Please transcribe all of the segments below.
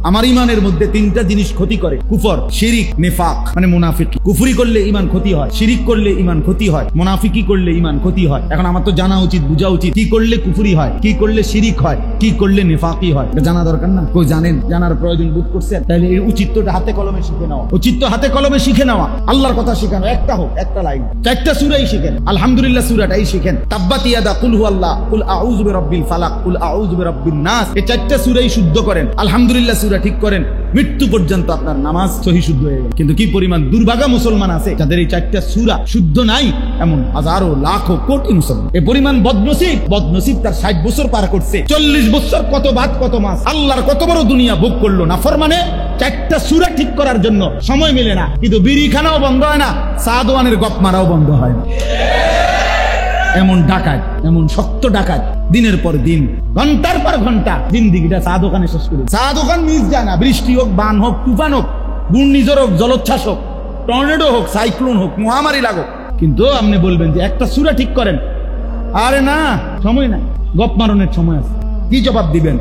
আমার ইমানের মধ্যে তিনটা জিনিস ক্ষতি করে, কুফর, শিরিক, নিফাক মানে মুনাফিকি। কুফরি করলে ইমান ক্ষতি হয়, শিরিক করলে ইমান ক্ষতি হয়, মুনাফিকি করলে ইমান ক্ষতি হয়। এখন আমার তো জানা উচিত, বোঝা উচিত কি করলে কুফরি হয়, কি করলে শিরিক হয়, কি করলে নিফাকি হয়। এটা জানা দরকার না? কেউ জানেন? জানার প্রয়োজন বোধ করছেন? তাহলে এই উচিতটা হাতে কলমে শিখে নেওয়া, উচিত হাতে কলমে শিখে নেওয়া। আল্লাহর কথা শিখানো, একটা হোক, একটা লাইন, 4টা সূরাই শিখেন। আলহামদুলিল্লাহ সূরাটাই শিখেন। তাব্বাত ইয়াদা, কুল হুয়াল্লাহ, কুল আউযু বিরাব্বিল ফালাক, কুল আউযু বিরাব্বিন নাস, এই 4টা সূরাই শুদ্ধ করেন। আলহামদুলিল্লাহ সূরা ঠিক করেন, মৃত্যু পর্যন্ত আপনার নামাজ সহি শুদ্ধ হয়ে গেল। কিন্তু কি পরিমাণ দুর্ভাগা মুসলমান আছে যাদের এই 4টা সূরা শুদ্ধ নাই, এমন হাজারো লাখো কোটি মুসলমান। এই পরিমাণ বদনসিব তার 60 বছর পার করছে, 40 বছর কত ভাত কত মাস, আল্লাহর কত বড় দুনিয়া ভোগ করলো না ফরমানে। 4টা সূরা ঠিক করার জন্য সময় মিলে না, কিন্তু বিড়ি খানাও বন্ধ হয় না, সাদওয়ানের গপ মারাও বন্ধ হয় না। এমন ডাকাত, এমন শক্ত ডাকাত, দিনের পর দিন, ঘন্টার পর ঘন্টা জিন্দিগিটা চা দোকানে শেষ করে। চা দোকান মিস যায় না, বৃষ্টি হোক, বান হোক, তুফান হোক, ঘূর্ণিঝড় হোক, জলোচ্ছ্বাস হোক, টর্নেডো হোক, সাইক্লোন হোক, মহামারী লাগুক, কিন্তু আপনি বলবেন যে একটা সূরা ঠিক করেন, আরে না, সময় নাই, গপ মারনের সময় আছে। কি জবাব দিবেন?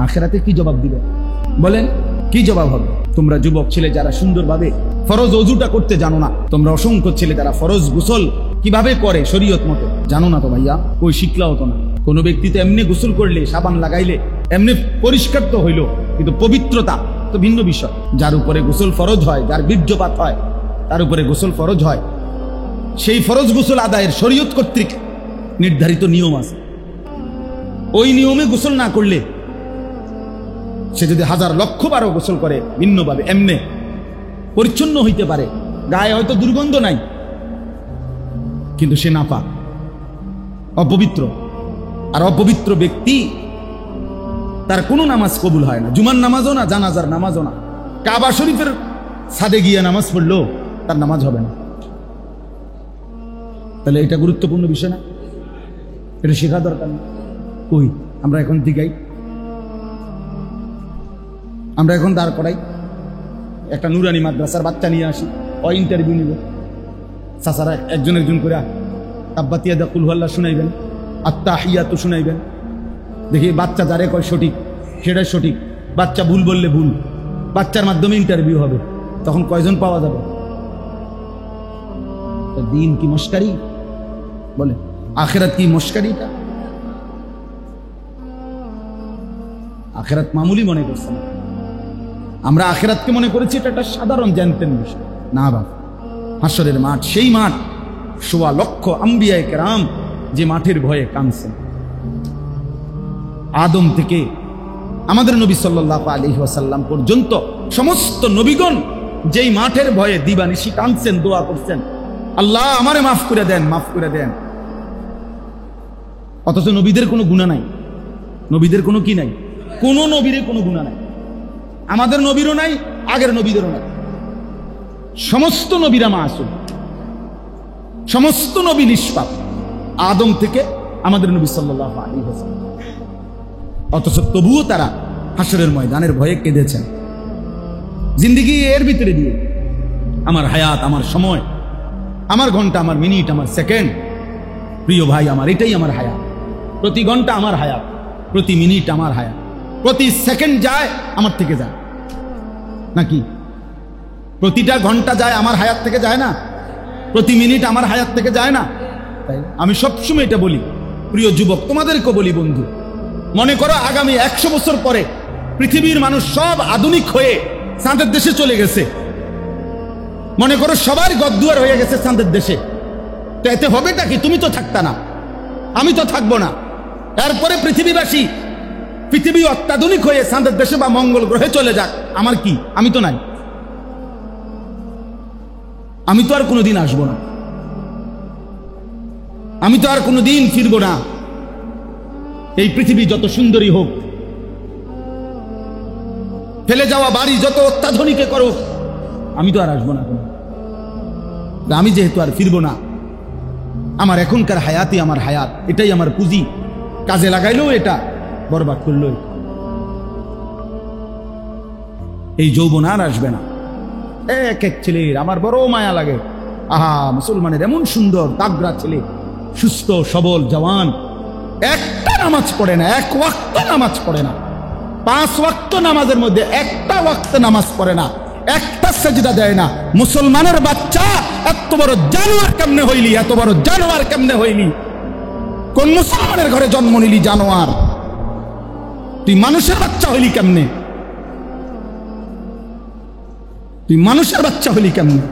আখিরাতে কি জবাব দিবেন বলেন? কি জবাব হবে? তোমরা যুবক ছেলে যারা সুন্দরভাবে ফরজ ওযুটা করতে জানো না, তোমরা অসংখ্য ছেলে যারা ফরজ গোসল কিভাবে করে শরীয়ত মতে জানো না, তো ভাইয়া ওই শিখলাও তো না। কোন ব্যক্তি তো এমনি গোসল করলে, সাবান লাগাইলে এমনি পরিষ্কার তো হইল, কিন্তু পবিত্রতা তো ভিন্ন বিষয়। যার উপরে গোসল ফরজ হয়, যার বীর্যপাত হয়, তার উপরে গোসল ফরজ হয়, সেই ফরজ গোসল আদায়ের শরীয়ত কর্তৃক নির্ধারিত নিয়ম আছে। ওই নিয়মে গোসল না করলে, সে যদি 1000 লক্ষ বারও গোসল করে ভিন্নভাবে, এমনে পরিচ্ছন্ন হইতে পারে, গায়ে হয়তো দুর্গন্ধ নাই, কিন্তু সে নাপাক, অপবিত্র। আর অপবিত্র ব্যক্তি তার কোনো নামাজ কবুল হয় না, জুমার নামাজও না, জানাজার নামাজও না। কাবা শরীফের ছাদে গিয়ে নামাজ পড়লেও তার নামাজ হবে না। তাহলে এটা গুরুত্বপূর্ণ বিষয় না? এটা শেখা দরকার না? কই আমরা এখন দিগাই, আমরা এখন দাঁড় করাই, একটা নুরানি মাদ্রাসার বাচ্চা নিয়ে আসি, ইন্টারভিউ নিব, চাচারা একজন একজন করে তাব্বাত ইয়াদা কুল হুয়াল্লাহ শুনাইবেন, আত্তাহিয়াতু শুনাইবেন, দেখি বাচ্চা যারে কয় সঠিক সেটাই সঠিক, বাচ্চা ভুল বললে ভুল, বাচ্চার মাধ্যমে ইন্টারভিউ হবে, তখন কয়জন পাওয়া যাবে? দিন কি মস্কারি বলে? আখিরাত কি মস্কারিটা? আখিরাত মামুলি মনে করছে না, আমরা আখিরাতকে মনে করেছি এটা একটা সাধারণ জানতেন বিষয়। না বাবা, হাসরের মাঠ সেই মাঠ, 1.25 লক্ষ আম্বিয়ায়ে কেরাম যে মাঠের ভয়ে কাঁদছেন। আদম থেকে আমাদের নবী সাল্লাল্লাহু আলাইহি ওয়াসাল্লাম পর্যন্ত সমস্ত নবীগণ যেই মাঠের ভয়ে দিবানিশি কাঁদছেন, দোয়া করছেন, আল্লাহ আমারে মাফ করে দেন, মাফ করে দেন। অথচ নবীদের কোনো গুনাহ নাই, নবীদের কোনো কি নাই, কোন নবীর কোনো গুনাহ নাই, আমাদের নবীরও নাই, আগের নবীদেরও নাই। সমস্ত নবীরা মাসুম, সমস্ত নবী নিষ্পাপ, আদম থেকে আমাদের নবী সাল্লাল্লাহু আলাইহি ওয়াসাল্লাম। অথচ তবুও তারা হাসরের ময়দানের ভয়ে কেঁদেছেন। জিন্দেগি এর ভিতরে দিয়ে আমার হায়াত, আমার সময়, আমার ঘন্টা, আমার মিনিট, আমার সেকেন্ড, প্রিয় ভাই আমার এটাই আমার হায়াত। প্রতি ঘন্টা আমার হায়াত, প্রতি মিনিট আমার হায়াত, প্রতি সেকেন্ড যায় আমার থেকে যায় নাকি? প্রতিটা ঘন্টা যায় আমার হায়াত থেকে যায় না? প্রতি মিনিট আমার হায়াত থেকে যায় না? তাই আমি সবসময় এটা বলি, প্রিয় যুবক তোমাদেরকে বলি, বন্ধু মনে করো আগামী 100 বছর পরে পৃথিবীর মানুষ সব আধুনিক হয়ে চাঁদের দেশে চলে গেছে, মনে করো সবার গদ্দুয়ার হয়ে গেছে চাঁদের দেশে, তো এতে হবেটা কি? তুমি তো থাকতা না, আমি তো থাকবো না, এরপরে পৃথিবীবাসী পৃথিবী অত্যাধুনিক হয়ে চাঁদের দেশে বা মঙ্গল গ্রহে চলে যাক, আমার কি? আমি তো নাই, আমি তো আর কোনোদিন আসবো না, আমি তো আর কোনোদিন ফিরবো না। এই পৃথিবী যত সুন্দরী হোক, ফেলে যাওয়া বাড়ি যত অত্যাধুনিকে করো, আমি তো আর আসবো না। আমি যেহেতু আর ফিরবো না, আমার এখনকার হায়াতই আমার হায়াত, এটাই আমার পুঁজি, কাজে লাগাইলেও এটা, বরবাদ করলো এই যৌবন আর আসবে না। এক এক ছেলের আমার বড় মায়া লাগে, আহা মুসলমানের এমন সুন্দর তাগড়া ছেলে, সুস্থ সবল জওয়ান, একটা নামাজ পড়ে না, এক ওয়াক্ত নামাজ পড়ে না, 5 ওয়াক্ত নামাজের মধ্যে একটা ওয়াক্ত নামাজ পড়ে না, একটা সেজদা দেয় না। মুসলমানের বাচ্চা এত বড় জানোয়ার কেমনে হইলি, এত বড় জানোয়ার কেমনে হইলি? কোন মুসলমানের ঘরে জন্ম নিলি জানোয়ার? তুই মানুষের বাচ্চা হইলি কেমনে? তুই মানুষের বাচ্চা হইলি কেমনে?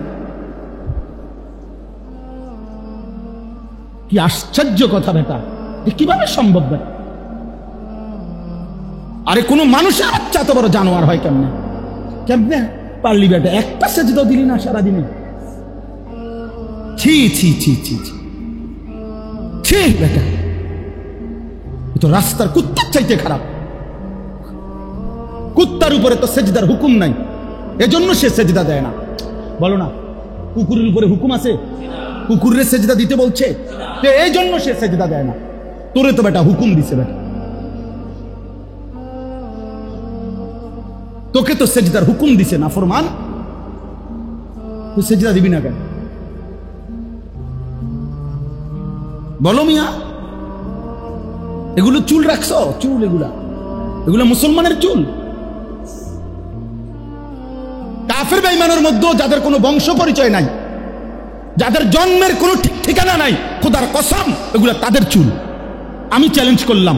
কি আশ্চর্য কথা বেটা, কিভাবে সম্ভব বেটা? আরে কোন মানুষের বাচ্চা এত বড় জানোয়ার হয় কেমনে? কেমনে পারলি বেটা? একটা সেজদা দিলি না সারাদিনে? ছি ছি ছি ছি ছি ছি বেটা, তো রাস্তার কুত্তার চাইতে খারাপ। কুত্তার উপরে তো সেজদার হুকুম নাই, এজন্য সে সেজদা দেয় না। বলো না, কুকুরের উপরে হুকুম আছে? কুকুরের সেজদা দিতে বলছে, তো এই জন্য সে সেজদা দেয় না। তোরে তো বেটা হুকুম দিছে বেটা, তোকে তো সেজদার হুকুম দিছে না ফরমান, তুই সেজদা দিবি না কেন? বলো মিয়া, এগুলো চুল রাখছো? চুল এগুলা মুসলমানের চুল? কাফের বেঈমানের মধ্যে যাদের কোনো বংশ পরিচয় নাই, যাদের জন্মের কোনো ঠিক ঠিকানা নাই, খোদার কসম এগুলা তাদের চুল। আমি চ্যালেঞ্জ করলাম,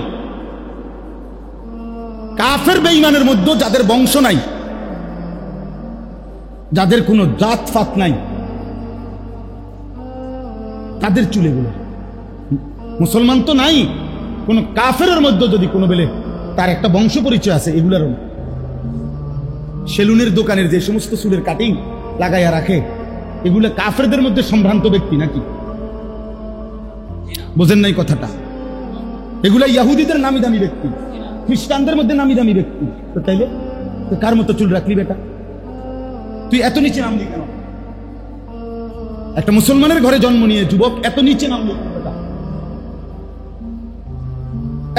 কাফের বেঈমানের মধ্যে যাদের বংশ নাই, যাদের কোনো জাত ফাত নাই, তাদের চুল এগুলো। মুসলমান তো নাই, কোন কাফেরের মধ্যে যদি কোনো বেলে তার একটা বংশ পরিচয় আছে, এগুলার সেলুনের দোকানের যে সমস্ত চুলের কাটিং লাগাইয়া রাখে, এগুলো কাফেরদের মধ্যে সম্ভ্রান্ত ব্যক্তি নাকি? বোঝেন নাই কথাটা? এগুলা ইহুদিদের নামি দামি ব্যক্তি, খ্রিস্টানদের মধ্যে নামি দামি ব্যক্তি। তো তাইলে তো কার মতো চুল রাখলি বেটা? তুই এত নিচে নামলি কেন? একটা মুসলমানের ঘরে জন্ম নিয়ে যুবক এত নিচে নামলি বেটা?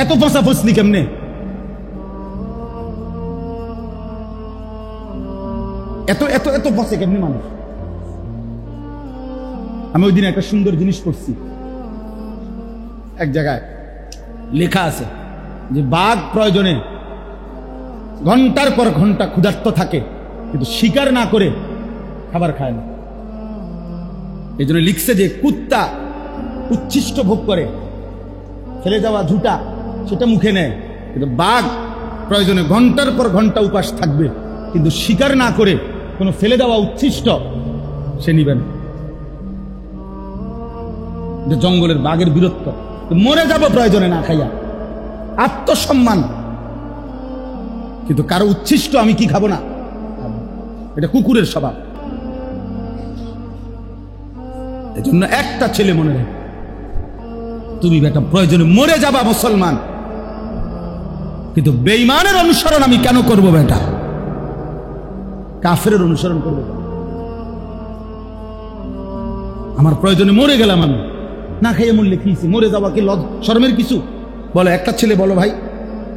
এত ফসা ফসলি কেমনে? এত এত এত ফসে কেমনে মানুষ? আমি ওই দিন একটা সুন্দর জিনিস করছি, এক জায়গায় লেখা আছে যে বাঘ প্রয়োজনে ঘন্টার পর ঘন্টা ক্ষুধার্ত থাকে, কিন্তু শিকার না করে খাবার খায় না। এই জন্য লিখছে যে কুত্তা উচ্ছিষ্ট ভোগ করে, ফেলে যাওয়া ঝুটা সেটা মুখে নেয়, কিন্তু বাঘ প্রয়োজনে ঘন্টার পর ঘন্টা উপাস থাকবে, কিন্তু শিকার না করে কোনো ফেলে দেওয়া উচ্ছিষ্ট সে নিবে না। জঙ্গলের বাঘের বীরত্ব, মরে যাব প্রয়োজনে না খাইয়া, আত্মসম্মান। কিন্তু কারো উচ্ছিষ্ট আমি কি খাবো না, এটা কুকুরের স্বভাব। এজন্য একটা ছেলে মনে রাখে, তুমি বেটা প্রয়োজনে মরে যাবা মুসলমান, কিন্তু বেঈমানের অনুসরণ আমি কেন করব বেটা? কাফেরের অনুসরণ করব? আমার প্রয়োজনে মরে গেলাম, আমি না খাইয়ে মরলে কি মরে যাওয়া কি শরমের কিছু? বলো একটা ছেলে, বলো ভাই,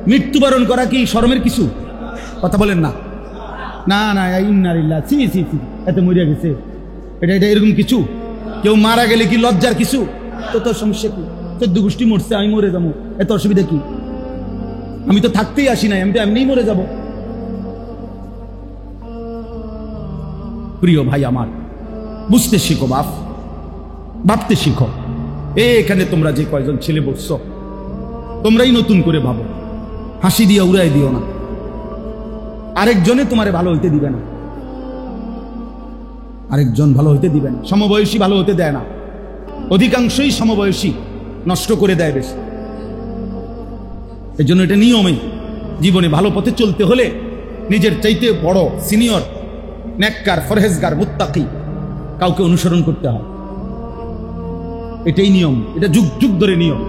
মৃত্যুবরণ করা কি শরমের কিছু? কথা বলেন না? না না, ইন্নালিল্লাহ, ছি ছি ছি, এত মরিয়া গেছে, এটা এটা এরকম কিছু? কেউ মারা গেলে কি লজ্জার কিছু? তো তোর সমস্যা কি? 14 গোষ্ঠী মরছে, আমি মরে যাবো, এত অসুবিধা কি? আমি তো থাকতেই আসি নাই, আমি তো এমনিই মরে যাব। প্রিয় ভাই আমার, বুঝতে শিখো বাপ, ভাবতে শিখো। এখানে তোমরা যে কয়জন ছেলে বসছো, তোমরাই নতুন করে ভাবো, হাসি দিয়ে উড়াই দিও না। আরেকজনে তোমারে ভালো হইতে দিবে না, আরেকজন ভালো হইতে দিবে না। সমবয়সী ভালো হতে দেয় না, অধিকাংশই সমবয়সী নষ্ট করে দেয় বেশি। এই জন্য এটা নিয়মই, জীবনে ভালো পথে চলতে হলে নিজের চাইতে বড় সিনিয়র নেককার ফরহেজগার মুত্তাকি কাউকে অনুসরণ করতে হয়। এটাই নিয়ম, এটা যুগ যুগ ধরে নিয়ম।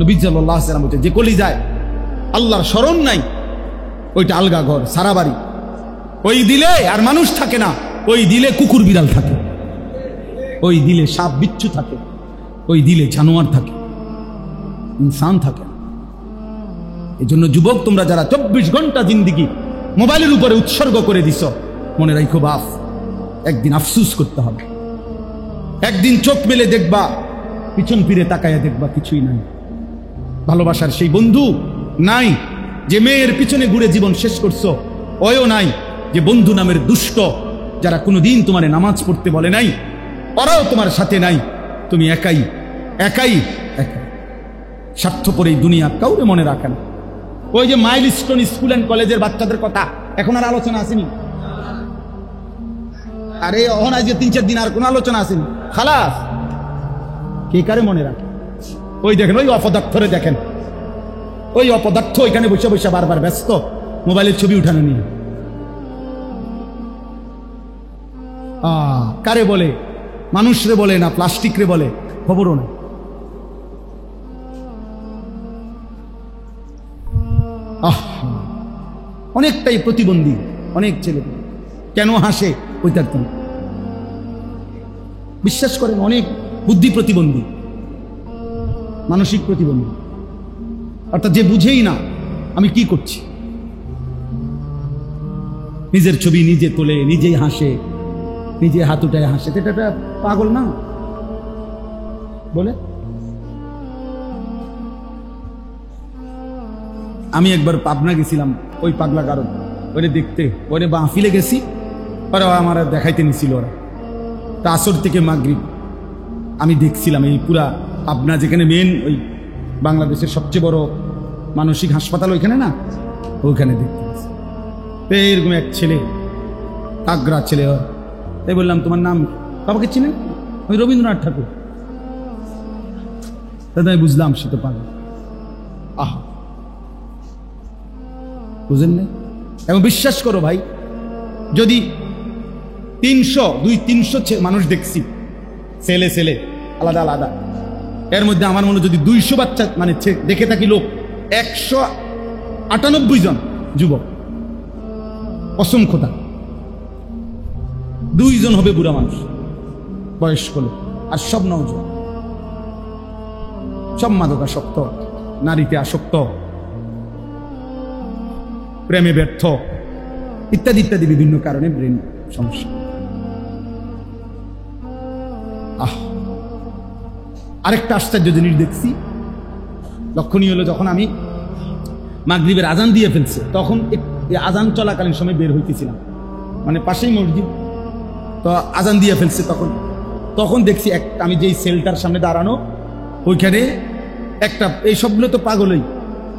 নবী সাল্লাল্লাহু আলাইহি ওয়াসাল্লাম বলেছেন, যে কলিজায় আল্লাহর স্মরণ নাই, ওইটা আলগা ঘর, সারা বাড়ি। ওই দিলে আর মানুষ থাকে না, ওই দিলে কুকুর বিড়াল থাকে, ওই দিলে সাপ বিচ্ছু থাকে, ওই দিলে জানোয়ার থাকে, ইনসান থাকে। এই জন্য যুবক, তোমরা যারা 24 ঘন্টা জিন্দিগি মোবাইলের উপরে উৎসর্গ করে দিছ, মনে রাখো বাপ, একদিন আফসুস করতে হবে। একদিন চোখ মেলে দেখবা, পিছন ফিরে তাকায়া দেখবা কিছুই নাই। ভালোবাসার সেই বন্ধু নাই যে মেয়ের পিছনে ঘুরে জীবন শেষ করছো, ওয়ও নাই যে বন্ধু নামের দুষ্ট যারা কোনোদিন তোমার নামাজ পড়তে বলে নাই, ওরাও তোমার সাথে নাই, তুমি একাই একাই একা। স্বার্থপর এই দুনিয়া কাউরে মনে রাখে না। ওই যে মাইলস্টোন স্কুল অ্যান্ড কলেজের বাচ্চাদের কথা এখন আর আলোচনা আসেনি। আরে অহন আজকে 3-4 দিন আর কোন আলোচনা আসেনি, খালাস। কে কারে মনে রাখে? ওই দেখেন ওই অপদার্থরে দেখেন, ওই অপদার্থ ওইখানে বসে বসে বারবার ব্যস্ত মোবাইলের ছবি উঠানো নিয়ে। কারে বলে? মানুষরে বলে না প্লাস্টিক রে বলে, খবরও না। অনেকটাই প্রতিবন্ধী অনেক ছেলে। কেন হাসে ওইটার তো বিশ্বাস করেন, অনেক বুদ্ধি প্রতিবন্ধী, মানসিক প্রতিবন্ধী, অর্থাৎ যে বুঝেই না আমি কি করছি। নিজের ছবি নিজে তোলে, নিজেই হাসে, নিজে হাত উঠায় হাসে। এটা পাগল না বলে? আমি একবার পাবনা গেছিলাম ওই পাগলা কারণ ওরে দেখতে, ওরে মাহফিলে গেছি, ওরা আমার দেখাইতে নিছিল। ওরা তা আসর থেকে মাগরিব আমি দেখছিলাম এই পুরা পাবনা, যেখানে মেন ওই বাংলাদেশের সবচেয়ে বড় মানসিক হাসপাতাল ওইখানে না, ওইখানে দেখতে এরকম এক ছেলে, আগ্রা ছেলে। তাই বললাম তোমার নাম? বাবাকে চিনেন? ওই রবীন্দ্রনাথ ঠাকুর। তাই বুঝলাম সে তো পাগল। বুঝেন না? এবং বিশ্বাস করো ভাই, যদি 200-300 মানুষ দেখছি, ছেলে ছেলে আলাদা আলাদা, এর মধ্যে আমার মনে যদি 200 বাচ্চা মানে দেখে থাকি লোক, 198 জন যুবক, অসংখ্যতা 2 জন হবে বুড়া মানুষ, বয়স্ক লোক, আর সব নওজোয়ান, সব মাদকাসক্ত, নারীতে আসক্ত, প্রেমে ব্যর্থ, ইত্যাদি ইত্যাদি বিভিন্ন কারণে ব্রেন সমস্যা। আরেকটা আশ্চর্য জিনিস দেখছি, লক্ষণীয় হলো, যখন আমি মাগরিবের আজান দিয়ে ফেলছে, তখন আজান চলাকালীন সময় বের হইতেছিলাম, মানে পাশেই মসজিদ, তো আজান দিয়ে ফেলছে, তখন দেখছি আমি যেই সেলটার সামনে দাঁড়ানো, ওইখানে একটা, এই সবগুলো তো পাগলই,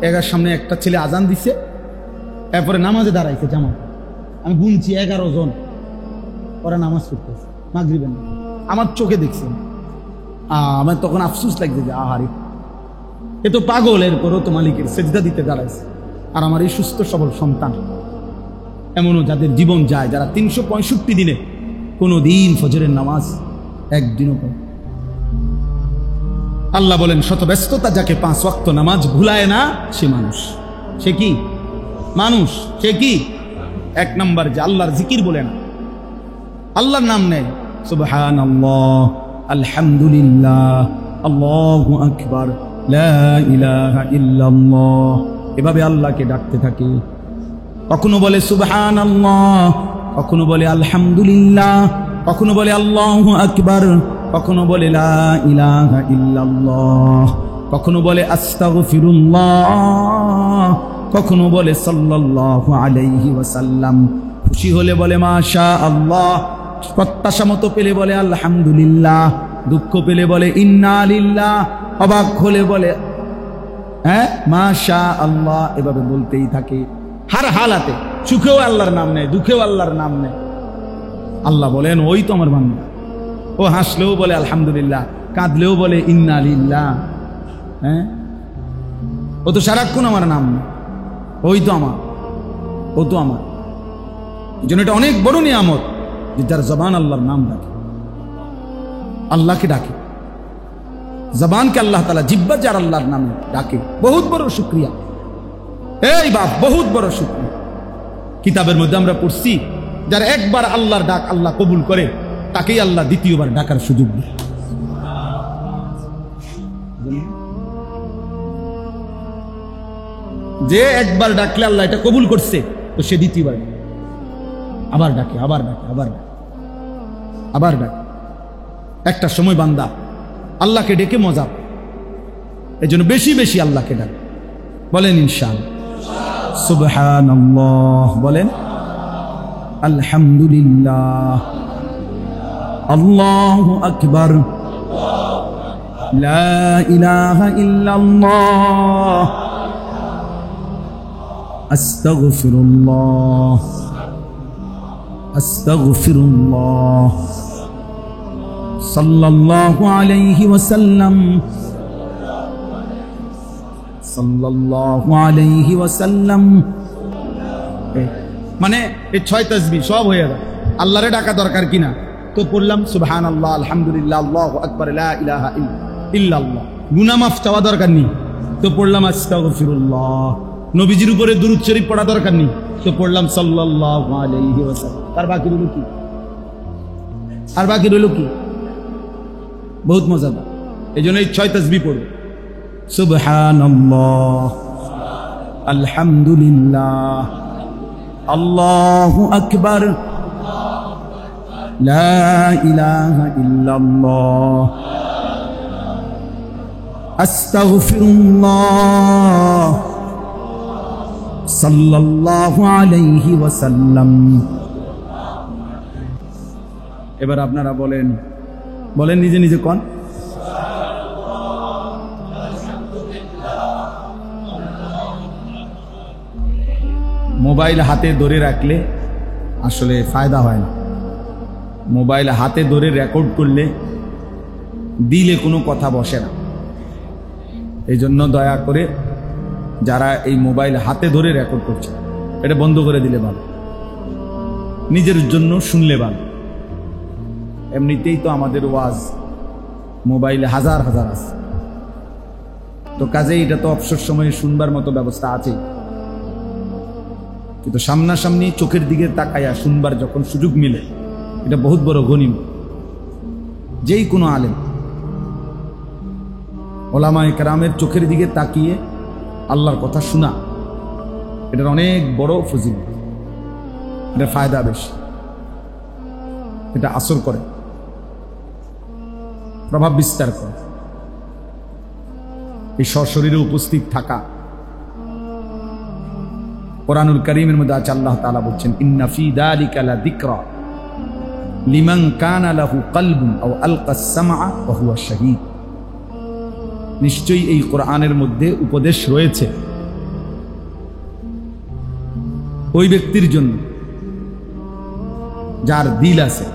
এগার সামনে একটা ছেলে আজান দিছে, এরপরে নামাজে দাঁড়াইছে জামাত। আমি গুনছি 11 জন, ওরা নামাজ পড়তেছে মাগরিবের। আমার চোখে দেখছি, আমার তখন আফসোস লাগছে যে আহারে, এ তো পাগল, এরপরও তো মালিকের সেজদা দিতে দাঁড়াইছে। আর আমার এই সুস্থ সবল সন্তান, এমনও যাদের জীবন যায়, যারা 365 দিনে কোনো দিন ফজরের নামাজ একদিনও পড়ে। আল্লাহ বলেন, শত ব্যস্ততা যাকে 5 ওয়াক্ত নামাজ ভুলায় না, সে মানুষ। সে কি মানুষ? সে কি? 1 নম্বর যে আল্লাহর জিকির বলে না, আল্লাহর নাম নেয়, সুবহানাল্লাহ, আলহামদুলিল্লাহ, আল্লাহু আকবার, লা ইলাহা ইল্লাল্লাহ, এভাবে আল্লাহকে ডাকতে থাকে। কখনো বলে সুবহানাল্লাহ, কখনো বলে আলহামদুলিল্লাহ, কখনো বলে আল্লাহু আকবার, কখনো বলে লা ইলাহা ইল্লাল্লাহ, কখনো বলে আস্তাগফিরুল্লাহ, কখনো বলে সাল্লাল্লাহু আলাইহি ওয়াসাল্লাম। খুশি হলে বলে মাশা আল্লাহ, প্রত্যাশা মতো পেলে বলে আলহামদুলিল্লাহ, দুঃখ পেলে বলে ইন্না লিল্লাহ, অবাক হলে বলে মাশা আল্লাহ। এভাবে বলতেই থাকে হার হালাতে, সুখেও আল্লাহর নাম নেয়, দুঃখেও আল্লাহর নাম নেয়। আল্লাহ বলেন, ওই তো আমার বান্দা, ও হাসলেও বলে আলহামদুলিল্লাহ, কাঁদলেও বলে ইন্না লিল্লাহ। ও তো সারাক্ষণ আমার নাম নেয়, ওই তো আমার, ও তো আমার। এই জন্য এটা অনেক বড় নিয়ামত যে যার জবান আল্লাহর নাম ডাকে, আল্লাহকে ডাকে, জবানকে আল্লাহ তাআলা, জিহ্বা যার আল্লাহর নামে ডাকে, বহুত বড় শুকরিয়া। এই বাপ, বহুত বড় শুকরিয়া। কিতাবের মধ্যে আমরা পড়ছি, যার একবার আল্লাহর ডাক আল্লাহ কবুল করে, তাকেই আল্লাহ দ্বিতীয়বার ডাকার সুযোগ দেয়। যে একবার ডাকলে আল্লাহ এটা কবুল করছে, তো সে দ্বিতীয়বার আবার ডাকে, আবার ডাকে, আবার ডাকে, আবার ডাকে। একটা সময় বান্দা আল্লাহকে ডেকে মজা, এই জন্য বেশি বেশি আল্লাহকে ডাকে। বলেন ইনশাআল্লাহ। সুবহানাল্লাহ বলেন, আলহামদুলিল্লাহ, আল্লাহু আকবার, লা ইলাহা ইল্লাল্লাহ, আস্তাগফিরুল্লাহ, আস্তাগফিরুল্লাহ, সাল্লাল্লাহু আলাইহি ওয়াসাল্লাম, সাল্লাল্লাহু আলাইহি ওয়াসাল্লাম। মানে এই 6 তাসবিহ সব হয়ে গেল। আল্লাহরে ডাকা দরকার কিনা? তো পড়লাম সুবহানাল্লাহ, আলহামদুলিল্লাহ, আল্লাহু আকবার, লা ইলাহা ইল্লাল্লাহ। গুনাহ মাফ চাওয়া দরকার নেই, তো পড়লাম আস্তাগফিরুল্লাহ। নবীজির উপরে দুরূদ শরীফ পড়া দরকার নেই, তো পড়লাম সাল্লাল্লাহু আলাইহি ওয়াসাল্লাম। তার বাকি রইল কি? আর বাকি রইল কি? বহুত মজাদার। এই জন্য এই 6 তাসবিহ পড়ো। সুবহানাল্লাহ, আলহামদুলিল্লাহ, আল্লাহু আকবার, লা ইলাহা ইল্লাল্লাহ, আস্তাগফিরুল্লাহ, সাল্লাল্লাহু আলাইহি ওয়াসাল্লাম। এবার আপনারা বলেন, বলেন নিজে নিজে কোন। মোবাইল হাতে ধরে রাখলে আসলে ফায়দা হয় না। মোবাইল হাতে ধরে রেকর্ড করলে দিলে কোনো কথা বসে না। এই জন্য দয়া করে যারা এই মোবাইল হাতে ধরে রেকর্ড করছে, এটা বন্ধ করে দিলে ভালো, নিজের জন্য শুনলে ভালো। এমনিতেই তো আমাদের ওয়াজ মোবাইলে হাজার হাজার আছে, তো কাজে এটা তো অবসর সময়ে শুনবার মতো ব্যবস্থা আছে, কিন্তু সামনাসামনি চোখের দিকে তাকাইয়া শুনবার যখন সুযোগ মিলে, এটা বহুত বড় গনিমত। যেই কোনো আলেম, ওলামায়ে কেরামের চোখের দিকে তাকিয়ে আল্লাহর কথা শোনা, এটার অনেক বড় ফজিলত, এটা ফায়দা বেশি, এটা আসর করে, প্রভাব বিস্তার করে। এই সশরীরে উপস্থিত থাকা, কোরআনুল কারীমের মধ্যে আছে আল্লাহ তাআলা বলছেন, ইন্না ফি যালিকা লাযিকরা লিমান কানা লাহু কলবুন আও আলকাস সামআ ওয়া হুয়া শাহীদ। নিশ্চয়ই এই কোরআনের মধ্যে উপদেশ রয়েছে ওই ব্যক্তির জন্য যার দিল আছে।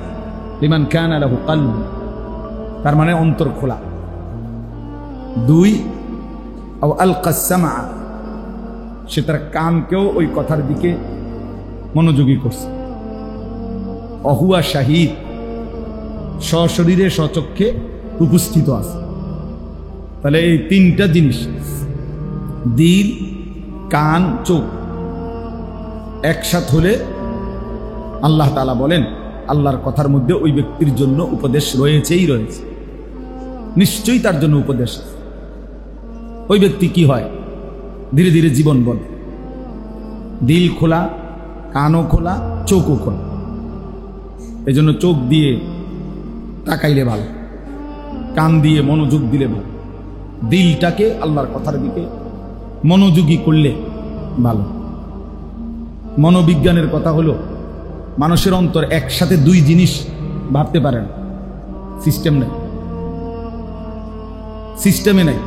লিমান কানা লাহু কলবুন, তার মানে অন্তর খোলা। 2 আও আলকাস সামআ, সে তার কানকেও ওই কথার দিকে মনোযোগী করছে। অহুয়া শাহিদ, সশরীরে সচক্ষে উপস্থিত আছে। তাহলে এই 3টা জিনিস, দিল, কান, চোখ, একসাথে হলে আল্লাহ তাআলা বলেন আল্লাহর কথার মধ্যে ওই ব্যক্তির জন্য উপদেশ রয়েছেই রয়েছে, নিশ্চয়ই তার জন্য উপদেশ আছে। ওই ব্যক্তি কি হয়? ধীরে ধীরে জীবন বদলে, দিল খোলা, কানও খোলা, চোখও খোলা। এই জন্য চোখ দিয়ে তাকাইলে ভালো, কান দিয়ে মনোযোগ দিলে ভালো, দিলটাকে আল্লাহর কথার দিকে মনোযোগী করলে ভালো। মনোবিজ্ঞানের কথা হলো, মানুষের অন্তর একসাথে 2 জিনিস ভাবতে পারে না, সিস্টেম নেই, সিস্টেমে নেই।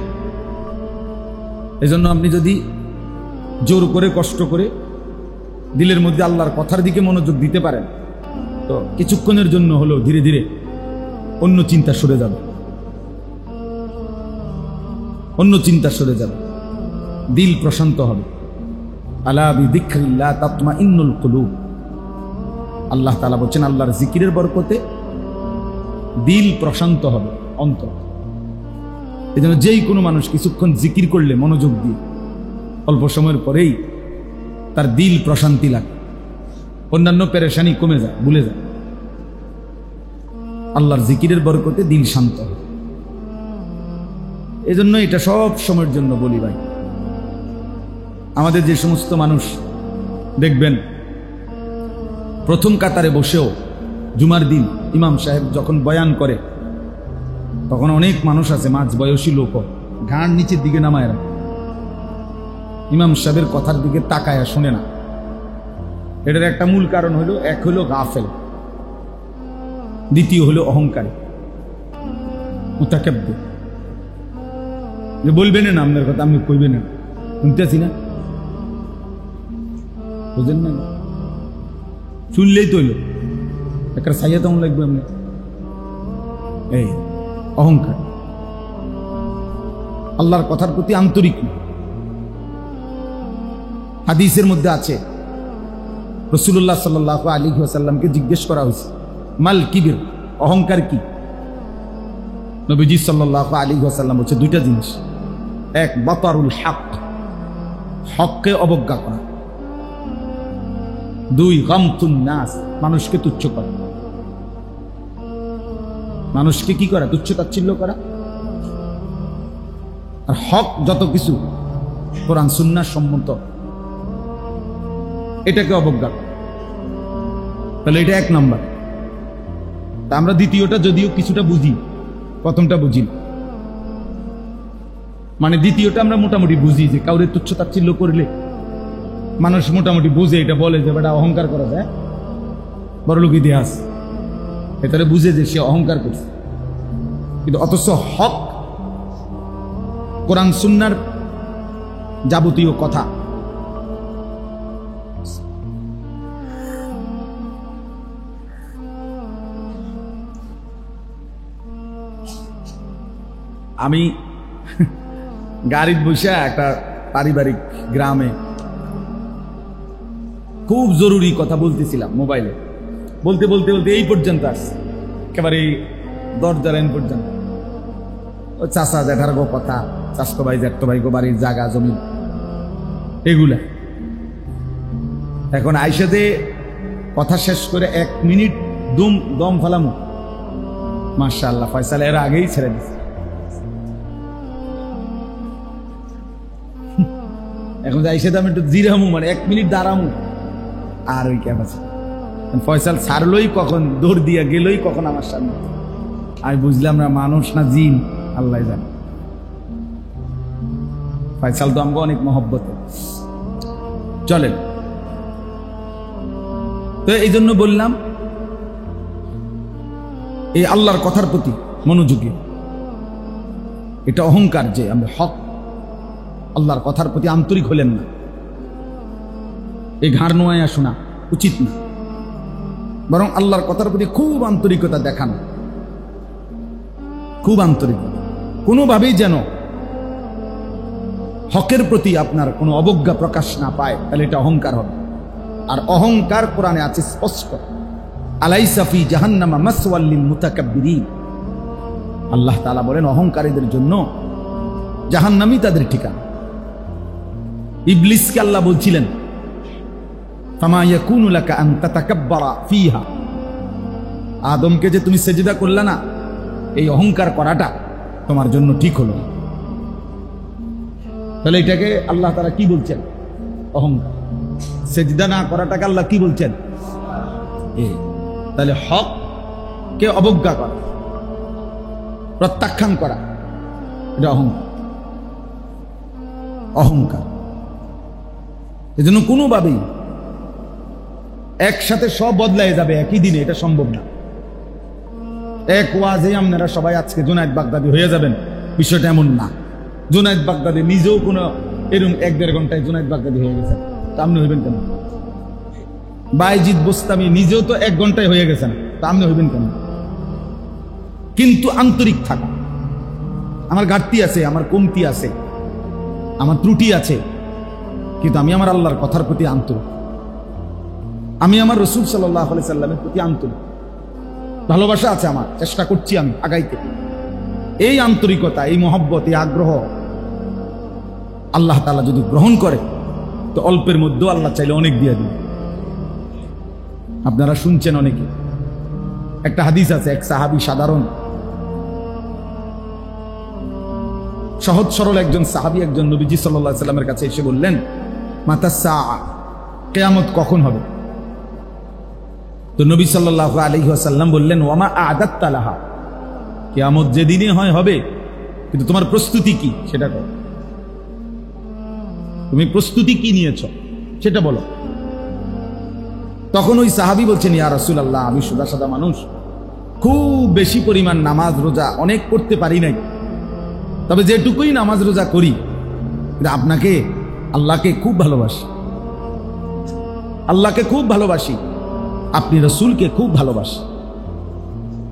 এজন্য আপনি যদি জোর করে কষ্ট করে দিলের মধ্যে আল্লাহর কথার দিকে মনোযোগ দিতে পারেন, তো কিছুক্ষণের জন্য হলেও ধীরে ধীরে অন্য চিন্তা সরে যাবে, অন্য চিন্তা সরে যাবে, দিল প্রশান্ত হবে। আলা বিযিকরিল্লাহ তাতমাইন্নুল কুলুব। আল্লাহ তাআলা বলেন আল্লাহর জিকিরের বরকতে দিল প্রশান্ত হবে, অন্তর। এজন্য যেই কোনো মানুষ কিছুক্ষণ জিকির করলে মনোযোগ দিয়ে, অল্প সময়ের পরেই তার দিল প্রশান্তি লাগে, অন্যান্য পেরেশানি কমে যায়, ভুলে যায়। আল্লাহর জিকিরের বরকতে দিল শান্ত হয়। এজন্য এটা সব সময়ের জন্য বলি ভাই, আমাদের যে সমস্ত মানুষ দেখবেন প্রথম কাতারে বসেও জুমার দিন ইমাম সাহেব যখন বয়ান করে, তখন অনেক মানুষ আছে মাঝ বয়সী লোক ঘাড় নিচের দিকে নামায় রাখে, ইমাম সাহেবের কথার দিকে তাকায়া শুনে না। এটার একটা মূল কারণ হলো, এক হলো গাফেল, দ্বিতীয় হলো অহংকারী মুতাকাব্বির। যে বলবেন না আপনার কথা, আপনি কইবেন না, শুনতেছি না, বুঝেন না, শুনলেই তো হইল একটা সাইয়া তেমন লাগবে আপনি। এই অহংকার, আল্লাহর কথার প্রতি আন্তরিক না। হাদিসের মধ্যে আছে, রাসূলুল্লাহ সাল্লাল্লাহু আলাইহি ওয়াসাল্লামকে জিজ্ঞেস করা হয়েছে, মাল কিবির, অহংকার কি? নবীজি সাল্লাল্লাহু আলাইহি ওয়াসাল্লাম বলছে দুইটা জিনিস। এক, বাতারুল হক, হককে অবজ্ঞা করা। দুই, গামতুন নাস, মানুষকে তুচ্ছ করা। মানুষকে কি করা? তুচ্ছ তাচ্ছিল্য করা। আর হক যত কিছু কোরআন সুন্নাহ সম্মত, এটাকে অবজ্ঞা। তাহলে এটা এক নাম্বার। তা আমরা দ্বিতীয়টা যদিও কিছুটা বুঝি, প্রথমটা বুঝি না। মানে দ্বিতীয়টা আমরা মোটামুটি বুঝি, যে কাউরে তুচ্ছ তাচ্ছিল্য করলে মানুষ মোটামুটি বুঝে, এটা বলে যে বেটা অহংকার করা যায়, বড়লোক ইতিহাস, এটারে বুঝে যে সে অহংকার করছে। কিন্তু অথচ হক, কোরআন সুন্নাহর যাবতীয় কথা, আমি গাড়ির বসে একটা পারিবারিক গ্রামে খুব জরুরি কথা বলতেছিলাম মোবাইলে, বলতে বলতে বলতে এই পর্যন্ত আসছে, একেবারে দরজার এন পর্যন্ত। ও চাষা জ্যাঠার গো কথা, চাষতো ভাই জ্যাঠতো ভাই গো বাড়ির জায়গা জমি এগুলা। এখন আইসাতে কথা শেষ করে 1 মিনিট দম ফেলামু, মাশাআল্লাহ ফয়সাল এর আগেই ছেড়ে দিচ্ছে। এখন আইসাতে আমি একটু জিরামু, মানে 1 মিনিট দাঁড়ামু, আর ওই ক্যাপ আছে। ফয়সাল ছাড়লই কখন, দৌড় দিয়া গেলই কখন আমার সামনে। আমি বুঝলাম না মানুষ না জিন, আল্লাহ জানে। ফয়সাল তো আমাকে অনেক মহব্বতে। চলেন, তো এই জন্য বললাম এই আল্লাহর কথার প্রতি মনোযোগী, এটা অহংকার যে আমরা হক আল্লাহর কথার প্রতি আন্তরিক হলেন না। এই ঘাড় নোয়াইয়া শোনা উচিত না, বরং আল্লাহর কথার প্রতি খুব আন্তরিকতা দেখানো, খুব আন্তরিকতা। কোনোভাবেই যেন হকের প্রতি আপনার কোনো অবজ্ঞা প্রকাশ না পায়, তাহলে এটা অহংকার হবে। আর অহংকার কোরআনে আছে স্পষ্ট, আলাইসা ফি জাহান্নামা মাসওয়াল লিল মুতাকাব্বিরিন। আল্লাহ তাআলা বলেন অহংকারীদের জন্য জাহান্নামই তাদের ঠিকানা। ইবলিসকে আল্লাহ বলছিলেন, ফামা ইয়াকুনু লাকা আন তাতাকাব্বারা ফিহা, আদমকে যে তুমি সেজদা করলা না, এই অহংকার করাটা তোমার জন্য ঠিক হলো। তাহলে এটাকে আল্লাহ তাআলা কি বলছেন? অহংকার। সেজদা না করাটাকে আল্লাহ কি বলছেন? তাহলে হক কে অবজ্ঞা করা, প্রত্যাখ্যান করা, এটা অহংকার। অহংকার। এজন্য কোনোভাবেই একসাথে সব বদলায় যাবে একই দিনে, এটা সম্ভব না। এক ওয়াজে আপনারা সবাই আজকে জুনায়েদ বাগদাদি হয়ে যাবেন, বিষয়টা এমন না। জুনায়েদ বাগদাদি নিজেও কোনো এরকম 1-1.5 ঘন্টায় জুনায়েদ বাগদাদি হয়ে গেছেন, তা আপনি হইবেন কেন? বাইজিদ বোস্তামি নিজেও তো 1 ঘন্টায় হয়ে গেছেন, তা আপনি হইবেন কেন? কিন্তু আন্তরিক থাকা। আমার ঘাটতি আছে, আমার কমতি আছে, আমার ত্রুটি আছে, কিন্তু আমি আমার আল্লাহর কথার প্রতি আন্তরিক, আমি আমার রাসূল সাল্লাল্লাহু আলাইহি সাল্লামের প্রতি আন্তরিক, ভালোবাসা আছে আমার, চেষ্টা করছি আমি আগাইতে। এই আন্তরিকতা, এই মহব্বত, এই আগ্রহ আল্লাহ তাআলা যদি গ্রহণ করে, তো অল্পের মধ্যেও আল্লাহ চাইলে অনেক দিয়ে দিবে। আপনারা শুনছেন অনেকে, একটা হাদিস আছে, এক সাহাবী, সাধারণ সহজ সরল একজন সাহাবী, একজন নবীজি সাল্লাল্লাহু আলাইহি সাল্লামের কাছে এসে বললেন, মাতা সাআ, কিয়ামত কখন হবে? তো নবী সাল্লাল্লাহু আলাইহি ওয়াসাল্লাম বললেন, ওয়ামা আ'দাত্তা লাহা, কিয়ামত যেদিনই হয় হবে, কিন্তু তোমার প্রস্তুতি কি সেটা করো। তুমি প্রস্তুতি কি নিয়েছ সেটা বলো। তখন ওই সাহাবী বলছেন, ইয়া রাসূলুল্লাহ, আমি সাদা সাদা মানুষ, খুব বেশি পরিমাণ নামাজ রোজা অনেক করতে পারি নাই, তবে যেটুকুই নামাজ রোজা করি আপনাকে, আল্লাহকে খুব ভালোবাসি, আল্লাহকে খুব ভালোবাসি, আপনি রাসূলকে খুব ভালোবাসি।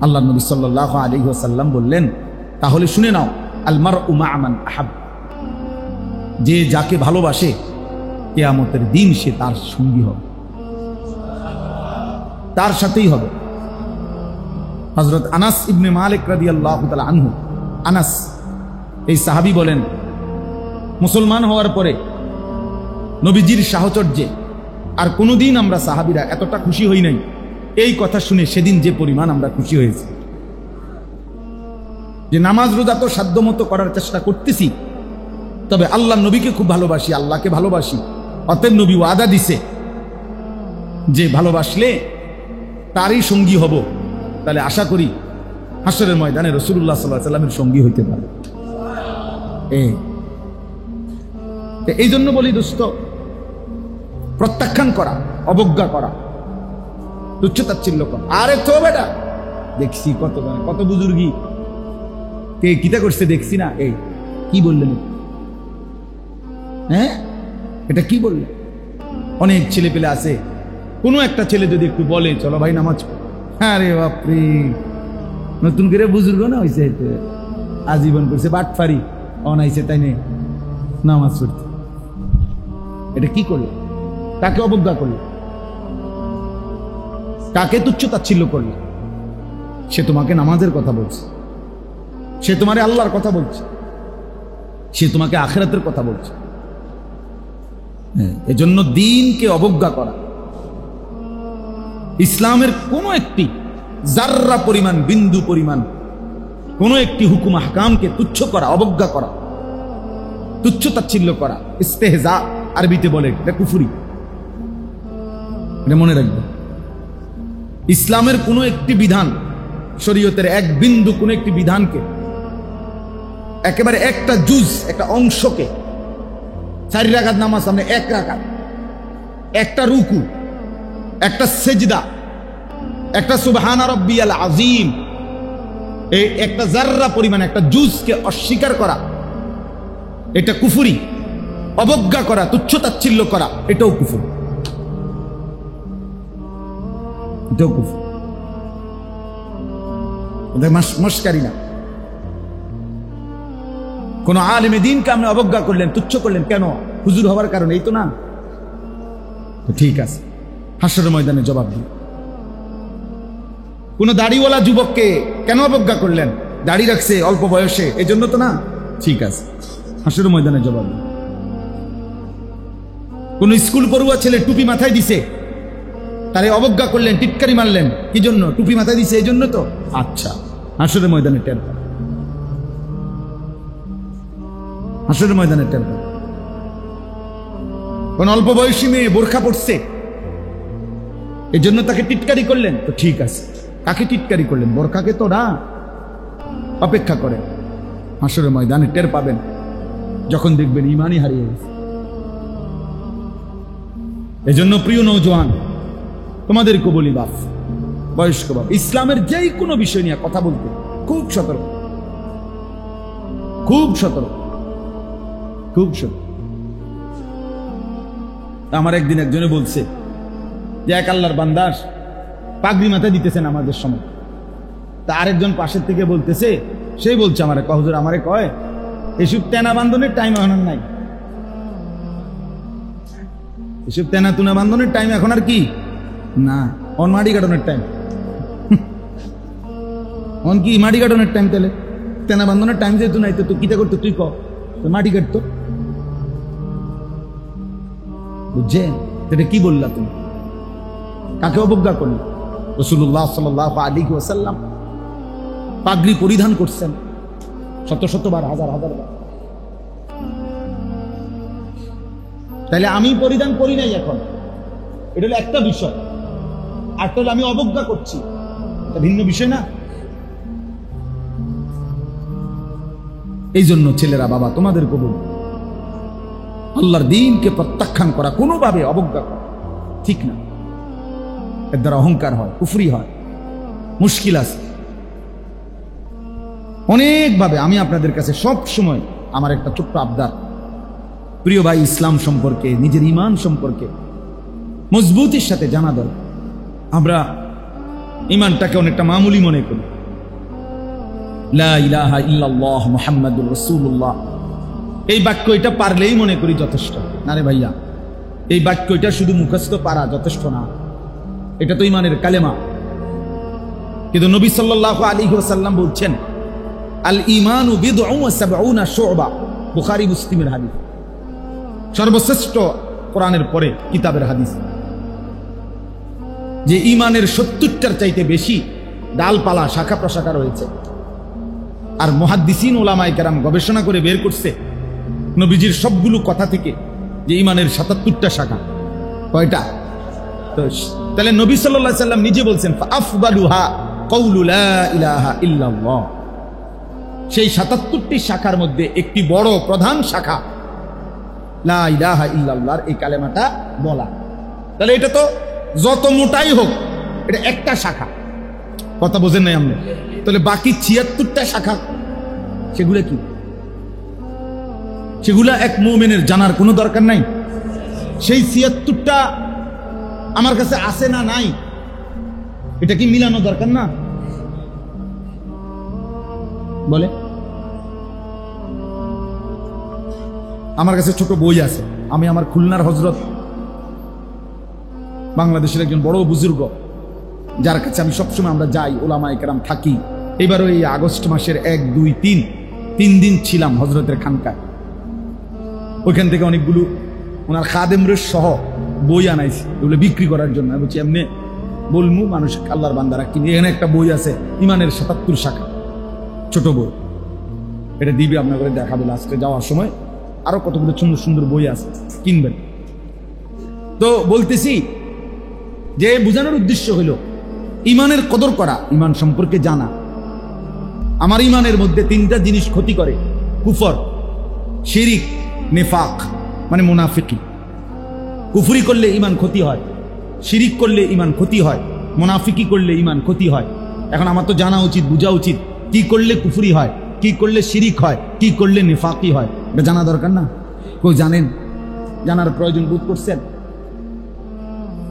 আল্লাহ নবী সাল্লাল্লাহু আলাইহি ওয়াসাল্লাম বললেন, তাহলে শুনে নাও, আল মারউ মা মান আহাব, যে যাকে ভালোবাসে কিয়ামতের দিন সে তার সঙ্গী হবে, তার সাথেই হবে। হযরত আনাস ইবনে মালিক রাদিয়াল্লাহু তাআলা আনহু, আনাস এই সাহাবী বলেন, মুসলমান হওয়ার পরে নবীজির সাহচর্যে আর কোনোদিন আমরা সাহাবীরা এতটা খুশি হই নাই এই কথা শুনে সেদিন যে পরিমাণ আমরা খুশি হয়েছি, যে নামাজ রোজা তো সাধ্যমতো করার চেষ্টা করতেছি, তবে আল্লাহ নবীকে খুব ভালোবাসি, আল্লাহকে ভালোবাসি। অতএব নবী ওয়াদা দিছে যে ভালোবাসলে তারই সঙ্গী হব, তাহলে আশা করি হাসরের ময়দানে রাসূলুল্লাহ সাল্লাল্লাহু আলাইহি ওয়াসাল্লামের সঙ্গী হইতে পারে। এই জন্য বলি দোস্ত, প্রত্যাখ্যান করা, অবজ্ঞা করা, তুচ্ছতাচ্ছিল্য করা, আরে তো বেটা দেখছি কত বুজুর্গি কে কিতা করছে দেখছি না, এই কি বললেন, হ্যাঁ এটা কি বললেন। অনেক ছেলে পেলে আছে, কোনো একটা ছেলে যদি একটু বলে চলো ভাই নামাজ, আরে বাপরে নতুন করে বুজুর্গ না হয়েছে, আজীবন করছে বাটফারি, অনাইছে তাই নেই নামাজ পড়তে, এটা কি করলো, কাকে অবজ্ঞা করলো, কাকে তুচ্ছতাচ্ছিল্য করলো। সে তোমাকে নামাজের কথা বলছে, সে তোমারে আল্লাহর কথা বলছে, সে তোমাকে আখিরাতের কথা বলছে। এজন্য দ্বীনকে অবজ্ঞা করা, ইসলামের কোনো একটি জাররা পরিমাণ, বিন্দু পরিমাণ কোনো একটি হুকুম আহকামকে তুচ্ছ করা, অবজ্ঞা করা, তুচ্ছতাচ্ছিল্য করা, ইস্তেহজা আরবিতে বলে, এটা কুফরি। এটা মনে রাখবে, ইসলামের কোনো একটি বিধান, শরীয়তের এক বিন্দু কোনো একটি বিধানকে, একেবারে একটা জুজ, একটা অংশকে, 4 রাকাত নামাজ সামনে 1 রাকাত, একটা রুকু, একটা সেজদা, একটা সুবহান রাব্বিয়াল আযীম, এই একটা জাররা পরিমাণ একটা জুজকে অস্বীকার করা, এটা কুফরি। অবজ্ঞা করা, তুচ্ছতাচ্ছিল্য করা, এটাও কুফর, এটাও কুফর। এটা মস্কারি না। কোন আলেমে দ্বীনকে আপনি অবজ্ঞা করলেন, তুচ্ছ করলেন, কেন? হুজুর হওয়ার কারণে, এই তো না, তো ঠিক আছে, হাসরের ময়দানে জবাব দিন। কোন দাড়িওয়ালা যুবককে কেন অবজ্ঞা করলেন? দাড়ি রাখছে অল্প বয়সে, এই জন্য তো না, ঠিক আছে, হাসরের ময়দানে জবাব দিন। কোন স্কুল পড়ুয়া ছেলে টুপি মাথায় দিছে, তারে অবজ্ঞা করলেন, টিটকারি মারলেন, কি জন্য? টুপি মাথায় দিছে এই জন্য তো, আচ্ছা, হাসরের ময়দানে টের পাবেন, হাসরের ময়দানে টের পাবেন। কোন অল্প বয়সী মেয়ে বোরখা পড়ছে, এই জন্য তাকে টিটকারি করলেন, তো ঠিক আছে, কাকে টিটকারি করলেন? বোরখাকে তো না। অপেক্ষা করেন, হাসরের ময়দানে টের পাবেন, যখন দেখবেন ইমানই হারিয়ে গেছে। এজন্য প্রিয় নওজোয়ান, তোমাদেরকে বলি, বাপ, বয়স্ক বাপ, ইসলামের যেই কোনো বিষয় নিয়ে কথা বলতে খুব সতর্ক, খুব সতর্ক, খুব সতর্ক। আমার একদিন একজনে বলছে যে এক আল্লাহর বান্দার পাগড়ি মাথায় দিতেছেন আমাদের সময়, তা আরেকজন পাশের থেকে বলতেছে, সেই বলছে আমারে, হুজুর আমারে কয় এসব তেনা বান্ধনের টাইম এখন আর নাই, এসব তেনা তুনা বান্ধনের টাইম এখন আর কি না, অন মাটি কাটানোর টাইম, অন কি মাটি কাটানোর টাইম, তাহলে তেনা বান্ধনের টাইম যেহেতু নাই, তো তুই কিতা করতো, তুই মাটি কাটতো, বুঝছেন? এটা কি বললা তুমি? কাকে অবজ্ঞা করলে? রাসূলুল্লাহ সাল্লাল্লাহু আলাইহি ওয়াসাল্লাম পাগড়ি পরিধান করছেন শত শতবার, হাজার হাজার বার। তাহলে আমি পরিধান করি নাই এখন, এটা হলো একটা বিষয়, আর তাহলে আমি অবজ্ঞা করছি, এটা ভিন্ন বিষয় না? এই জন্য ছেলেরা, বাবা, তোমাদেরকে বলবো, আল্লাহর দ্বীনকে প্রত্যাখ্যান করা, কোনোভাবে অবজ্ঞা করা ঠিক না। এর দ্বারা অহংকার হয়, কুফরি হয়, মুশকিল আছে অনেকভাবে। আমি আপনাদের কাছে সব সময় আমার একটা ছোট্ট আবদার, প্রিয় ভাই, ইসলাম সম্পর্কে, নিজের ঈমান সম্পর্কে মজবুতির সাথে জানা দরকার। আমরা ঈমানটাকে অনেকটা মামুলি মনে করি। লা ইলাহা ইল্লাল্লাহ মুহাম্মাদুর রাসূলুল্লাহ, এই বাক্য এটা পারলেই মনে করি যথেষ্ট। না রে ভাইয়া, এই বাক্য এটা শুধু মুখস্থ পারা যথেষ্ট না, এটা তো ঈমানের কালেমা। কিন্তু নবী সাল্লাল্লাহু আলাইহি ওয়াসাল্লাম বলছেন, আল ঈমানু বিদ'উ ওয়া সাবউনা শু'বা, বুখারী মুসলিমের হাদিস, সর্বশ্রেষ্ঠ কোরআনের পরে কিতাবের হাদিস, যে ঈমানের 70টার চাইতে বেশি ডালপালা শাখা প্রশাখা রয়েছে। আর মুহাদ্দিসিন উলামায়ে কেরাম গবেষণা করে বের করছে নবীজির সবগুলো কথা থেকে যে ঈমানের 77টা শাখা। কয়টা? তাহলে নবী সাল্লাল্লাহু আলাইহি সাল্লাম নিজে বলছেন, ফাআফদালুহা কাউলু লা ইলাহা ইল্লাল্লাহ, সেই 77টি শাখার মধ্যে একটি বড় প্রধান শাখা লা ইলাহা ইল্লাল্লাহর এই কালেমাটা বলা। তাহলে এটা তো যত মোটাই হোক, এটা একটা শাখা। কথা বোঝেন নাই আপনি? তাহলে বাকি 76টা শাখা সেগুলা কি? সেগুলা এক মুমিনের জানার কোনো দরকার নাই? সেই 76টা আমার কাছে আছে না নাই, এটা কি মিলানো দরকার না? বলে আমার কাছে ছোট বই আছে, আমি আমার খুলনার হযরত, বাংলাদেশের একজন বড় বুজুর্গ, যার কাছে আমি সবসময় আমরা যাই, উলামায়ে কেরাম থাকি। এবারও এই আগস্ট মাসের 1, 2, 3 দিন ছিলাম হযরতের খানকায়। ওইখান থেকে অনেকগুলো ওনার খাদেমরের সহ বই আনাইছি, এগুলো বিক্রি করার জন্য। আমি বলছি এমনি বলমু, মানুষ আল্লাহর বান্দারা কিনে। এখানে একটা বই আছে, ঈমানের 77 শাখা, ছোট বই, এটা দিবি আপনার করে দেখাবে লাস্টে যাওয়ার সময়। আরো কতগুলো সুন্দর সুন্দর বই আছে, কিনবেন। তো বলতেছি যে বোঝানোর উদ্দেশ্য হলো ঈমানের কদর করা, ঈমান সম্পর্কে জানা। আমার ঈমানের মধ্যে 3টা জিনিস ক্ষতি করে, কুফর, শিরিক, নিফাক মানে মুনাফিকি। কুফরি করলে ঈমান ক্ষতি হয়, শিরিক করলে ঈমান ক্ষতি হয়, মুনাফিকি করলে ঈমান ক্ষতি হয়। এখন আমার তো জানা উচিত, বোঝা উচিত, কি করলে কুফরি হয়, কি করলে শিরিক হয়, কি করলে নিফাকি হয়, এটা জানা দরকার না? কেউ জানেন? জানার প্রয়োজন বোধ করছেন?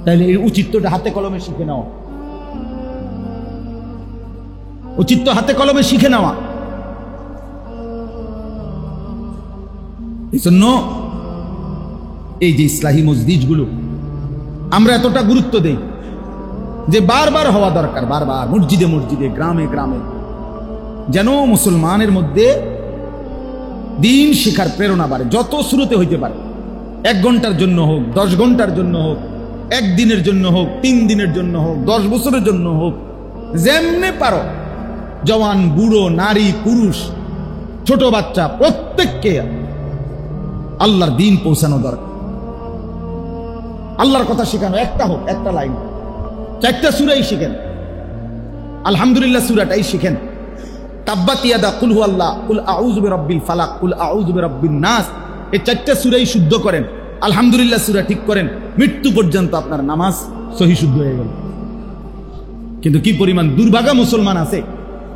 তাহলে এই উচিত তো হাতে কলমে শিখে নেওয়া, উচিত তো হাতে কলমে শিখে নেওয়া। এই জন্য এই যে ইসলাহী মসজিদগুলো আমরা এতটা গুরুত্ব দেই যে বারবার হওয়া দরকার, বারবার মসজিদে মসজিদে, গ্রামে গ্রামে, যেন মুসলমানের মধ্যে দিন শিখার প্রেরণা বাড়ে। যত শুরুতে হইতে পারে, 1 ঘন্টার জন্য হোক, 10 ঘন্টার জন্য হোক, 1 দিনের জন্য হোক, 3 দিনের জন্য হোক, 10 বছরের জন্য হোক, যেমনে পারো, জওয়ান, বুড়ো, নারী, পুরুষ, ছোট বাচ্চা, প্রত্যেককে আল্লাহর দ্বীন পৌঁছানো দরকার। আল্লাহর কথা শেখানো, একটা হোক, একটা লাইন, 4টা সূরাই শিখেন, আলহামদুলিল্লাহ সূরাটাই শিখেন, তাব্বাত ইয়াদা, কুল হুয়াল্লাহ, কুল আউযু বিরাব্বিল ফালাক, কুল আউযু বিরাব্বিন নাস, এই 4টা সূরাই শুদ্ধ করেন, আলহামদুলিল্লাহ সূরা ঠিক করেন, মৃত্যু পর্যন্ত আপনার নামাজ সহি শুদ্ধ হয়ে গেল। কিন্তু কি পরিমাণ দুর্ভাগা মুসলমান আছে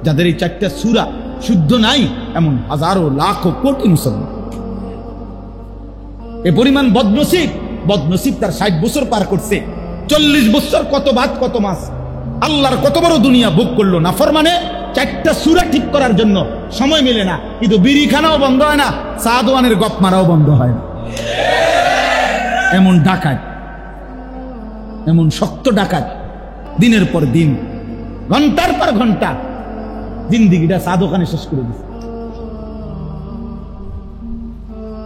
যাদের এই 4টা সূরা শুদ্ধ নাই, এমন হাজারো লাখো কোটি মুসলমান। এ পরিমাণ বদনসিব, বদনসিব তার 60 বছর পার করছে, 40 বছর কত ভাত কত মাস, আল্লাহর কত বড় দুনিয়া ভোগ করলো, নাফরমানে 4টা সূরা ঠিক করার জন্য সময় মেলে না। কিন্তু বিড়ি খানাও বন্ধ হয় না, চা দোয়ানের গপ মারাও বন্ধ হয় না। এমন ডাকাত, এমন শক্ত ডাকাত, দিনের পর দিন, ঘন্টার পর ঘন্টা জিন্দিগিটা চা দোকানে শেষ করে দিচ্ছে।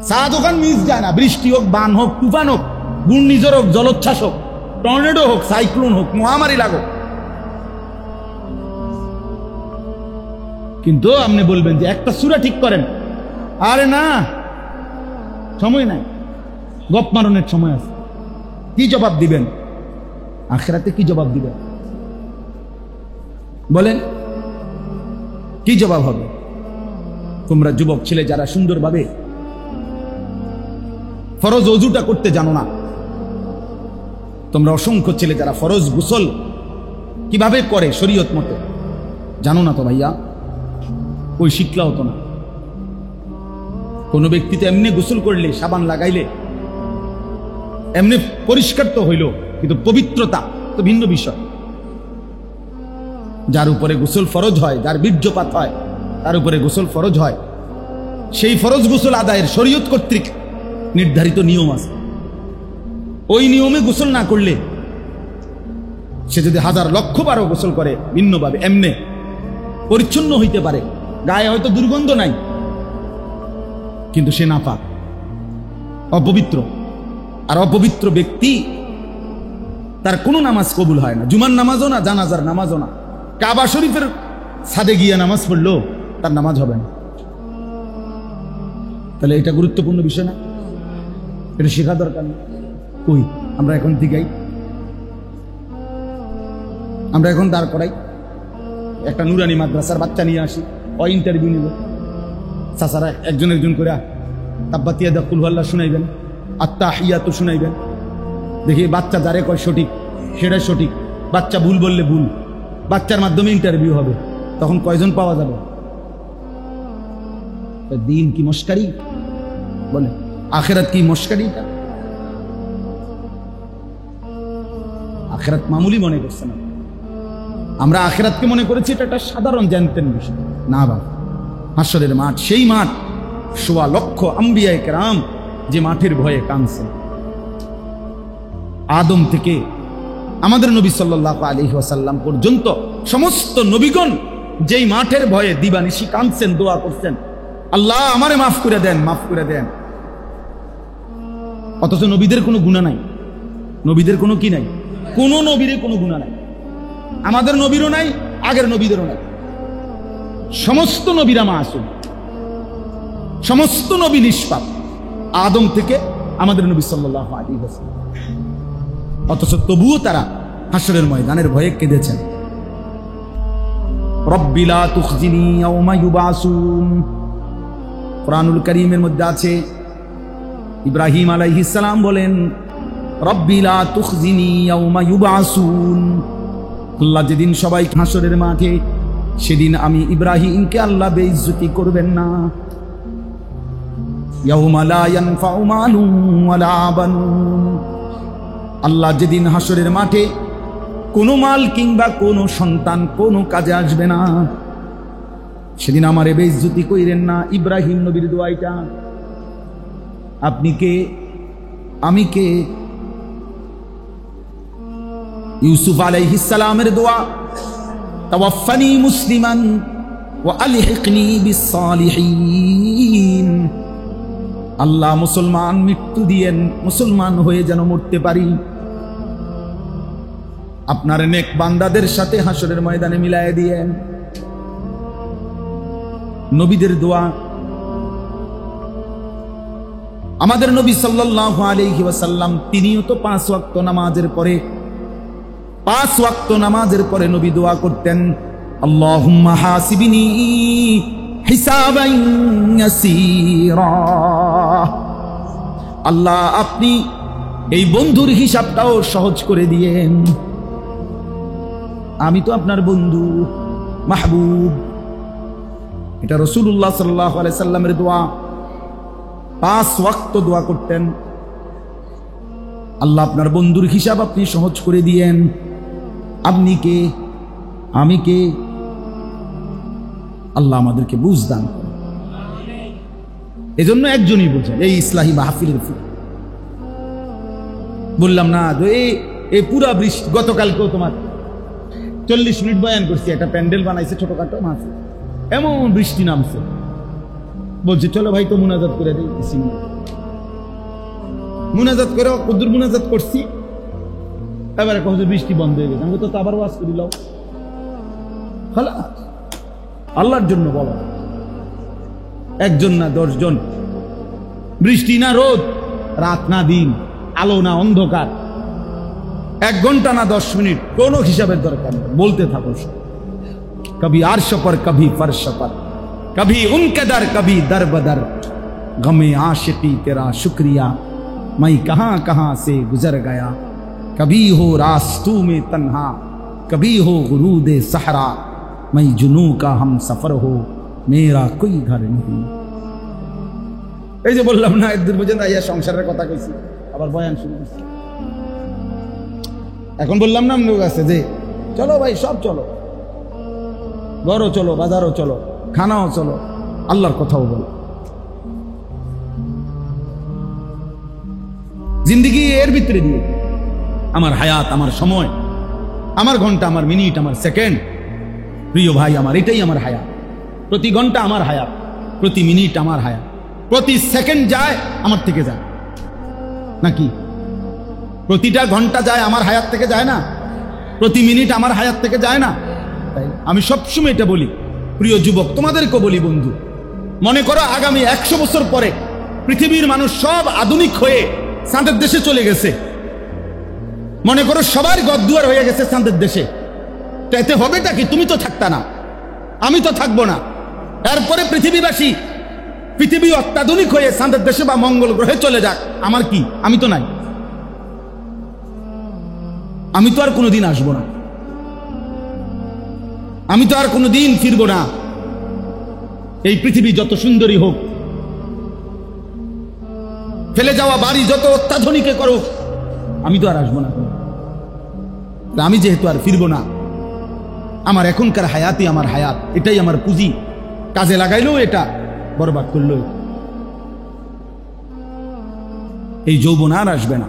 চা দোকান মিস যায় না, বৃষ্টি হোক, বান হোক, তুফান হোক, ঘূর্ণিঝড় হোক, জলোচ্ছ্বাস হোক, টর্নেডো হোক, সাইক্লোন হোক, মহামারী লাগুক। কিন্তু আপনি বলবেন যে একটা সূরা ঠিক করেন, আরে না, সময় নাই, গপ মারণের সময় আছে। কি জবাব দিবেন আখিরাতে? কি জবাব দিবেন বলেন? কি জবাব হবে? তোমরা যুবক ছেলে যারা সুন্দরভাবে ফরজ অজুটা করতে জানো না। তোমরা অসংখ্য ছেলে যারা ফরজ গোসল কিভাবে করে শরীয়ত মতে জানো না তো ভাইয়া, ওই শিখলাও তো না। কোনো ব্যক্তি তো এমনি গোসল করলে, সাবান লাগাইলে এমনি পরিষ্কার তো হইল, কিন্তু পবিত্রতা তো ভিন্ন বিষয়। যার উপরে গোসল ফরজ হয়, যার বীর্যপাত হয়, তার উপরে গোসল ফরজ হয়, সেই ফরজ গোসল আদায়ের শরীয়ত কর্তৃক নির্ধারিত নিয়ম আছে। ওই নিয়মে গোসল না করলে সে যদি হাজার লক্ষ বারো গোসল করে ভিন্নভাবে, এমনে পরিচ্ছন্ন হইতে পারে, গায়ে হয়তো দুর্গন্ধ নাই, কিন্তু সে নাপাক, অপবিত্র। আর অপবিত্র ব্যক্তি তার কোনো নামাজ কবুল হয় না, জুমার নামাজও না, জানাজার নামাজও না। কাবা শরীফের ছাদে গিয়ে নামাজ পড়লো তার নামাজ হবে না। তাহলে এটা গুরুত্বপূর্ণ বিষয় না? এটা শেখা দরকার না? কই আমরা এখন দিগাই, আমরা এখন দাঁড় করাই, একটা নুরানি মাদ্রাসার বাচ্চা নিয়ে আসি, ইন্টারভিউ নিব, চাচারা একজন একজন করে তাব্বাতিয়া দা কুল আল্লাহ শুনাইবেন, আত্তাহিয়াতু শুনাইবেন, দেখি বাচ্চা যারে কয় সঠিক সেটাই সঠিক, বাচ্চা ভুল বললে ভুল, বাচ্চার মাধ্যমে ইন্টারভিউ হবে, তখন কয়জন পাওয়া যাবে? দিন কি মস্কারি বলে, আখেরাত কি মস্কারি? আখেরাত মামুলি মনে করছে না, আমরা আখেরাতকে মনে করেছি এটা একটা সাধারণ জানতেন বিষয় না। বাবা, হাসরের মাঠ সেই মাঠ, সোয়া লক্ষ আম্বিয়ায়ে কেরাম যে মাঠের ভয়ে কাঁদছেন। আদম থেকে আমাদের নবী সাল্লাল্লাহু আলাইহি ওয়াসাল্লাম পর্যন্ত সমস্ত নবীগণ যেই মাঠের ভয়ে দিবানিশি কাঁদছেন, দোয়া করছেন, আল্লাহ আমারে মাফ করে দেন, মাফ করে দেন। অথচ নবীদের কোনো গুনাহ নাই, নবীদের কোনো কি নাই, কোন নবীর কোনো গুনাহ নাই, আমাদের নবীরও নাই, আগের নবীদেরও নাই। সমস্ত নবীরা মাসুম, সমস্ত নবী নিষ্পাপ, আদম থেকে আমাদের নবী সাল্লাল্লাহু আলাইহি ওয়াসাল্লাম। অথচ তবুও তারা হাসরের ময়দানের ভয়ে কেঁদেছেন। রব্বি লা তুখজিনি ইয়াওমা ইউবাসুন, কুরআনুল কারীমের মধ্যে আছে, ইব্রাহিম আলাইহিস সালাম বলেন, রব্বি লা তুখজিনি ইয়াওমা ইউবাসুন, আল্লাহ যেদিন সবাই হাসরের মাঠে, সেদিন আমি ইব্রাহিমকে আল্লাহ বেইজ্জতি করবেন না। ইয়াউমা লা ইয়ানফাউ মালুন ওয়ালা বানুন, আল্লাহ যেদিন হাসরের মাঠে কোনো মাল কিংবা কোনো সন্তান কোনো কাজে আসবে না, সেদিন আমারে বেইজ্জতি কইরেন না। ইব্রাহিম নবীর দোয়া এটা। আপনি কে, আমি কে? ইউসুফ আলাইহিস সালামের দোয়া, তাওয়াফানি মুসলিমান ওয়া আলহিকনি বিস সালিহিন, আল্লাহ মুসলমান মৃত্যু দিয়েন, মুসলমান হয়ে যেন মরতে পারি, আপনার নেক বান্দাদের সাথে হাসরের ময়দানে মিলায়ে দিয়েন। নবীদের দোয়া। আমাদের নবী সাল্লাল্লাহু আলাইহি ওয়াসাল্লাম তিনিও তো 5 ওয়াক্ত নামাজের পরে, 5 ওয়াক্ত নামাজের পরে নবী দোয়া করতেন, আল্লাহুম্মা হাসিবনি হিসাবান ইয়াসীরা, আল্লাহ আপনি এই বন্ধুর হিসাবটাও সহজ করে দিয়েন, আমি তো আপনার বন্ধু মাহবুব। এটা রাসূলুল্লাহ সাল্লাল্লাহু আলাইহি সাল্লামের দোয়া। 5 ওয়াক্ত দোয়া করতেন, আল্লাহ আপনার বন্ধুর হিসাব আপনি সহজ করে দিয়েন। আপনি কে, আমি কে? আল্লাহ আমাদেরকে বুঝ দান করেন। এজন্য একজনই বোঝেন এই ইসলাহি মাহফিলের ফিরে। বললাম না তো এই পুরা বৃষ্টি, গতকালকেও তোমার 40 মিনিট বয়ান করছি, একটা প্যান্ডেল বানাইছে ছোটখাটো মাঝে, এমন বৃষ্টি নামছে, বলছে চলো ভাই তো মুনাজাত করে দিই। মুনাজাত করে কদ্দুর মুনাজাত করছি, এবারে হুজুর বৃষ্টি বন্ধ হয়ে গেছে। আমি তো আবার ওয়াজ করি, লাও খালাস, আল্লাহর জন্য বলো, একজন না 10 জন, বৃষ্টি না রোদ, রাত না দিন, আলো না অন্ধকার, 1 ঘন্টা না 10 মিনিট, কোনো হিসাবের দরকার নেই, বলতে থাকো। কবি আরশ পর, কবি ফরশ পর, কবি উনকে দর, কবি দর বদর, গমে আশিকি তেরা শুক্রিয়া, मैं कहां कहां से गुजर गया, कभी हो रास्तों में तन्हा, कभी हो गुरूद सहरा, मैं जुनू का हम सफर हो, मेरा कोई घर नहीं। এই যে বললাম না একদূর পর্যন্ত আইয়া সংসারের কথা কইছি, আবার বয়ান শুরু করছি। এখন বললাম না লোক আছে যে চলো ভাই সব চলো, ঘরও চলো, বাজারও চলো, খানাও চলো, আল্লাহর কথাও বলো। জিন্দিগি এর ভিতরে দিয়ে আমার হায়াত, আমার সময়, আমার ঘন্টা, আমার মিনিট, আমার সেকেন্ড, প্রিয় ভাই আমার এটাই আমার হায়াত। প্রতি ঘন্টা আমার হায়াত, প্রতি মিনিট আমার হায়াত, প্রতি সেকেন্ড যায় আমার থেকে যায় নাকি? প্রতিটা ঘন্টা যায় আমার হায়াত থেকে যায় না? প্রতি মিনিট আমার হায়াত থেকে যায় না? তাই আমি সবসময় এটা বলি, প্রিয় যুবক তোমাদেরকে বলি, বন্ধু মনে করো আগামী 100 বছর পরে পৃথিবীর মানুষ সব আধুনিক হয়ে চাঁদের দেশে চলে গেছে, মনে করো সবার গদ্দুয়ার হয়ে গেছে চাঁদের দেশে, তো এতে হবেটা কি? তুমি তো থাকতা না, আমি তো থাকবো না। এরপরে পৃথিবী অত্যাধুনিক হয়ে চাঁদের দেশে বা মঙ্গল গ্রহে চলে যাক, আমার কি? আমি তো নাই, আমি তো আর কোনোদিন আসবো না, আমি তো আর কোনোদিন ফিরবো না। এই পৃথিবী যত সুন্দরী হোক, ফেলে যাওয়া বাড়ি যত অত্যাধুনিকে করো, আমি তো আর আসবো না। আমি যেহেতু আর ফিরবো না, আমার এখনকার হায়াতই আমার হায়াত, এটাই আমার পুঁজি। কাজে লাগাইলেও এটা, বরবাদ করলো। এই যৌবন আর আসবে না।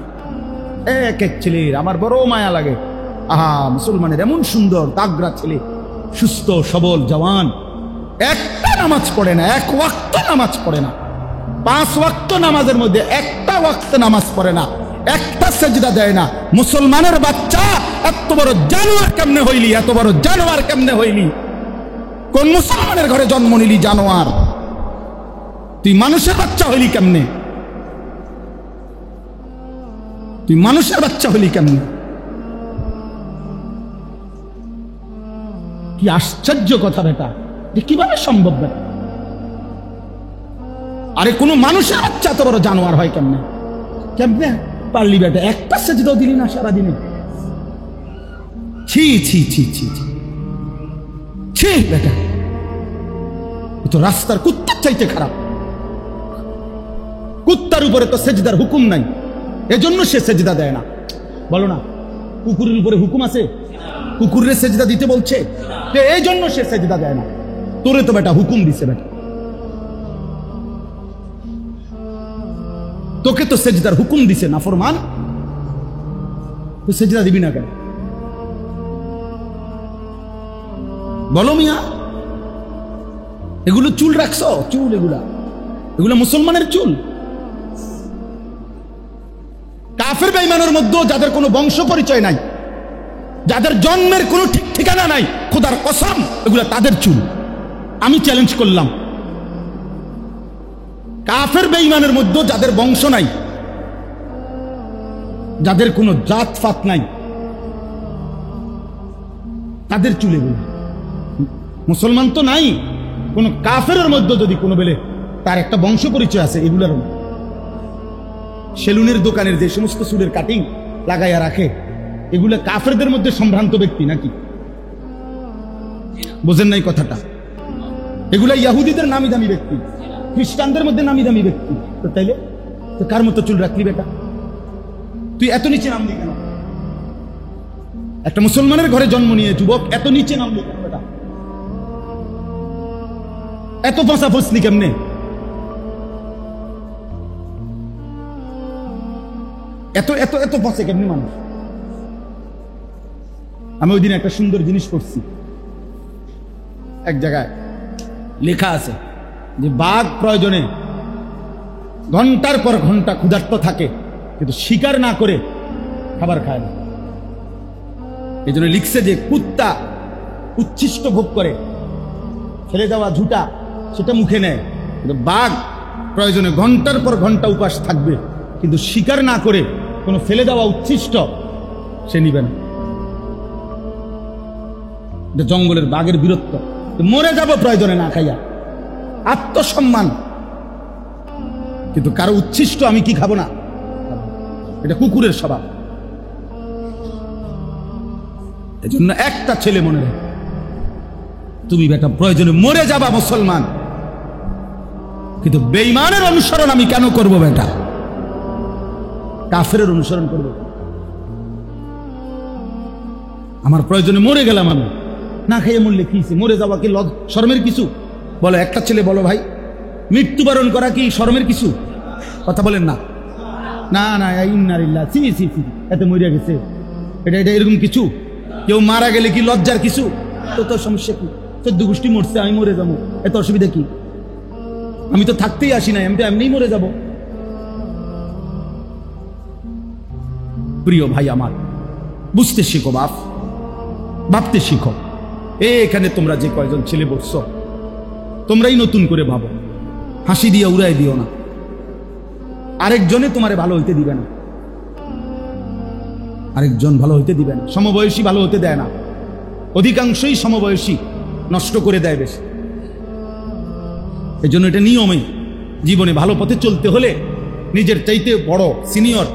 এক এক ছেলের আমার বড় মায়া লাগে। আহা, মুসলমানের এমন সুন্দর তাগড়া ছেলে, সুস্থ সবল জওয়ান, একটা নামাজ পড়ে না, এক ওয়াক্ত নামাজ পড়ে না, 5 ওয়াক্ত নামাজের মধ্যে একটা ওয়াক্ত নামাজ পড়ে না, একটা সেজদা দেয় না। মুসলমানের বাচ্চা এত বড় জানোয়ার কেমনে হইলি? এত বড় জানোয়ার কেমনে হইলি? কোন মুসলমানের ঘরে জন্ম নিলি জানোয়ার? তুই মানুষের বাচ্চা হইলি কেমনে? তুই মানুষের বাচ্চা হইলি কেমনে? কি আশ্চর্য কথা বেটা, কিভাবে সম্ভব বেটা? আরে কোন মানুষের বাচ্চা এত বড় জানোয়ার হয় কেমনে? কেমনে পারলি বেটা? একটা সেজদাও দিলি না সারাদিনে? ছি ছি ছি ছি ছি বেটা, এ তো রাস্তার কুত্তার চাইতে খারাপ। কুত্তার উপরে তো সেজদার হুকুম নাই, এজন্য সে সেজদা দেয় না। বলো না, কুকুরের উপরে হুকুম আছে? কুকুরের সেজদা দিতে বলছে, এই জন্য সে সেজদা দেয় না। তোরে তো বেটা হুকুম দিছে বেটা, তোকে তো সেজদার হুকুম দিছে, নাফরমান, তুই সেজদা দিবি না কেন? বলো মিয়া, এগুলো চুল রাখছো? চুল এগুলা মুসলমানের চুল? কাফের বেঈমানের মধ্যে যাদের কোনো বংশ পরিচয় নাই, যাদের জন্মের কোনো ঠিক ঠিকানা নাই, খোদার কসম এগুলা তাদের চুল। আমি চ্যালেঞ্জ করলাম, কাফের বেঈমানের মধ্যে যাদের বংশ নাই, যাদের কোনো জাত ফাত নাই, তাদের চুল এগুলো। মুসলমান তো নাই, কোন কাফেরের মধ্যে যদি কোনো বেলে তার একটা বংশ পরিচয় আছে, এগুলার সেলুনের দোকানের যে সমস্ত চুলের কাটিং লাগাইয়া রাখে, এগুলা কাফেরদের মধ্যে সম্ভ্রান্ত ব্যক্তি নাকি? বোঝেন নাই কথাটা? এগুলা ইহুদিদের নামি দামি ব্যক্তি, খ্রিস্টানদের মধ্যে নামি দামি ব্যক্তি। তো তাইলে তো কার মতো চুল রাখলি বেটা? তুই এত নিচে নামলি কেন? একটা মুসলমানের ঘরে জন্ম নিয়ে যুবক এত নিচে নামলি কেন বেটা? এত ফাঁসা ফসলি কেমনে? এত এত এত ফাঁসে কেমনি মানুষ? আমি ওই দিন একটা সুন্দর জিনিস করছি, এক জায়গায় লেখা আছে যে বাঘ প্রয়োজনে ঘন্টার পর ঘন্টা ক্ষুধার্ত থাকে, কিন্তু শিকার না করে খাবার খায় না। এই জন্য লিখছে যে কুত্তা উচ্ছিষ্ট ভোগ করে, ফেলে যাওয়া ঝুটা সেটা মুখে নেয়, কিন্তু বাঘ প্রয়োজনে ঘন্টার পর ঘন্টা উপাস থাকবে, কিন্তু শিকার না করে কোনো ফেলে দেওয়া উচ্ছিষ্ট সে নিবে না। জঙ্গলের বাঘের বীরত্ব। মরে যাব প্রয়োজনে না খাইয়া, আত্মসম্মান, কিন্তু কারো উচ্ছিষ্ট আমি কি খাবো না? এটা কুকুরের স্বভাব। এই জন্য একটা ছেলে মনে রাখ, তুমি বেটা প্রয়োজনে মরে যাবা মুসলমান, কিন্তু বেঈমানের অনুসরণ আমি কেন করব বেটা? কাফেরের অনুসরণ করব? আমার প্রয়োজনে মরে গেলাম, আমি না খেয়ে মরলে কি মরে যাওয়া কি শরমের কিছু? বলো একটা ছেলে, বলো ভাই, মৃত্যুবরণ করা কি শরমের কিছু? কথা বলেন না। না না, ইন্নালিল্লাহ, সি সি সি, এত মরিয়া গেছে, এটা এটা এরকম কিছু? কেউ মারা গেলে কি লজ্জার কিছু? তো তোর সমস্যা কি? 14 গোষ্ঠী মরছে, আমি মরে যাবো, এত অসুবিধা কি? আমি তো থাকতেই আসি না, আমি তো এমনিই মরে যাব। প্রিয় ভাই আমার, বুঝতে শিখো বাপ, ভাবতে শিখো। এখানে তোমরা যে কয়জন ছেলে বসছো, তোমরাই নতুন করে ভাবো, হাসি দিয়ে উড়াই দিও না। আরেকজনে তোমারে ভালো হইতে দিবে না, আরেকজন ভালো হইতে দিবে না। সমবয়সী ভালো হতে দেয় না, অধিকাংশই সমবয়সী নষ্ট করে দেয় বেশি। এই জন্য এটা নিয়মই, জীবনে ভালো পথে চলতে হলে নিজের চাইতে বড় সিনিয়র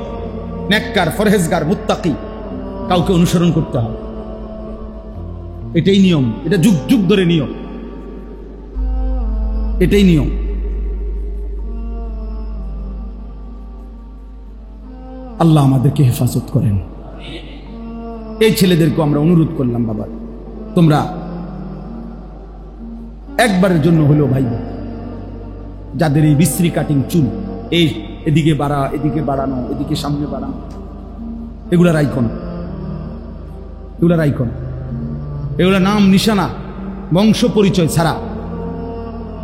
নেককার ফরহেজগার মুত্তাকি কাউকে অনুসরণ করতে হবে। এটাই নিয়ম, এটা যুগ যুগ ধরে নিয়ম, এটাই নিয়ম। আল্লাহ আমাদেরকে হেফাজত করেন। এই ছেলেদেরকে আমরা অনুরোধ করলাম, বাবা তোমরা একবারের জন্য হলো ভাই, যাদের এই বিশ্রী কাটিং চুল, এই এদিকে বাড়া, এদিকে বাড়ানো, এদিকে সামনে বাড়ানো, এগুলা রাইখো না, এগুলা রাইখো না। এগুলা নাম নিশানা, বংশ পরিচয় ছাড়া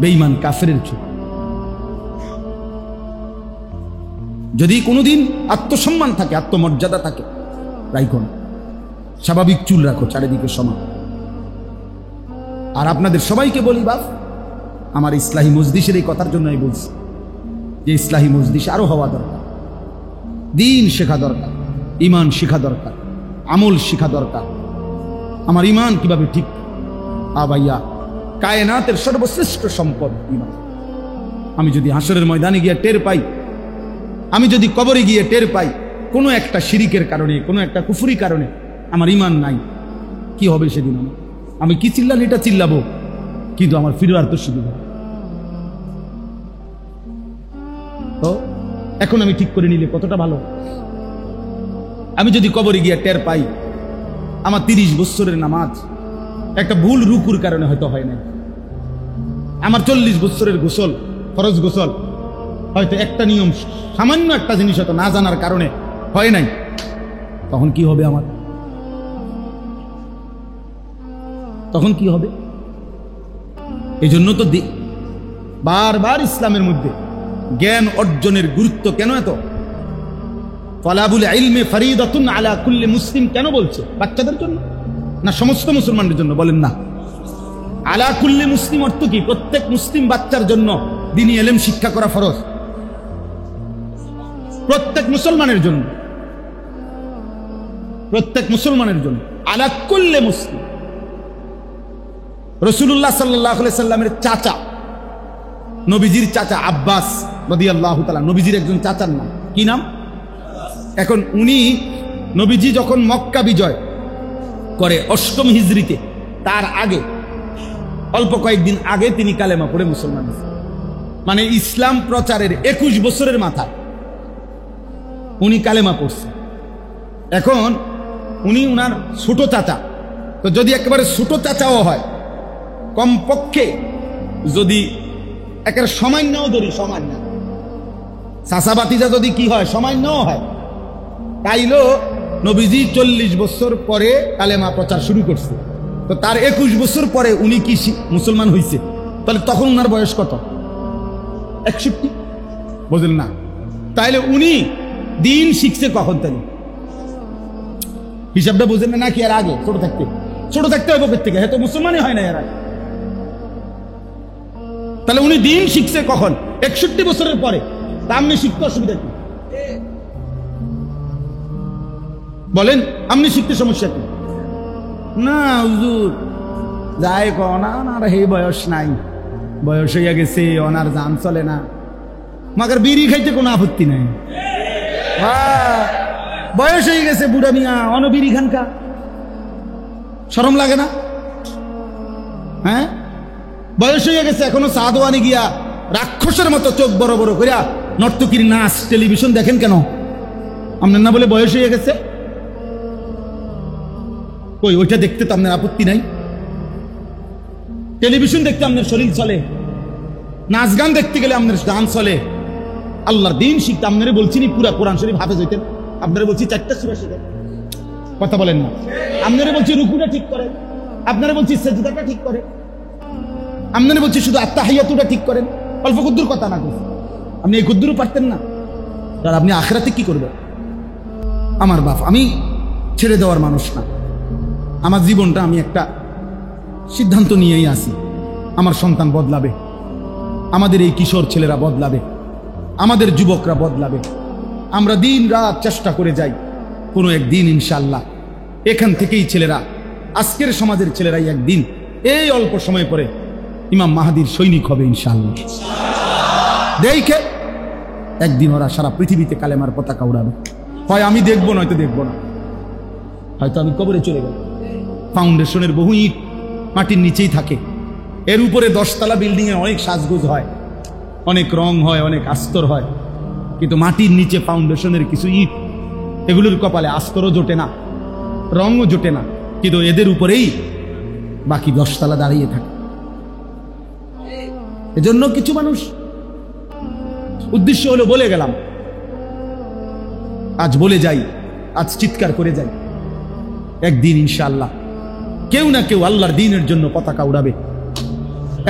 বেঈমান কাফেরের চুল। যদি কোনোদিন আত্মসম্মান থাকে, আত্মমর্যাদা থাকে, রাইখো না। স্বাভাবিক চুল রাখো, চারিদিকে সমান। আর আপনাদের সবাইকে বলি বাপ, আমার ইসলাহী মজলিসের এই কথার জন্য আমি বলছি যে ইসলাহী মজলিস আরো হওয়া দরকার, দিন শেখা দরকার, ইমান শেখা দরকার, আমল শেখা দরকার। আমার ইমান কিভাবে ঠিক? ভাইয়া, কায়নাতের সর্বশ্রেষ্ঠ সম্পদ ইমান। আমি যদি হাসরের ময়দানে গিয়ে টের পাই, আমি যদি কবরে গিয়ে টের পাই কোনো একটা শিরিকের কারণে, কোনো একটা কুফরি কারণে আমার ইমান নাই, কি হবে সেদিন? আমি কি চিল্লান এটা চিল্লাবো, কিন্তু আমার ফিরবার তো সুবিধা। তো এখন আমি ঠিক করে নিলে কতটা ভালো। আমি যদি কবরে গিয়ে টের পাই আমার 30 বছরের নামাজ একটা ভুল রুকুর কারণে হয়তো হয় নাই, আমার 40 বছরের গোসল, ফরজ গোসল হয়তো একটা নিয়ম, সামান্য একটা জিনিস হয়তো না জানার কারণে হয় নাই, তখন কি হবে আমার? তখন কি হবে? এই জন্য তো বারবার ইসলামের মধ্যে জ্ঞান অর্জনের গুরুত্ব কেন এত? তালাবুল ইলমি ফরিদাতুন আলা কুল্লি মুসলিম কেন বলছে? বাচ্চাদের জন্য না সমস্ত মুসলমানদের জন্য? বলেন না। আলা কুল্লি মুসলিম অর্থ কি? প্রত্যেক মুসলিম বাচ্চার জন্য দ্বীনি ইলম শিক্ষা করা ফরজ, প্রত্যেক মুসলমানের জন্য, প্রত্যেক মুসলমানের জন্য। আলা কুল্লি মুসলিম। রাসূলুল্লাহ সাল্লাল্লাহু আলাইহি সাল্লামের চাচা, নবীজির চাচা আব্বাস রাদিয়াল্লাহু তাআলা, নবীজির একজন চাচার নাম কি নাম? এখন উনি নবীজি যখন মক্কা বিজয় করে 8ম হিজরিতে, তার আগে অল্প কয়েকদিন আগে তিনি কালেমা পড়ে মুসলমান হয়েছেন। মানে ইসলাম প্রচারের 21 বছরের মাথায় উনি কালেমা পড়ছেন। এখন উনি উনার ছোট চাচা, তো যদি একেবারে ছোট চাচাও হয়, কমপক্ষে যদি একেবারে সামান্যও ধরি, সামান্য চাচা বাতিজা যদি কি হয়, সামান্যও হয়, তাইলেও নবীজি 40 বছর পরে কালেমা প্রচার শুরু করছে। তো তার 21 বছর পরে উনি কি মুসলমান হয়েছে, তাহলে তখন উনার বয়স কত? 61। বুঝলেন না? তাইলে উনি দিন শিখছে কখন? তাহলে হিসাবটা বুঝেন না নাকি? এর আগে ছোট থাকতে, ছোট থাকতে হবে কোথা থেকে? হ্যাঁ, তো মুসলমানই হয় না এর আগে। তাহলে উনি দিন শিখছে কখন? 61 বছরের পরে। তা আপনি শিখতে অসুবিধা কি? বলেন, আপনি শিখতে সমস্যা কি? না হুজুর যাই কনা, আর হে বয়স নাই, বয়স হইয়া গেছে, ওনার জান চলে না, মাগার বিড়ি খাইতে কোনো আপত্তি নাই। বয়স হয়ে গেছে বুড়া মিয়া অনবিরি খানকা, শরম লাগে না? হ্যাঁ, বয়স হয়ে গেছে এখনো চা দোয়ানি গিয়া রাক্ষসের মতো চোখ বড় বড় করিয়া নর্তকীর নাচ টেলিভিশন দেখেন কেন? আপনার না বলে বয়স হয়ে গেছে? কই ওইটা দেখতে তো আপনার আপত্তি নাই? টেলিভিশন দেখতে আপনার শরীর চলে, নাচ গান দেখতে গেলে আপনার গান চলে। আল্লাহর দিন শিখতে আপনারে বলছি নি পুরা কোরআন শরীফ হাফেজ হইতেন? আপনারা বলছি 4টা সূরা শিখেন, কথা বলেন না। আপনারা বলছি রুকুটা ঠিক করেন, আপনারা বলছি সেজদাটা ঠিক করেন, আপনারা বলছি শুধু আত্তাহিয়াতুটা ঠিক করেন। অল্প কুদ্দুর কথা না করছেন, আপনি এই কুদ্দুরও পারতেন না, আর আপনি আখিরাতে কি করবেন? আমার বাপ, আমি ছেড়ে দেওয়ার মানুষ না। আমার জীবনটা আমি একটা সিদ্ধান্ত নিয়েই আসি, আমার সন্তান বদলাবে, আমাদের এই কিশোর ছেলেরা বদলাবে, আমাদের যুবকরা বদলাবে। আমরা দিন রাত চেষ্টা করে যাই, কোনো একদিন ইনশাআল্লাহ এখান থেকেই ছেলেরা, আজকের সমাজের ছেলেরাই একদিন এই অল্প সময় পরে ইমাম মাহাদির সৈনিক হবে ইনশাআল্লাহ। দেখে একদিন ওরা সারা পৃথিবীতে কালেমার পতাকা উড়াবে। হয় আমি দেখবো, নয়তো দেখবো না, হয়তো আমি কবরে চলে গেল। ফাউন্ডেশনের বহু ইট মাটির নিচেই থাকে, এর উপরে 10 তলা বিল্ডিং এ অনেক সাজগোজ হয়, অনেক রং হয়, অনেক আস্তর হয়, কিন্তু মাটির নিচে ফাউন্ডেশনের কিছু ইট, এগুলোর কপালে আস্তরও জোটে না, রঙও জোটে না, কিন্তু এদের উপরেই বাকি 10 তলা দাঁড়িয়ে থাকে। এজন্য কিছু মানুষ, উদ্দেশ্য হলো বলে গেলাম, আজ বলে যাই, আজ চিৎকার করে যাই, একদিন ইনশাআল্লাহ কেউ না কেউ আল্লাহর দ্বীনের জন্য পতাকা উড়াবে।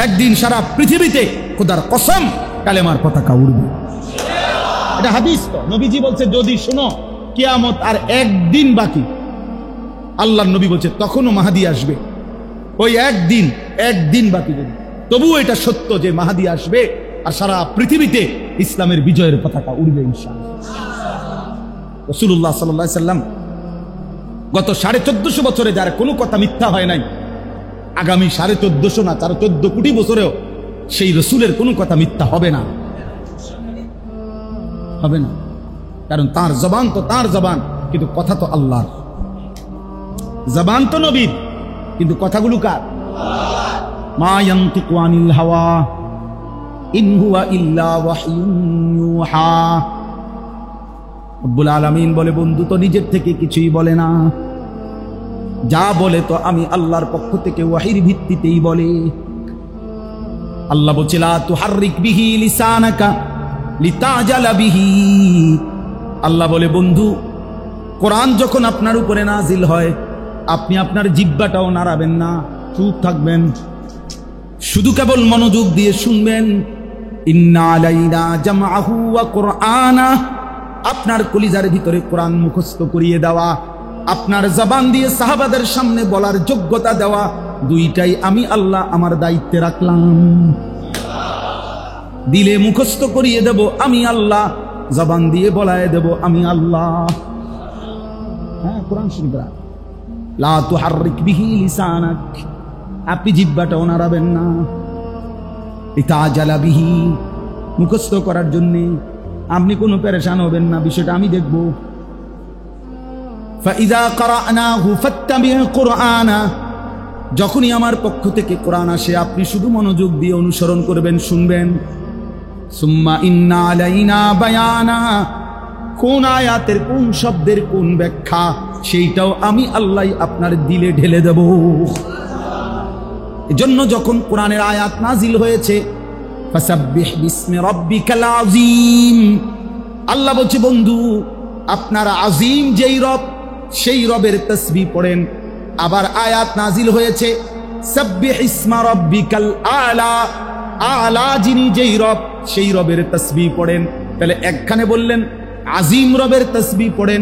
একদিন সারা পৃথিবীতে খোদার কসম কালেমার পতাকা উড়বে। এটা হাদিস, তো নবীজি বলছে যদি শুনো কিয়ামত আর একদিন বাকি, আল্লাহর নবী বলছে তখনও মাহাদি আসবে। ওই একদিন বাকি, যদি তবুও এটা সত্য যে মাহাদি আসবে আর সারা পৃথিবীতে ইসলামের বিজয়ের পতাকা উড়বে ইনশাআল্লাহ। রাসূলুল্লাহ সাল্লাল্লাহু আলাইহি সাল্লাম গত 1450 বছরে যার কোনো কথা মিথ্যা হয় নাই, আগামী 1450 না 14 কোটি বছরেও সেই রসুলের কোনো কথা মিথ্যা হবে না, হবে না। কারণ তার জবান তো তার জবান, কিন্তু কথা তো আল্লাহর। জবান তো নবীর, কিন্তু কথাগুলো কার? মা ইয়ানতিকু আনিল হাওয়া ইন হুয়া ইল্লা ওয়াহয়ুন ইউহা। রব্বুল আলামিন বলে, বন্ধু তো নিজের থেকে কিছুই বলে না, যা বলে তো আমি আল্লাহর পক্ষ থেকে ওয়াহির ভিত্তিতেই বলে। আল্লাহ বলছে লা তুহাররিক বিহি লিসানাকা লিতাজালা বিহি। আল্লাহ বলে, বন্ধু কোরআন যখন আপনার উপরে নাজিল হয়, আপনি আপনার জিহ্বাটাও নাড়াবেন না, চুপ থাকবেন, শুধু কেবল মনোযোগ দিয়ে শুনবেন। ইন্না আলাইনা জামআহু ওয়া কুরআনা, আপনার কলিজার ভিতরে কোরআন মুখস্থ করিয়ে দেওয়া, আপনার জবান দিয়ে সাহাবাদের সামনে বলার যোগ্যতা দেওয়া, দুইটাই আমি আল্লাহ আমার দায়িত্বে রাখলাম। দিলে মুখস্থ করিয়ে দেব আমি আল্লাহ, জবান দিয়ে বলায় দেব আমি আল্লাহ। হ্যাঁ, কোরআন শরীফ লা তুহাররিক বিহি লিসানাক, আপনি জিহ্বাটাও নাড়াবেন না। লিতাজালা বিহি, মুখস্থ করার জন্য আপনি কোনো পেরেশান হবেন না, বিষয়টা আমি দেখব। ফাইযা ক্বরানাহু ফাত্তাবি' কুরআনা, যখনই আমার পক্ষ থেকে কোরআন আসে আপনি শুধু মনোযোগ দিয়ে অনুসরণ করবেন, শুনবেন। সুম্মা ইন্না আলাইনা বায়ানা, কোন আয়াতের কোন শব্দের কোন ব্যাখ্যা, সেইটাও আমি আল্লাহ আপনার দিলে ঢেলে দেব। এজন্য যখন কোরআনের আয়াত নাজিল হয়েছে, ফাসাব্বিহ বিসমি রাব্বিকাল আযীম, আল্লাহ বলছে বন্ধু আপনার আজিম যেই রব, সেই রবের তাসবিহ পড়েন। আবার আয়াত নাজিল হয়েছে সাব্বিহ ইসমা রাব্বিকাল আলা, আলা যিনি যেই রব, সেই রবের তাসবিহ পড়েন। তাহলে একখানে বললেন আজিম রবের তাসবিহ পড়েন,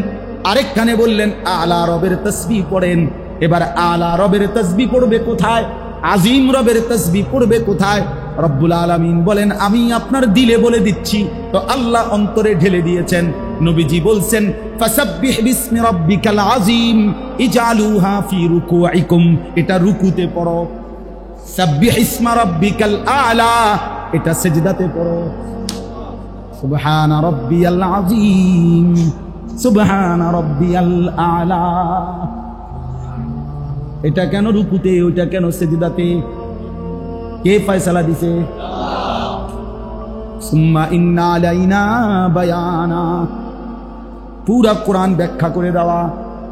আরেকখানে বললেন আলা রবের তাসবিহ পড়েন। এবার আলা রবের তাসবিহ পড়বে কোথায়, আজিম রবের তাসবিহ পড়বে কোথায়? রব্বুল আলামিন বলেন আমি আপনার দিলে বলে দিচ্ছি। তো আল্লাহ অন্তরে ঢেলে দিয়েছেন। নবীজি বলছেন ফাসাব্বিহ বিসমি রাব্বিকাল আযীম ইজআলুহা ফি রুকুইকুম, এটা রুকুতে পড়ো। সাব্বিহ ইসমা রাব্বিকাল আলা, এটা সিজদাতে পড়ো। সুবহান রাব্বিয়াল আযীম, সুবহানা রাব্বিয়াল আলা। এটা কেন রুকুতে, ওইটা কেন সিজদাতে? কে ফয়সালা দিছে? সুম্মা ইন্না আলাইনা বায়ানা। পুরা কোরআন ব্যাখ্যা করে দেওয়া।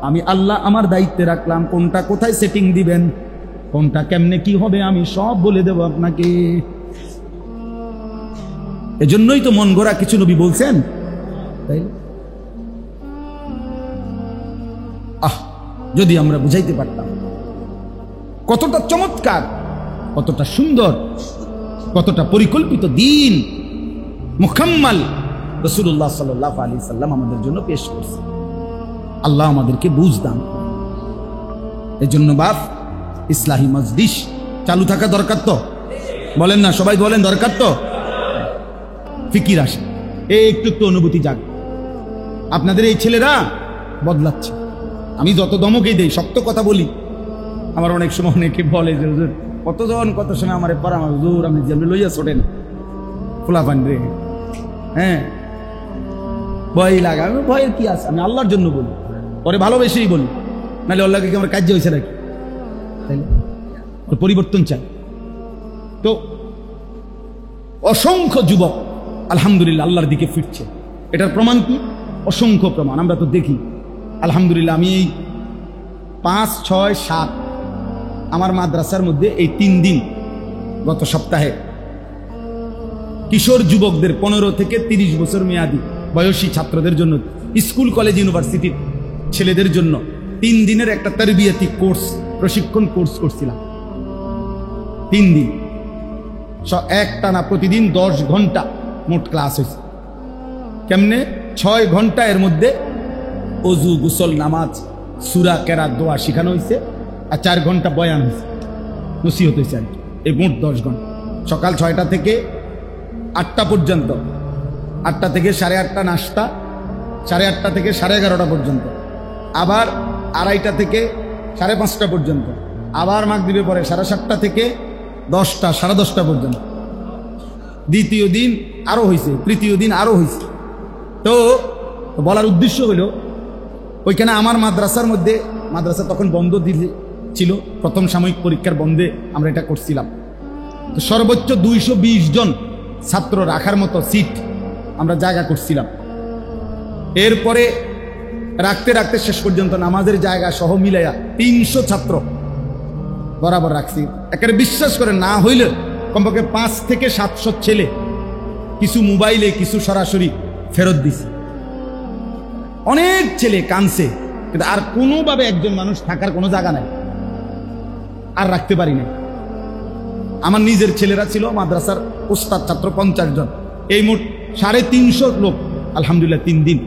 আমি আল্লাহ আমার দায়িত্বে রাখলাম, কোনটা কোথায় সেটিং দিবেন, কোনটা কেমনে কি হবে আমি সব বলে দেব আপনাকে। এজন্যই তো মন গড়া কিছু নবী বলছেন, তাই? যদি আমরা বুঝাইতে পারতাম কতটা চমৎকার, কতটা সুন্দর, কতটা পরিকল্পিত দিন মুকাম্মাল রাসূলুল্লাহ সাল্লাল্লাহু আলাইহি সাল্লাম আমাদের জন্য পেশ করছে। আল্লাহ আমাদেরকে বুঝ দান। এজন্য বাপ ইসলাহি মজলিস চালু থাকা দরকার তো, বলেন না সবাই, বলেন দরকার তো। ফিকির আসে, একটু একটু অনুভূতি জাগ। আপনাদের এই ছেলেরা বদলাচ্ছে। আমি যত দমকেই দেই, শক্ত কথা বলি, আমার অনেক সময় অনেকে বলে যে হুজুর কতজন কত সময় আমার পরামর্শ, হুজুর আমি যেমনি লইয়া ছোটেন খোলা পান রে, হ্যাঁ ভয় লাগা। আমি ভয়ের কি আছে, আমি আল্লাহর জন্য বলি, পরে ভালোবেসেই বলি, নাহলে আল্লাহকে কি আমার কাজ হয়েছে নাকি? তাই না? পরিবর্তন চাই তো। অসংখ্য যুবক আলহামদুলিল্লাহ আল্লাহর দিকে ফিরছে। এটার প্রমাণ কি? অসংখ্য প্রমাণ আমরা তো দেখি। আলহামদুলিল্লাহ আমি এই 5, 6, 7 আমার মাদ্রাসার মধ্যে এই 3 দিন গত সপ্তাহে কিশোর যুবকদের 15 থেকে 30 বছর মেয়াদী বয়সী ছাত্রদের জন্য, স্কুল কলেজ ইউনিভার্সিটির ছেলেদের জন্য 3 দিনের একটা তারবিয়াতি কোর্স, প্রশিক্ষণ কোর্স করছিলাম। 3 দিন একটানা প্রতিদিন 10 ঘন্টা মোট ক্লাস হয়েছে। কেমনে? 6 ঘন্টা এর মধ্যে অজু, গোসল, নামাজ, সূরা, কেরাত, দোয়া শেখানো হয়েছে, আর 4 ঘন্টা বয়ান হয়েছে, নসিহত হয়েছে আর কি। এই মোট 10 ঘন্টা, সকাল 6টা থেকে 8টা পর্যন্ত, 8টা থেকে 8:30 নাস্তা, 8:30 থেকে 11:30 পর্যন্ত, আবার 2:30 থেকে 5:30 পর্যন্ত, আবার মাগরিবের পরে 7:30 থেকে 10টা, 10:30 পর্যন্ত। দ্বিতীয় দিন আরো হয়েছে, তৃতীয় দিন আরো হয়েছে। তো বলার উদ্দেশ্য হলো, ওইখানে আমার মাদ্রাসার মধ্যে, মাদ্রাসা তখন বন্ধ ছিল, প্রথম সাময়িক পরীক্ষার বন্ধে আমরা এটা করছিলাম। তো সর্বোচ্চ 220 জন ছাত্র রাখার মতো সিট আমরা জায়গা করছিলাম। এরপরে রাখতে রাখতে শেষ পর্যন্ত নামাজের জায়গা সহ মিলাইয়া 300 ছাত্র বরাবর রাখছি। একেবারে বিশ্বাস করে না হইলে কমপক্ষে 5 থেকে 700 ছেলে, কিছু মোবাইলে, কিছু সরাসরি ফেরত দিছে। অনেক ছেলে কানছে, কিন্তু আর কোনোভাবে একজন মানুষ থাকার কোনো জায়গা নাই, আর রাখতে পারি না। আমার নিজের ছেলেরা ছিল মাদ্রাসার ওস্তাদ ছাত্র 50 জন, এই মোট 350 লোক আলহামদুলিল্লাহ 3 দিন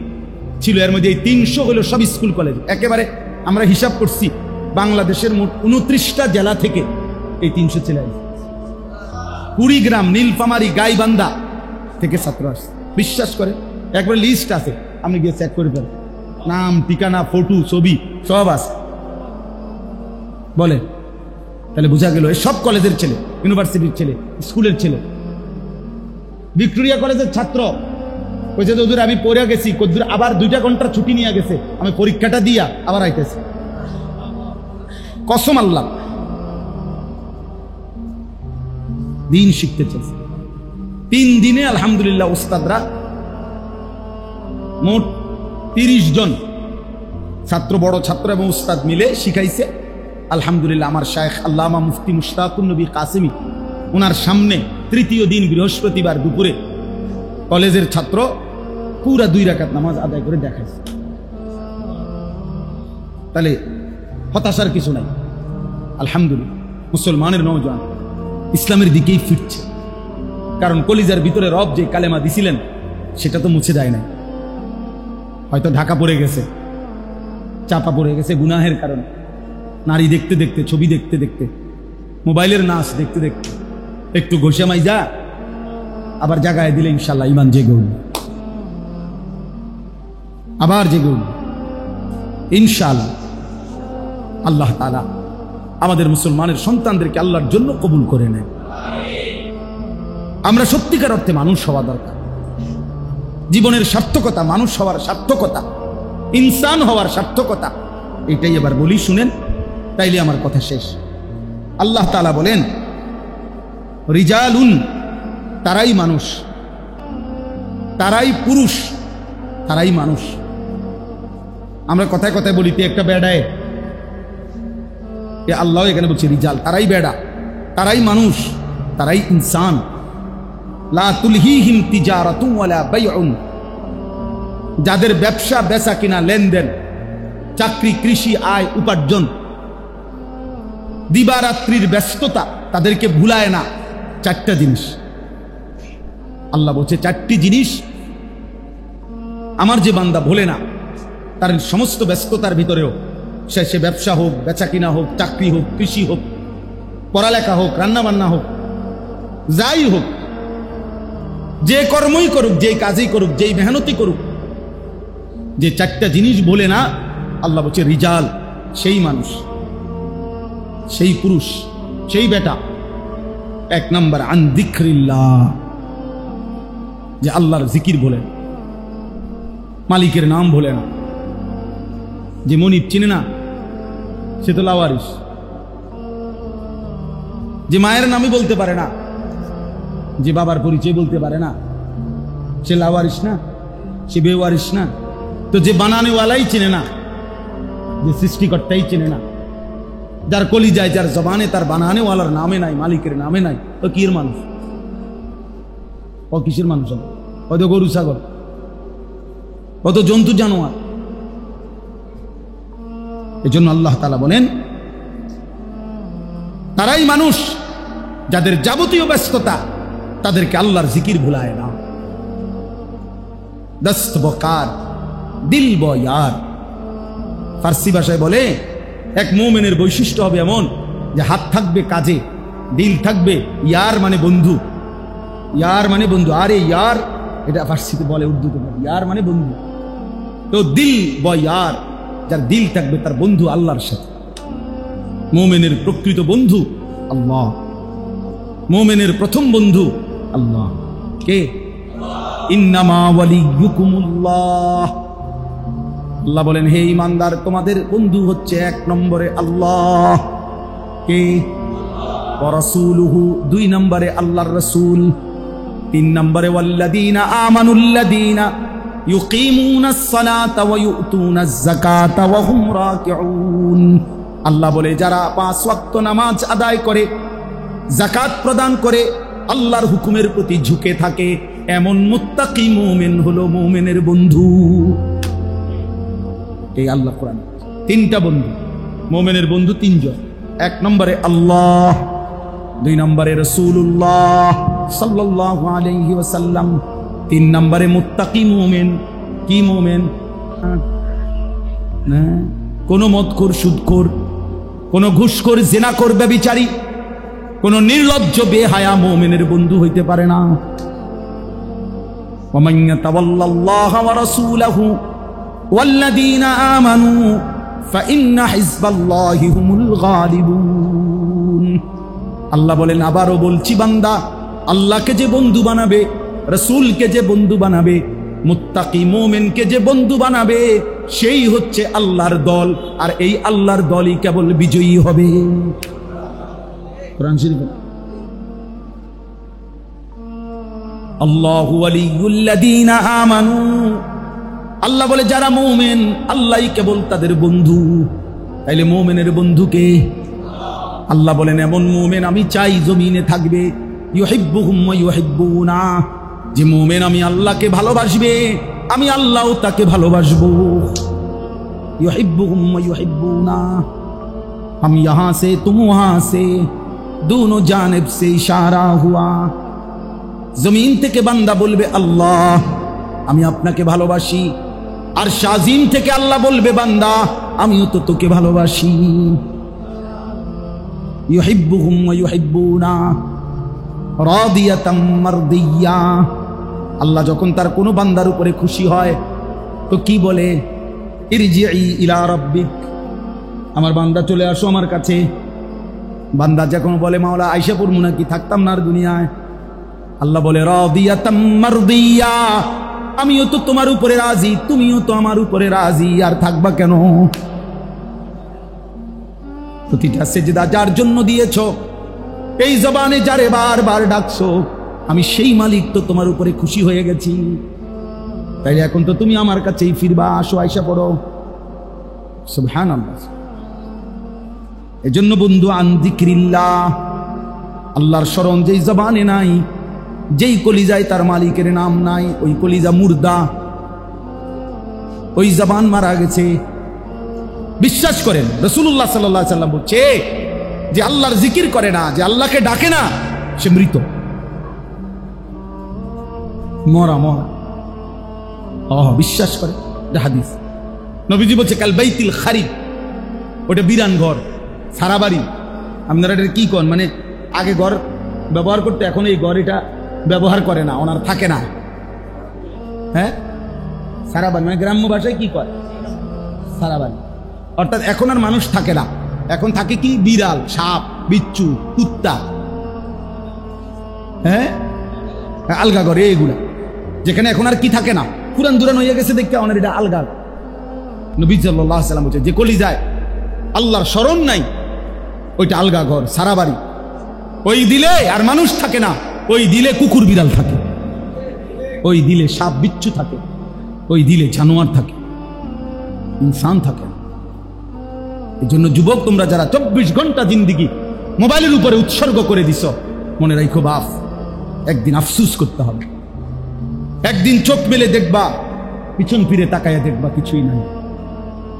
ছিল। এর মধ্যে এই 300 হলো সব স্কুল কলেজ। একেবারে আমরা হিসাব করছি বাংলাদেশের মোট 29টা জেলা থেকে এই 300 ছেলে আসছে। কুড়িগ্রাম, নীলফামারী, গাইবান্ধা থেকে ছাত্র আসছে। বিশ্বাস করে একবার লিস্ট আছে, আপনি গিয়ে চেক করে ফেলেন, নাম, ঠিকানা, ফটো, ছবি সব আছে। বলে তাহলে বোঝা গেল এই সব কলেজের ছেলে, ইউনিভার্সিটির ছেলে, স্কুলের ছেলে। ভিক্টোরিয়া কলেজের ছাত্র কইছে যে হুজুর আমি পড়ে গেছি, কদ্দুর আবার 2টা ঘন্টার ছুটি নিয়ে গেছে, আমি পরীক্ষাটা দিয়া আবার আইতেছি। কসম আল্লাহ, দিন শিখতে চাইছে। 3 দিনে আলহামদুলিল্লাহ উস্তাদরা মোট 30 জন ছাত্র, বড় ছাত্র এবং উস্তাদ মিলে শিখাইছে। আলহামদুলিল্লাহ আমার শায়েখ আল্লামা মুফতি মুশতাকুন নবী কাসেমি, ওনার সামনে 3য় দিন বৃহস্পতিবার দুপুরে কলেজের ছাত্র পুরা 2 রাকাত নামাজ আদায় করে দেখাইছে। তাহলে হতাশার কিছু নাই। আলহামদুলিল্লাহ মুসলমানের নওজোয়ান ইসলামের দিকেই ফিরছে, কারণ কলিজার ভিতরে রব যে কালেমা দিছিলেন সেটা তো মুছে যায় না। হয়তো ঢাকা পড়ে গেছে, চাপা পড়ে গেছে গুনাহের কারণে, নারী দেখতে দেখতে, ছবি দেখতে দেখতে, মোবাইলের নাচ দেখতে দেখতে, একটু ঘষে মাইজা আবার জাগায় দিলে ইনশাল্লাহ ইমান জেগে উঠবে, আবার জেগে উঠবে ইনশাআল্লাহ। আল্লাহ তাআলা আমাদের মুসলমানের সন্তানদেরকে আল্লাহর জন্য কবুল করে নেয়। আমরা সত্যিকার অর্থে মানুষ হওয়া দরকার। জীবনের সার্থকতা, মানুষ হওয়ার সার্থকতা ইনসান হওয়ার সার্থকতা। এটাই এবার বলি, শুনেন, তাইলে আমার কথা শেষ। আল্লাহ তাআলা বলেন রিজালুন, তারাই মানুষ, তারাই পুরুষ, তারাই মানুষ। আমরা কথায় কথায় বলি তে একটা বেড়ায়, আল্লাহ এখানে বলছে রিজাল, তারাই বেড়া, তারাই মানুষ, তারাই ইনসান। লা তুলহিহিম তিজারাতুন ওয়ালা বাইউন, যাদের ব্যবসা বেচা কিনা লেনদেন, চাকরি, কৃষি, আয় উপার্জন, দিবারাত্রির ব্যস্ততা তাদেরকে ভুলায় না। চারটা জিনিস আল্লাহ বলছে, চারটি জিনিস আমার যে বান্দা ভোলে না, তার সমস্ত ব্যস্ততার ভিতরেও সে ব্যবসা হোক, বেচা কিনা হোক, চাকরি হোক, কৃষি হোক, পড়ালেখা হোক, রান্না বান্না হোক, যাই হোক, যে কর্মই করুক, যে কাজই করুক, যেই মেহনতি করুক, যে চারটা জিনিস বলে না, আল্লাহ বলছে রিজাল, সেই মানুষ, সেই পুরুষ, সেই বেটা। এক নম্বর আন যিকরিল্লাহ, যে আল্লাহর জিকির বলে, মালিকের নাম বলে না। যে মনিব চিনে না, সে তো লাওয়ারিস। যে মায়ের নামই বলতে পারে না, যে বাবার পরিচয় বলতে পারে না, সে লাওয়ারিস না, সে বেওয়ারিস না। তো যে বানানেওয়ালাই চিনে না, যে সৃষ্টিকর্তাই চিনে না, যার কলিজায়, যার জবানে তার বানানেওয়ালার নামে নাই, মালিকের নামে নাই, তো কির মানুষ? ও কিসের মানুষ? হয়তো গরু ছাগল, কত জন্তু জানোয়ার। এজন্য আল্লাহ তাআলা বলেন তারাই মানুষ যাদের যাবতীয় ব্যস্ততা তাদেরকে আল্লাহর জিকির ভুলায় না। দস্ত বকার দিল বয়ার, ফার্সি ভাষায় বলে এক মুমিনের বৈশিষ্ট্য হবে এমন যে হাত থাকবে কাজে, দিল থাকবে ইয়ার মানে বন্ধু, ইয়ার মানে বন্ধু। আরে ইয়ার, এটা ফার্সিতে বলে, উর্দুতে বলে ইয়ার মানে বন্ধু। তো দিল বয়ার, যার দিল থাকবে তার বন্ধু আল্লাহর সাথে। মুমিনের প্রকৃত বন্ধু আল্লাহ, মুমিনের প্রথম বন্ধু আল্লাহ। কে? ইন্নামা ওয়ালিয়ুকুমুল্লাহ। আল্লাহ বলেন, হে ঈমানদার, তোমাদের বন্ধু হচ্ছে এক নম্বরে আল্লাহ। কে? ওয়া রাসূলুহু, দুই নম্বরে আল্লাহর রাসূল। তিন নম্বরে ওয়াল্লাযীনা আমানুল্লাযীনা ইউকিমুনাস সালাতা ওয়া ইউতুনাজ যাকাতা ওয়া হুম রাকিউন। আল্লাহ বলে, যারা 5 ওয়াক্ত নামাজ আদায় করে, যাকাত প্রদান করে, আল্লাহর হুকুমের প্রতি ঝুঁকে থাকে, এমন মুত্তাকি মুমিন হলো মুমিনের বন্ধু। এই আল্লাহ কোরআন তিনটা বন্ধু, মুমিনের বন্ধু তিনজন। এক নম্বরে আল্লাহ, দুই নম্বরে রাসূলুল্লাহ সাল্লাল্লাহু আলাইহি ওয়াসাল্লাম, তিন নম্বরে মুত্তাকি মুমিন। কি মুমিন? না কোন মদখোর, সুদখোর, কোন ঘুষখোর, জিনাখোর, ব্যভিচারী, কোন নির্লজ্জ বেহায়া মুমিনের বন্ধু হইতে পারে না। ওয়া মান ইয়াতাওয়াল্লাল্লাহা ওয়া রাসূলাহু ওয়াল্লাযীনা আমানু ফাইন্না হিজবাল্লাহি হুমুল গালিবুন। আল্লাহ বলেন, আবারও বলছি, বান্দা আল্লাহকে যে বন্ধু বানাবে, রাসূলকে যে বন্ধু বানাবে, মুত্তাকি মুমিনকে যে বন্ধু বানাবে, সেই হচ্ছে আল্লাহর দল। আর এই আল্লাহর দলই কেবল বিজয়ী হবে। কোরআন শরীফ আল্লাহু ওয়ালিয়ুল্লাযীনা আমানু, আল্লাহ বলে যারা মুমিন আল্লাহই কেবল তাদের বন্ধু। তাইলে মুমিনের বন্ধুকে আল্লাহ বলেন, এমন মুমিন আমি চাই জমিনে থাকবে। ইউহিব্বুহুম ওয়া ইউহিব্বুনা, যে মুমিন আমি আল্লাহকে ভালোবাসবে, আমি আল্লাহও তাকে ভালোবাসবো। ইউহিব্বুহুম ওয়া ইউহিব্বুনা, हम यहां से तुम वहां से, दोनों जानिब से इशारा हुआ। जमीन থেকে বান্দা বলবে, আল্লাহ আমি আপনাকে ভালোবাসি। আর শাজিম থেকে আল্লাহ বলবে, বান্দা আমিও তো তোকে ভালোবাসি। ইউহিব্বুহুম ওয়া ইউহিব্বুনা রাদিয়াতাম মারদিয়া। আল্লাহ যখন তার কোনো বান্দার উপরে খুশি হয় তো কি বলে? ইরজিই ইলা রাব্বিক, আমার বান্দা চলে আসো আমার কাছে। বান্দা যখন বলে, মাওলা আয়েশা পড়মু নাকি, থাকতাম না আর দুনিয়ায়, আল্লাহ বলে রাদিয়াতাম মারদিয়া, আমিও তো তোমার উপরে রাজি, তুমিও তো আমার উপরে রাজি, আর থাকবা কেন? প্রতিটা সেজদা যার জন্য দিয়েছো, এই জবানে যারে বারবার ডাকছো, আমি সেই মালিক তো তোমার উপরে খুশি হয়ে গেছি। তাইলে এখন তো তুমি আমার কাছেই ফিরবা, আসো, আয়সা পড়ো। সুবহানাল্লাহ। এজন্য বন্ধু, আন যিকরিল্লাহ, আল্লাহর স্মরণ যেই জবানে নাই, যেই কলিজায় তার মালিকের নাম নাই, ওই কলিজা মুর্দা, ওই জবান মারা গেছে। বিশ্বাস করেন, রাসূলুল্লাহ সাল্লাল্লাহু আলাইহি ওয়াসাল্লাম বলছে, যে আল্লাহর জিকির করে না, যে আল্লাহকে ডাকে না, সে মৃত, মরা মরা। বিশ্বাস করে, এটা হাদিস। নবীজি বলছে কাল বাইতিল খারিব, ওটা বিরান ঘর, সারা বাড়ি। আপনারা এটা কি কন, মানে আগে ঘর ব্যবহার করতে, এখন এই ঘর এটা ব্যবহার করে না, ওনার থাকে না। হ্যাঁ, সারা বাড়ি, মানে গ্রাম্য ভাষায় কি কয়, সারা বাড়ি। অর্থাৎ এখন আর মানুষ থাকে না, এখন থাকে কি, বিড়াল, সাপ, বিচ্ছু, কুত্তা। হ্যাঁ, আলগা ঘরে এগুলা, যেখানে এখন আর কি থাকে না, পুরান দুরান হয়ে গেছে দেখতে, ওনার এটা আলগা। নবী সাল্লাল্লাহু আলাইহি ওয়াসাল্লাম বলছে, যে কলিজায় আল্লাহর স্মরণ নাই, ওইটা আলগা ঘর, সারা বাড়ি। ওই দিলে আর মানুষ থাকে না, ওই দিলে কুকুর বিড়াল থাকে, ওই দিলে সাপ বিচ্ছু থাকে, ওই দিলে জানোয়ার থাকে, ইনসান থাকে। এই জন্য যুবক, তোমরা যারা 24 ঘন্টা জিন্দিগি মোবাইলের উপরে উৎসর্গ করে দিছ, মনে রাখো বাপ, একদিন আফসুস করতে হবে। একদিন চোখ মেলে দেখবা, পিছন ফিরে তাকায়া দেখবা কিছুই নাই।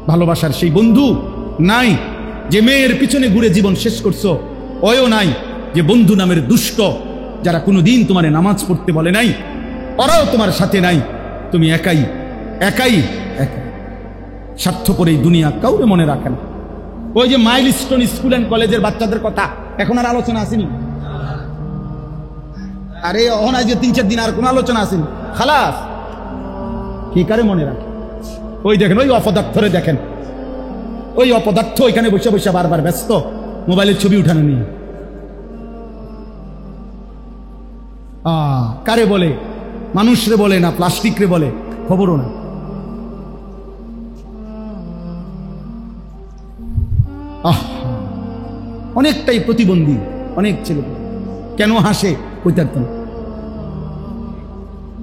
ভালোবাসার সেই বন্ধু নাই, যে মেয়ের পিছনে ঘুরে জীবন শেষ করছো, ওয়ও নাই, যে বন্ধু নামের দুষ্ট, যারা কোনোদিন তোমারে নামাজ পড়তে বলে নাই, ওরাও তোমার সাথে নাই। তুমি একাই একাই একাই। স্বার্থপর এই দুনিয়া কাউরে মনে রাখে না। ওই যে মাইলস্টোন স্কুল অ্যান্ড কলেজের বাচ্চাদের কথা এখন আর আলোচনা আসেনি। আরে অহন আজ 3-4 দিন আর কোনো আলোচনা আসেনি, খালাস। কি কারে মনে রাখে? ওই দেখেন, ওই অপদার্থরে দেখেন, ওই অপদার্থ ওইখানে বসে বসে বারবার ব্যস্ত মোবাইলের ছবি উঠানো নিয়ে। কারে বলে? মানুষরে বলে না প্লাস্টিক রে বলে, খবরও না। অনেকটাই প্রতিবন্ধী অনেক ছেলে। কেন হাসে কইতার তো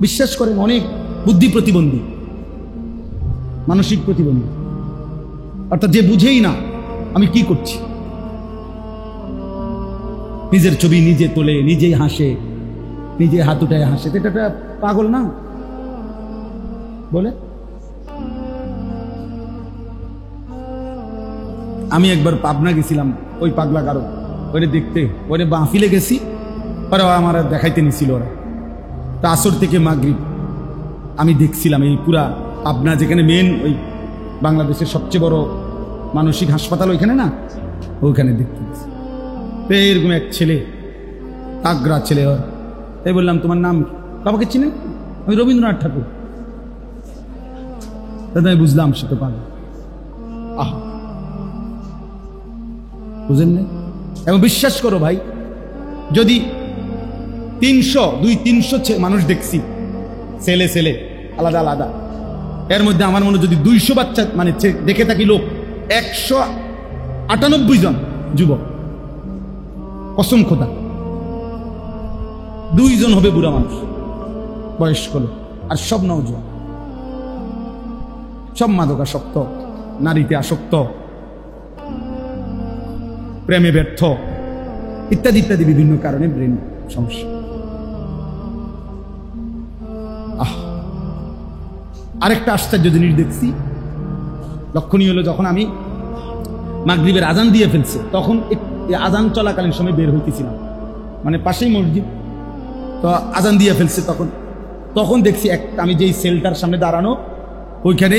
বিশ্বাস করেন, অনেক বুদ্ধি প্রতিবন্ধী, মানসিক প্রতিবন্ধী। অর্থাৎ যে বুঝেই না আমি কি করছি, নিজের ছবি নিজে তোলে, নিজেই হাসে, নিজে হাত উঠায় হাসে। এটা একটা পাগল না বলে? আমি একবার পাবনা গেছিলাম, ওই পাগলা কারো ওরে দেখতে, ওরে মাহফিলে গেছি, ওরা আমার দেখাইতে নিছিল। ওরা তা আসর থেকে মাগরিব আমি দেখছিলাম এই পুরা পাবনা, যেখানে মেন ওই বাংলাদেশের সবচেয়ে বড় মানসিক হাসপাতাল ওইখানে না, ওইখানে দেখতে গেছি। এরকম এক ছেলে, তাগড়া ছেলে। তাই বললাম তোমার নাম কি? বাবাকে চিনেন? আমি রবীন্দ্রনাথ ঠাকুর। দাদা আমি বুঝলাম সে তো পাগল। আহা, বুঝেন না? এবং বিশ্বাস করো ভাই, যদি 200-300 মানুষ দেখছি, ছেলে ছেলে আলাদা আলাদা, এর মধ্যে আমার মনে যদি 200 বাচ্চা মানে দেখে থাকি লোক, 198 জন যুবক, কসম খোদা 2 জন হবে বুড়া মানুষ, বয়স্ক লোক, আর সব নওজোয়ান, সব মাদকাসক্ত, নারীতে আসক্ত, প্রেমে ব্যর্থ, ইত্যাদি ইত্যাদি বিভিন্ন কারণে ব্রেন সমস্যা। আরেকটা আশ্চর্য জিনিস দেখছি, লক্ষণীয় হলো, যখন আমি মাগরিবের আজান দিয়ে ফেলছে, তখন আজান চলাকালীন সময় বের হইতেছিলাম, মানে পাশেই মসজিদ, তো আজান দিয়ে ফেলছে, তখন দেখছি একটা, আমি যেই সেলটার সামনে দাঁড়ানো, ওইখানে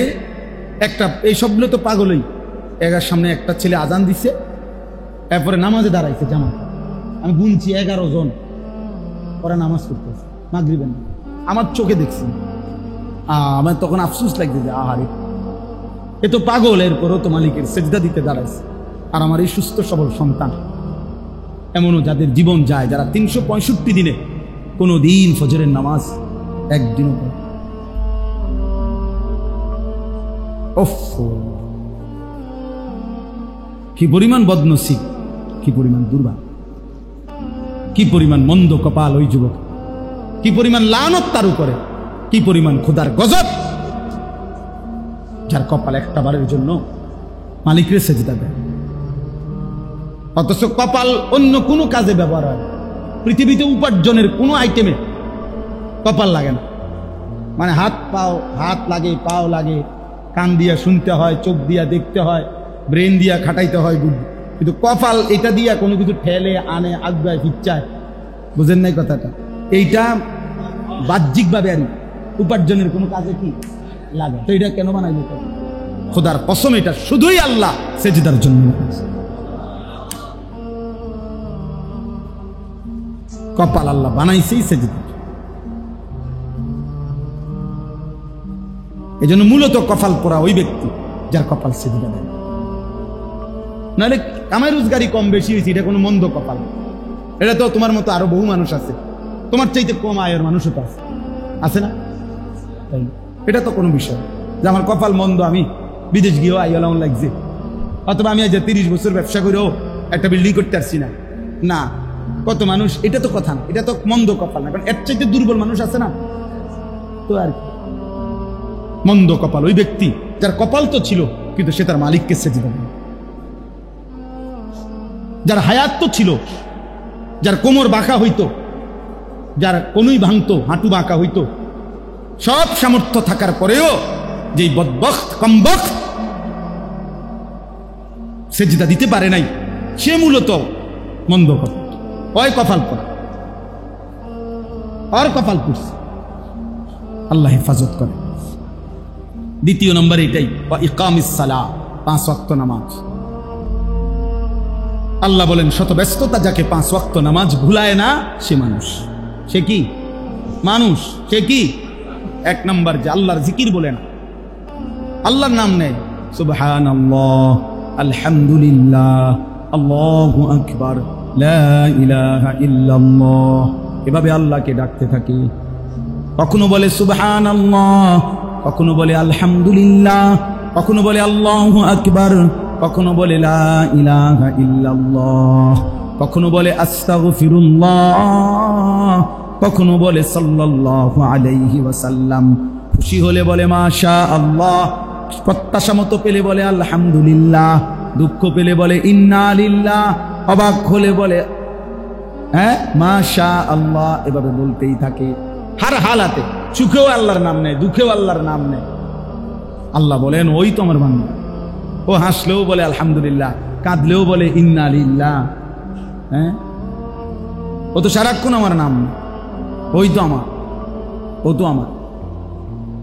একটা, এই সবগুলো তো পাগলই, এগার সামনে একটা ছেলে আজান দিছে, এরপরে নামাজে দাঁড়াইছে জামা, আমি গুনছি 11 জন, ওরা নামাজ করতেছে মাগরিবের। আমার চোখে দেখছি, আমার তখন আফসোস লাগছে যে আহারে, এ তো পাগল, এরপরও তো মালিকের সেজদা দিতে দাঁড়াইছে। আর আমার এই সুস্থ সবল সন্তান, এমনও যাদের জীবন যায়, যারা 365 দিনে কোনো দিন ফজরের নামাজ একদিনও পড়ে। ওফ, কি পরিমাণ বদনসিব, কি পরিমাণ দুর্ভাগ্য, কি পরিমাণ মন্দ কপাল ওই যুবক, কি পরিমাণ লানত তার উপরে, কি পরিমাণ খোদার গজব, যার কপাল একটা বারের জন্য মালিকরে সেজদা দেয়। অথচ কপাল অন্য কোনো কাজে ব্যবহার হয়, পৃথিবীতে উপার্জনের কোনো আইটেমে কপাল লাগে না। মানে হাত লাগে, পাও লাগে, কান দিয়া শুনতে হয়, চোখ দিয়া দেখতে হয়, ব্রেন দিয়া খাটাইতে হয় বুদ্ধি, কিন্তু কপাল এটা দিয়া কোনো কিছু ঠেলে আনে, আগ্রায় ফিচ্চায়, বুঝেন নাই কথাটা? এইটা বাহ্যিকভাবে আর উপার্জনের কোনো কাজে কি লাগে, তো এটা কেন বানাইল? খোদার কসম, এটা শুধুই আল্লাহ সেজদার জন্য। কপাল আল্লাহ বানাইছেই সেজদা। এই জন্য মূলত কপাল পোড়া ওই ব্যক্তি যার কপাল সেজদা দেয়। নাহলে কামাই রোজগারি কম বেশি হয়েছে, এটা কোনো মন্দ কপাল। এটা তো তোমার মতো আরো বহু মানুষ আছে, তোমার চাইতে কম আয়ের মানুষও তো আছে, আছে না? এটা তো কোনো বিষয় যে আমার কপাল মন্দ, আমি বিদেশ গিয়েও আইয়ালাম লাগছে, অথবা আমি আজ 30 বছর ব্যবসা করেও একটা বিল্ডিং করতে পারছি না। না, কত মানুষ, এটা তো কথা না, এটা তো মন্দ কপাল না, কারণ এর চাইতে দুর্বল মানুষ আছে না। তো আর কি মন্দ কপাল ওই ব্যক্তি যার কপাল তো ছিল কিন্তু সে তার মালিককে সেজদা দেয়, যার হায়াত তো ছিল, যার কোমর বাঁকা হইতো, যার কোনই ভাঙতো, হাঁটু বাঁকা হইতো, সব সামর্থ্য থাকার পরেও যেই বদবখ্ত কমবখ্ত সেজদা দিতে পারে নাই, সে মূলত মন্দ কপাল। ওই কপাল পড়া আর কপাল পড়ছে, আল্লাহ হেফাজত করে। দ্বিতীয় নম্বর এটাই, ইকামিস সালাহ, 5 ওয়াক্ত নামাজ। আল্লাহ বলেন শত ব্যস্ততা যাকে 5 ওয়াক্ত নামাজ ভুলায় না সে মানুষ। সে কি মানুষ? সে কি? 1 নম্বর যে আল্লাহর জিকির বলে না, আল্লাহর নাম নেয়, সুবহানাল্লাহ, আলহামদুলিল্লাহ, আল্লাহু আকবার, লা ইলাহা ইল্লাল্লাহ, এভাবে আল্লাহকে ডাকতে থাকে। কখনো বলে সুবহানাল্লাহ, কখনো বলে আলহামদুলিল্লাহ, কখনো বলে আল্লাহু আকবার, কখনো বলে লা ইলাহা ইল্লাল্লাহ, কখনো বলে আস্তাগফিরুল্লাহ, কখনো বলে সাল্লাল্লাহু আলাইহি ওয়াসাল্লাম। খুশি হলে বলে মাশা আল্লাহ, প্রত্যাশা মতো পেলে বলে আলহামদুলিল্লাহ, দুঃখ পেলে বলে ইন্না লিল্লাহ, অবাক হলে বলে মাশা আল্লাহ, এভাবে বলতেই থাকে হার হালাতে। সুখেও আল্লাহর নাম নেয়, দুঃখেও আল্লাহর নাম নেয়। আল্লাহ বলেন ওই তো আমার বান্দা, ও হাসলেও বলে আলহামদুলিল্লাহ, কাঁদলেও বলে ইন্না লিল্লাহ। ও তো সারাক্ষণ আমার নাম, ওই তো আমার, ও তো আমার।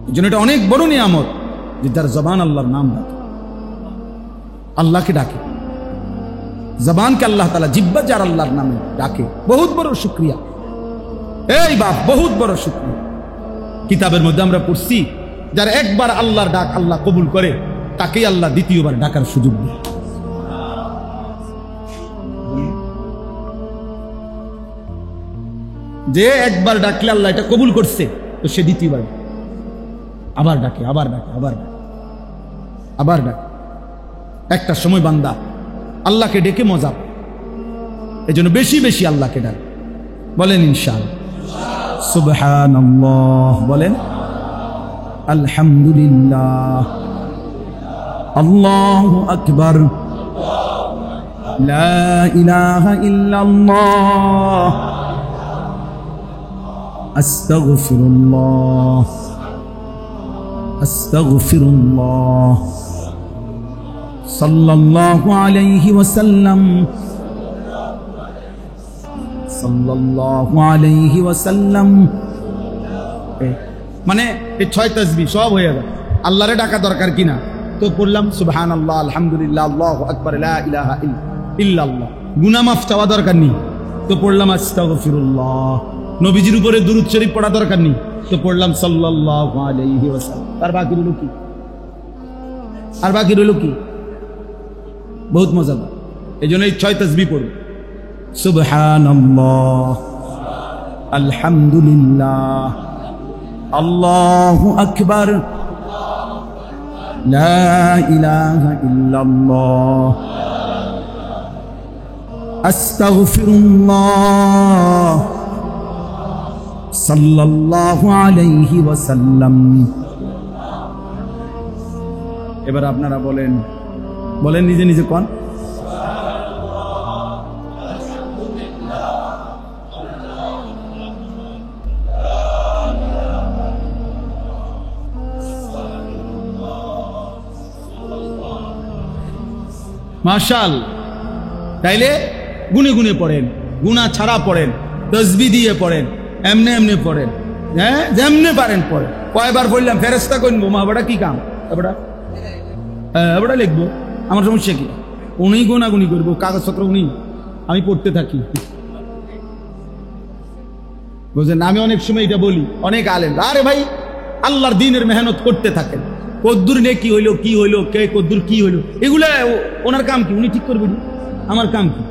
এই জন্য এটা অনেক বড় নিয়ামত যে যার জবান আল্লাহর নাম ডাকে, আল্লাহকে ডাকে, জবানকে আল্লাহ তাআলা, জিহ্বা যার আল্লাহর নামে ডাকে, বহুত বড় শুকরিয়া। এই বাপ, বহুত বড় শুকরিয়া। কিতাবের মধ্যে আমরা পড়ছি যার একবার আল্লাহর ডাক আল্লাহ কবুল করে, তাকেই আল্লাহ দ্বিতীয়বার ডাকার সুযোগ দেয়। যে একবার ডাকলে আল্লাহ এটা কবুল করছে, তো সে দ্বিতীয়বার আবার ডাকে, আবার ডাকে, আবার ডাকে, আবার ডাকে। একটা সময় বান্দা আল্লাহকে ডেকে মজা, এই জন্য বেশি বেশি আল্লাহকে ডাক। বলেন ইনশাআল্লাহ, সুবহানাল্লাহ, বলেন আলহামদুলিল্লাহ, আল্লাহু আকবার, লা ইলাহা ইল্লাল্লাহ, আস্তাগফিরুল্লাহ, আস্তাগফিরুল্লাহ, সাল্লাল্লাহু আলাইহি ওয়াসাল্লাম, সাল্লাল্লাহু আলাইহি ওয়াসাল্লাম। মানে এই 6 তাসবিহ সব হয়ে গেল। আল্লাহরে ডাকা দরকার কিনা? তো পড়লাম সুবহানাল্লাহ, আলহামদুলিল্লাহ, আল্লাহু আকবার, লা ইলাহা ইল্লাল্লাহ। গুনাহ মাফ চাওয়া দরকার নেই, তো পড়লাম আস্তাগফিরুল্লাহ। নবীজির উপরে দুরূদ শরীফ পড়া দরকার নেই, তো পড়লাম সাল্লাল্লাহু আলাইহি ওয়াসাল্লাম। আর বাকি রইল কি? আর বাকি রইল কি? বহুত মজাদার। এই জন্য এই 6 তাসবিহ পড়ব, সুবহানাল্লাহ, আলহামদুলিল্লাহ, আল্লাহু আকবার, লা ইলাহা ইল্লাল্লাহ, আস্তাগফিরুল্লাহ, সাল্লাল্লাহু আলাইহি ওয়াসাল্লাম। এবার আপনারা বলেন, বলেন নিজে নিজে কোন। মাশাল, তাইলে গুনে গুনে পড়েন, গুনা ছাড়া পড়েন, তসবিহ দিয়ে পড়েন, এমনে এমনে পড়েন, হ্যাঁ যেমনে পারেন পড়েন। কয়বার বললাম ফেরেশতা কইনবো, মা বড়া কি কাম, এবারে লিখবো, আমার সমস্যা কি? উনি গুনাগুনি করবো, কাগজপত্র উনি, আমি পড়তে থাকি। বুঝলেন? আমি অনেক সময় এটা বলি, অনেক আলেম, আরে ভাই আল্লাহর দ্বীনের মেহনত করতে থাকেন, কদ্দুর নে কি হইলো, কি হইলো, কে কদ্দুর কি হইলো, এগুলা ওনার কাম কি, উনি ঠিক করবেন, আমার কাম কি?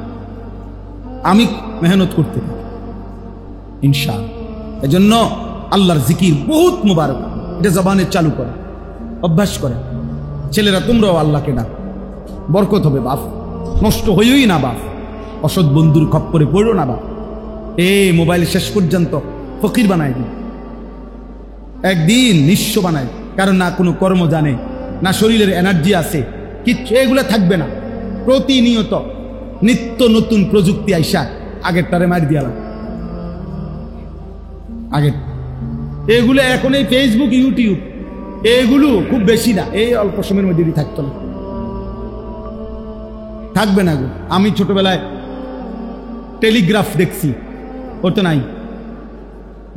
আমি মেহনত করতে থাকি ইনশাআল্লাহ। এজন্য আল্লাহর জিকির বহুত মুবারক, এটা জবানে চালু করে, অভ্যাস করে। ছেলেরা তোমরাও আল্লাহকে ডাক, বরকত হবে বাপ, নষ্ট হইই না বাপ, অসৎ বন্ধুর খপ্পরে পড়ো না বাপ। মোবাইল শেষ পর্যন্ত ফকির বানায় দিন, একদিন নিঃস্ব বানায়, কারণ না কোনো কর্ম জানে, না শরীরের এনার্জি আছে, কিচ্ছু এগুলো থাকবে না। প্রতিনিয়ত নিত্য নতুন প্রযুক্তি আইসা আগের তারে মার দিয়ালাম, আগের এগুলো এখন এই ফেসবুক ইউটিউব এগুলো খুব বেশি না, এই অল্প সময়ের মধ্যে থাকতো না, থাকবে না গো। আমি ছোটবেলায় টেলিগ্রাফ দেখছি, ওর তো নাই,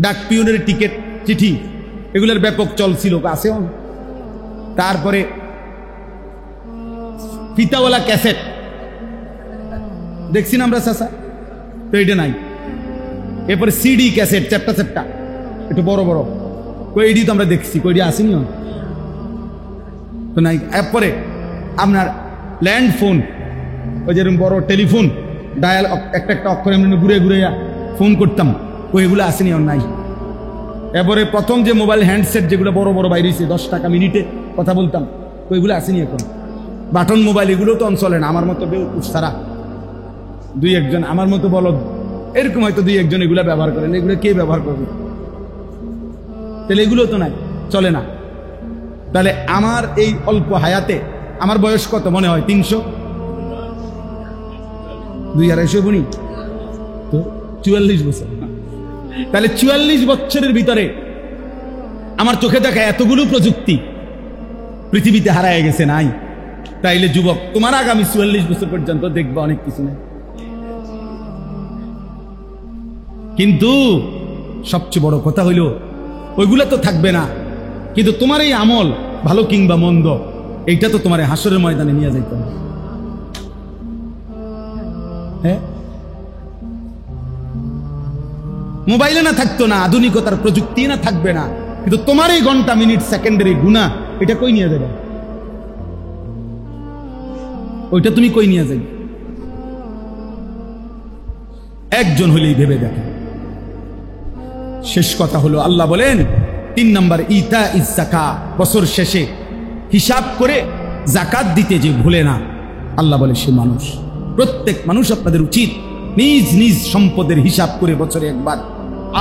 ডাক পিওনের টিকিট, চিঠি, এগুলোর ব্যাপক চল ছিল, আছে। তারপরে ফিতাওয়ালা ক্যাসেট দেখছি না আমরা চাচা, তো এটা নাই। এরপরে সিডি ক্যাসেট, চ্যাপ্টা চ্যাপ্টা, একটু বড় বড়, কইডি তো আমরা দেখছি, কইডি আসেনি তো নাই। এরপরে আপনার ল্যান্ড ফোন, ওই যেরকম বড় টেলিফোন, ডায়াল একটা একটা অক্ষর এমনি ঘুরে ঘুরে ফোন করতাম, ওইগুলো আসেনি, নাই। এরপরে প্রথম যে মোবাইল হ্যান্ডসেট যেগুলো বড় বড় বাইরে 10 টাকা মিনিটে কথা বলতাম, ওইগুলো আসেনি এখন। বাটন মোবাইল এগুলো তো চলে না, আমার মতো সারা দুই একজন, আমার মতো বলদ এরকম হয়তো দুই একজন এগুলো ব্যবহার করেন, এগুলো কে ব্যবহার করবে? তাহলে এগুলো তো নাই, চলে না। তাহলে আমার এই অল্প হায়াতে, আমার বয়স কত মনে হয়? 300, 200 বুনি তো 44 বছর। তাহলে 44 বছরের ভিতরে আমার চোখে দেখা এতগুলো প্রযুক্তি পৃথিবীতে হারায় গেছে, নাই। তাইলে যুবক, তোমার আগামী 44 বছর পর্যন্ত দেখবা অনেক কিছু নেই। কিন্তু সবচেয়ে বড় কথা হইল, ওইগুলা তো থাকবে না, কিন্তু তোমার এই আমল ভালো কিংবা মন্দ, এইটা তো তোমার হাসরের ময়দানে নিয়ে যাইতে হবে। হ্যাঁ, মোবাইলে না থাকতো না, আধুনিকতার প্রযুক্তি না থাকবে না, কিন্তু তোমার এই ঘন্টা মিনিট সেকেন্ডের এই গুণা, এটা কই নিয়ে যাবে? ওইটা তুমি কই নিয়ে যাবে? একজন হলেই ভেবে দেখে। শেষ কথা হলো, আল্লাহ বলেন 3 নম্বর, ইতা ইজ যাকাত, বছর শেষে হিসাব করে যাকাত দিতে যে ভুলে না, আল্লাহ বলে সে মানুষ। প্রত্যেক মানুষ আপনাদের উচিত নিজ নিজ সম্পদের হিসাব করে বছরে একবার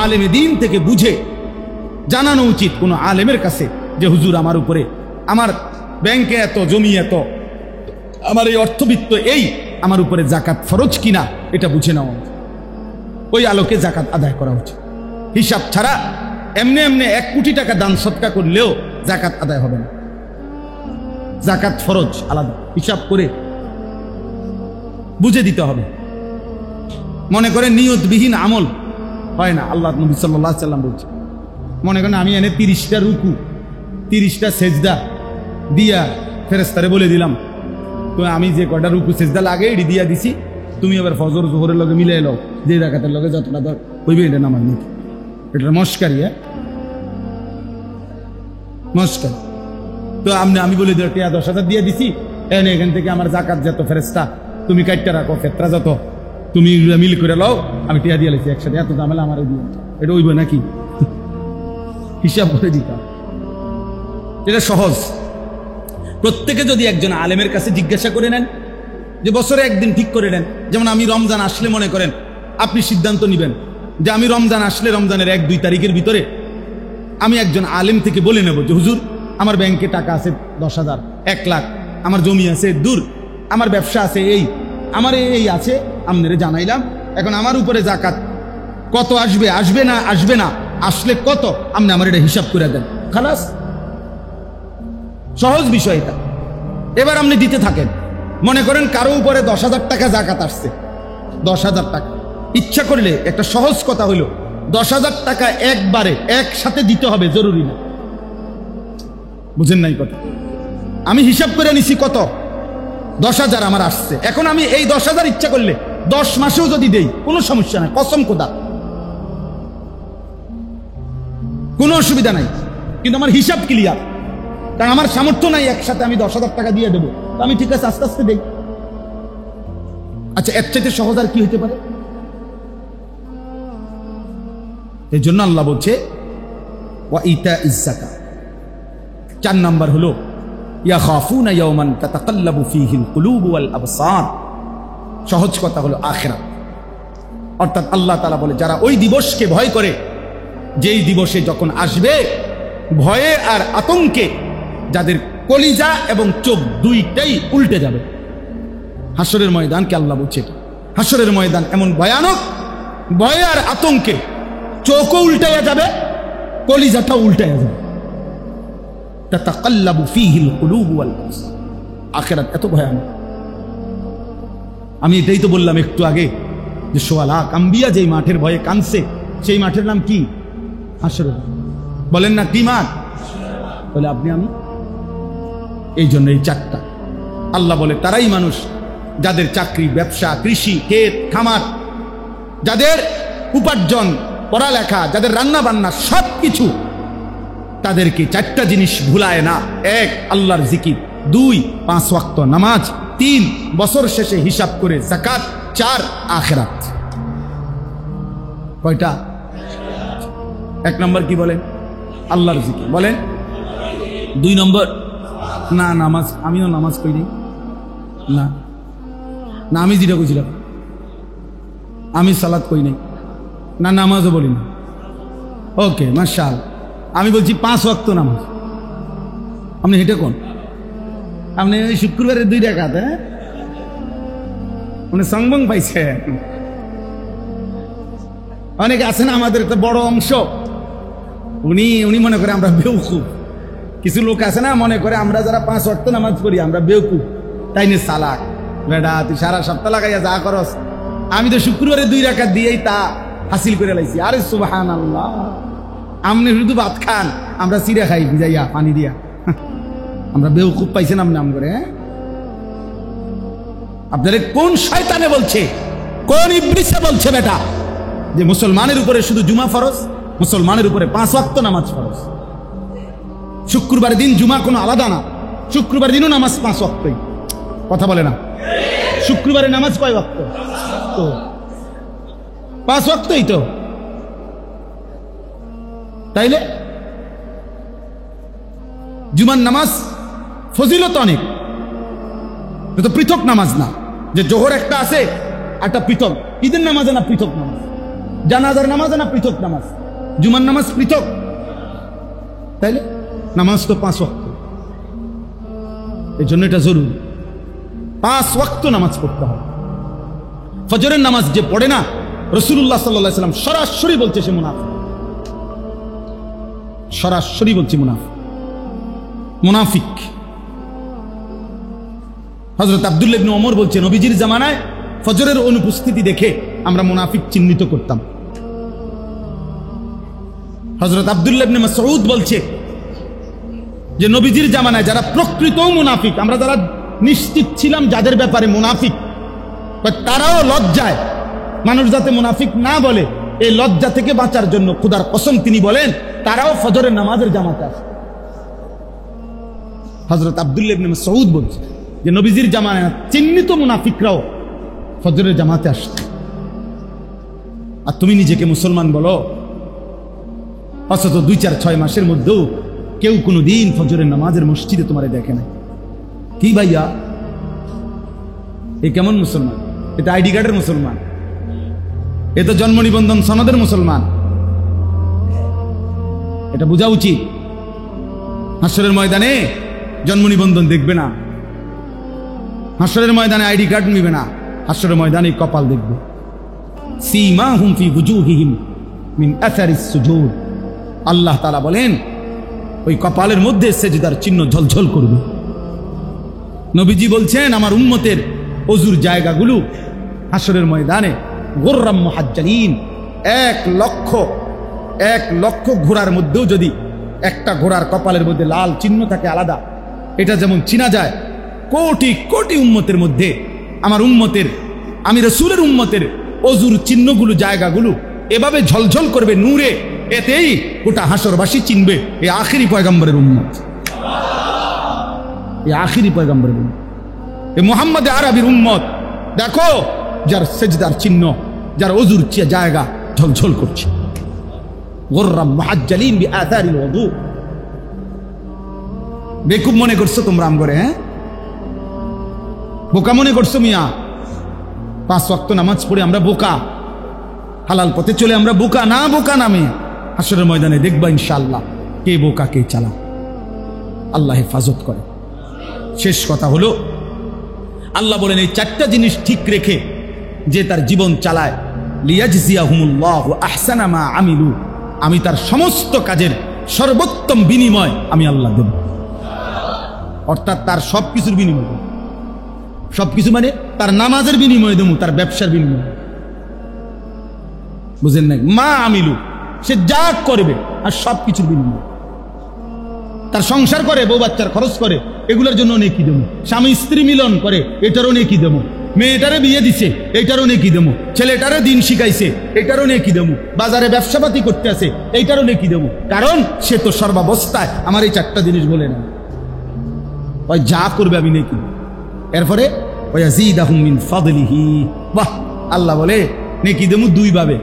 আলেমে দ্বীন থেকে বুঝে জানানো উচিত কোন আলেমের কাছে, যে হুজুর আমার উপরে, আমার ব্যাংকে এত, জমি এত, আমার এই অর্থবিত্ত এই, আমার উপরে যাকাত ফরজ কিনা এটা বুঝে নেওয়া, ওই আলোকে যাকাত আদায় করা উচিত। হিসাব ছাড়া এমনি এমনি 1 কোটি টাকা দান সদকা করলেও যাকাত আদায় হবে না। যাকাত ফরজ আলাদা, হিসাব করে বুঝে দিতে হবে। মনে করে নিয়তবিহীন আমল হয় না। আল্লাহ নবী সাল্লাল্লাহু আলাইহি ওয়াসাল্লাম বলছে, মনে করেন আমি এনে 30টা রুকু, 30টা সেজদা দিয়া ফেরেশতারে বলে দিলাম, তো আমি যে কয়টা রুকু সেজদা লাগে এটি দিয়া দিছি, তুমি আবার ফজর জোহরের লগে মিলাই লও, যে রাকাতের লগে যতটা দর হইবে এটা নামাজ নিতে। এটা মস্কারি, হ্যাঁ মস্কারি। তো আমি বলে দিই 10,000 দিয়ে দিছি, এখান থেকে আমার যাকাত যত ফেরেশতা তুমি কাটটা রাখো, ফেতরা যত তুমি মিল করে লও, আমি টিয়া দিয়ে লেছি একসাথে, এত ঝামেলা আমার দিয়ে, এটা হইব নাকি? হিসাব করে দিতাম, এটা সহজ। প্রত্যেকে যদি একজন আলেমের কাছে জিজ্ঞাসা করে নেন, যে বছরে একদিন ঠিক করে নেন, যেমন আমি রমজান আসলে মনে করেন আপনি সিদ্ধান্ত নেবেন যে আমি রমজান আসলে রমজানের 1-2 তারিখের ভিতরে আমি একজন আলেম থেকে বলে নেব যে হুজুর আমার ব্যাংকে টাকা আছে 10,000, 1 লাখ, আমার জমি আছে দূর, আমার ব্যবসা আছে আমার এই আছে, আপনারে জানাইলাম, এখন আমার উপরে যাকাত কত আসবে, আসবে না, আসলে কত আপনি আমার এটা হিসাব করে দেন, খালাস। সহজ বিষয় এটা। এবার আপনি দিতে থাকেন। মনে করেন কারো উপরে 10,000 টাকা যাকাত আসছে, 10,000 টাকা। ইচ্ছা করলে একটা সহজ কথা হলো 10,000 টাকা একবারে একসাথে দিতে হবে, জরুরি না। বুঝেন নাই কথা? আমি হিসাব করে নিছি কত, 10,000 আমার আসছে। এখন আমি এই 10,000 ইচ্ছা করলে 10 মাসেও যদি দেই কোনো সমস্যা নাই, কসম খোদা, কোনো অসুবিধা নাই। কিন্তু আমার হিসাব ক্লিয়ার, কারণ আমার সামর্থ্য নাই একসাথে আমি 10,000 টাকা দিয়ে দেবো। তো আমি ঠিক আছে আস্তে আস্তে দেই। আচ্ছা, এর চাইতে সহজ আর কি হইতে পারে? এই জন্য আল্লাহ বলছে ওয়া ইতাইজ যাকাত। 4 নাম্বার হলো ইয়াখাফুনা ইয়াওমান তাতাকাল্লাবু ফীহিল কুলুবু ওয়াল আবসার। সহজ কথা হলো আখিরাত। অর্থাৎ আল্লাহ তাআলা বলে যারা ওই দিবসকে ভয় করে, যেই দিবসে যখন আসবে ভয়ে আর আতঙ্কে যাদের কলিজা এবং চোখ দুইটাই উল্টে যাবে। হাসরের ময়দানকে আল্লাহ বলছে, হাসরের ময়দান এমন ভয়ানক, ভয়ে আর আতঙ্কে চোখও উল্টাইয়া যাবে, কলিজাটাও উল্টাইয়া যাবে। তাতাকাল্লাবু ফীহিল কুলুবু ওয়াল আবসার। আখিরাত এত ভয়ানক। আমি এটাই তো বললাম একটু আগে যে ১৬ লাখ আম্বিয়া যেই মাঠের ভয়ে কাঁদছে, সেই মাঠের নাম কি? হাসরের। বলেন না কি মাঠ? বলে আপনি আমি। এই জন্য এই 4টা আল্লাহ বলে তারাই মানুষ যাদের চাকরি, ব্যবসা, কৃষি, ক্ষেত, খামার, যাদের উপার্জন, পড়ালেখা, যাদের রান্না বান্না সবকিছু, তাদেরকে 4টা জিনিস ভুলায় না। 1 আল্লাহর জিকির, 2 5 ওয়াক্ত নামাজ, 3 বছর শেষে হিসাব করে যাকাত, 4 আখিরাত। কয়টা? 1 নম্বর কি বলেন? আল্লাহর জিকির। বলেন 2 নম্বর? না নামাজ, আমিও নামাজ কই নাই। না না, আমি যেটা কইছিলাম আমি সালাত কই নাই, না নামাজও বলি না। ওকে মাশাআল্লাহ, আমি বলছি 5 ওয়াক্ত নামাজ। আপনি হেঁটে কোন? আপনি ওই শুক্রবারের 2 রাকাত, হ্যাঁ উনি সংবং পাইছে। অনেকে আছেন আমাদের একটা বড় অংশ, উনি মনে করে আমরা বেউকুফ। কিছু লোক আছে না, মনে করে আমরা যারা 5 ওয়াক্ত নামাজ পড়ি আমরা বেউকুফ, তাই নিয়ে চালাক। বেটা তুই সারা সপ্তাহ লাগাইয়া যা করস, আমি তো শুক্রবারে 2 রাকাত দিয়েই তা হাসিল করে লাইছি। আরে সুবহানাল্লাহ, আপনি শুধু ভাত খান, আমরা চিড়া খাই ভিজাইয়া পানি দিয়া। আমরা বেউকুফ পাইছেন আপনি নাম করে? আপনাদের কোন শয়তানে বলছে, কোন ইবলিসে বলছে বেটা যে মুসলমানের উপরে শুধু জুমা ফরজ, মুসলমানের উপরে 5 ওয়াক্ত নামাজ ফরজ? শুক্রবার দিন জুমা কোনো আলাদা না, শুক্রবার দিনও নামাজ 5 ওয়াক্তই। কথা বলে না? শুক্রবারে নামাজ কয় ওয়াক্ত? তো 5 ওয়াক্তই তো। তাইলে জুমার নামাজ ফজিলত অনেক, এটা পৃথক নামাজ না যে জোহর একটা আছে একটা পৃথক, ঈদের নামাজ না পৃথক নামাজ, জানাজার নামাজ না পৃথক নামাজ, জুমার নামাজ পৃথক। তাইলে নামাজ তো 5 ওয়াক্ত, এই জন্য এটা জরুরি। 5 ওয়াক্ত নামাজ পড়তে হবে। ফজরের নামাজ যে পড়ে না, রাসূলুল্লাহ সাল্লাল্লাহু আলাইহি ওয়াসাল্লাম সরাসরি বলছে সে মুনাফিক। সরাসরি বলছে মুনাফিক। হযরত আব্দুল্লাহ ইবনে ওমর বলছে নবীজির জামানায় ফজরের অনুপস্থিতি দেখে আমরা মুনাফিক চিহ্নিত করতাম। হযরত আব্দুল্লাহ ইবনে মাসউদ বলছে যে নবীজির জামানায় যারা প্রকৃত মুনাফিক, আমরা যারা নিশ্চিত ছিলাম যাদের ব্যাপারে মুনাফিক, তারাও লজ্জায় মানুষ যাতে মুনাফিক না বলে, এই লজ্জা থেকে বাঁচার জন্য খোদার কসম তিনি বলেন তারাও ফজরের নামাজের জামাতে আসে। হযরত আব্দুল্লাহ ইবনে মাসউদ বলছে যে নবীজির জামানায় চিহ্নিত মুনাফিকরাও ফজরের জামাতে আসছে। আর তুমি নিজেকে মুসলমান বলো, অথচ 2, 4, 6 মাসের মধ্যেও কেউ কোনো দিন ফজরের নামাজের মসজিদে তোমারে দেখে নাই। কি ভাইয়া, এ কেমন মুসলমান? এটা আইডি কার্ডের মুসলমান, এ তো জন্ম নিবন্ধন সনদের মুসলমান। এটা বোঝা উচিত। হাসরের ময়দানে জন্ম নিবন্ধন দেখবে না, হাসরের ময়দানে আইডি কার্ড নিবে না, হাসরের ময়দানে কপাল দেখবে। সীমাহুম ফি ওয়ুজুহিহিম মিন আসারিস সুজুদ। আল্লাহ তাআলা বলেন ওই কপালের মধ্যে সেজদার চিহ্ন ঝলঝল করবে। নবীজি বলছেন আমার উম্মতের ওযুর জায়গাগুলো হাসরের ময়দানে গুররাম মুহাজ্জালিন, 1,00,000 ঘোড়ার মধ্যেও যদি একটা ঘোড়ার কপালের মধ্যে লাল চিহ্ন থাকে আলাদা, এটা যেমন চিনা যায়, কোটি কোটি উম্মতের মধ্যে আমার উম্মতের, আমি রাসূলের উম্মতের ওযুর চিহ্নগুলো জায়গাগুলো এভাবে ঝলঝল করবে নূরে, এতেই গোটা হাসরবাসী চিনবে এই আখিরি পয়গম্বরের উম্মত, এই আখিরি পয়গম্বরের উম্মত, এই মুহাম্মদ আরবির উম্মত। দেখো যার সেজদার চিহ্ন, যার ওযুর জায়গা ঝলঝল করছে। গুররাম মুহাজ্জালিন বিআথারিল ওযু। বেকুব মনে করছো তোমরা আমগরে? হ্যাঁ, বোকা মনে করছো মিয়া? 5 ওয়াক্ত নামাজ পড়ে আমরা বোকা, হালাল পথে চলে আমরা বোকা না? বোকা নামে হাসরের ময়দানে দেখবা ইনশাআল্লাহ কে বোকা কে চালা। আল্লাহ হেফাজত করে। শেষ কথা হলো, আল্লাহ বলেন এই 4টা জিনিস ঠিক রেখে যে তার জীবন চালায়, লিয়াজজিয়াহুমুল্লাহু আহসানা মা আমিলু, আমি তার সমস্ত কাজের সর্বোত্তম বিনিময় আমি আল্লাহ দেব। অর্থাৎ তার সবকিছুর বিনিময় দেব। সবকিছু মানে তার নামাজের বিনিময় দেবো, তার ব্যবসার বিনিময়, বুঝেন না? মা আমিলু, সে যা করবে আর সবকিছুর বিনিময়। তার সংসার করে, বউ বাচ্চার খরচ করে, এগুলোর জন্য নেকি দেবো। স্বামী স্ত্রী মিলন করে, এটারও নেকি দেবো। মেয়েটারে বিয়ে দিছে, এটারও নেকি দেবো। ছেলেটারে দিন শিখাইছে, এটারও নেকি দেবো। বাজারে ব্যবসাপাতি করতে আছে, এইটারও নেকি দেবো। কারণ সে তো সর্বাবস্থায় আমার এই 4টা জিনিস বলে না, ওই যা করবে আমি নেকি। এরপরে ওয়াজিদাহুম মিন ফাদলিহি, বাহ, আল্লাহ বলে নেকি দেবো 2 ভাবে।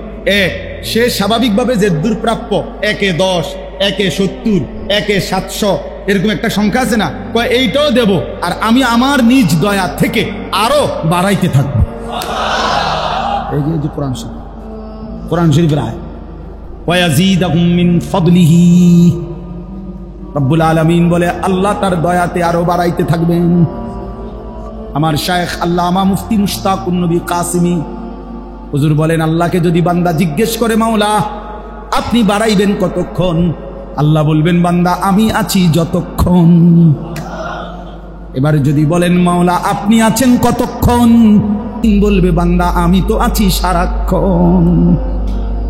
1, সে স্বাভাবিকভাবে যে দুর্প্রাপ্য, 1-এ 10, 1-এ 70, 1-এ 700, এরকম একটা সংখ্যা আছে না, এইটাও দেব। আর আমি আমার নিজ দয়া থেকে আরো বাড়াইতে থাকবো। এই যে কোরআন শরীফের আয়াত, ওয়াজিদাহুম মিন ফাদলিহি। রব্বুল আলামিন বলে আল্লাহ তার দয়াতে আরো বাড়াইতে থাকবেন। আমার শায়েখ আল্লামা মুফতি মুশতাকুন নবী কাসিমি হুজুর বলেন, আল্লাহকে যদি বান্দা জিজ্ঞেস করে মাওলা আপনি বাড়াইবেন কতক্ষণ, আল্লাহ বলবেন বান্দা আমি আছি যতক্ষণ। এবারে যদি বলেন মাওলা আপনি আছেন কতক্ষণ, বলবে বান্দা আমি তো আছি সারাক্ষণ।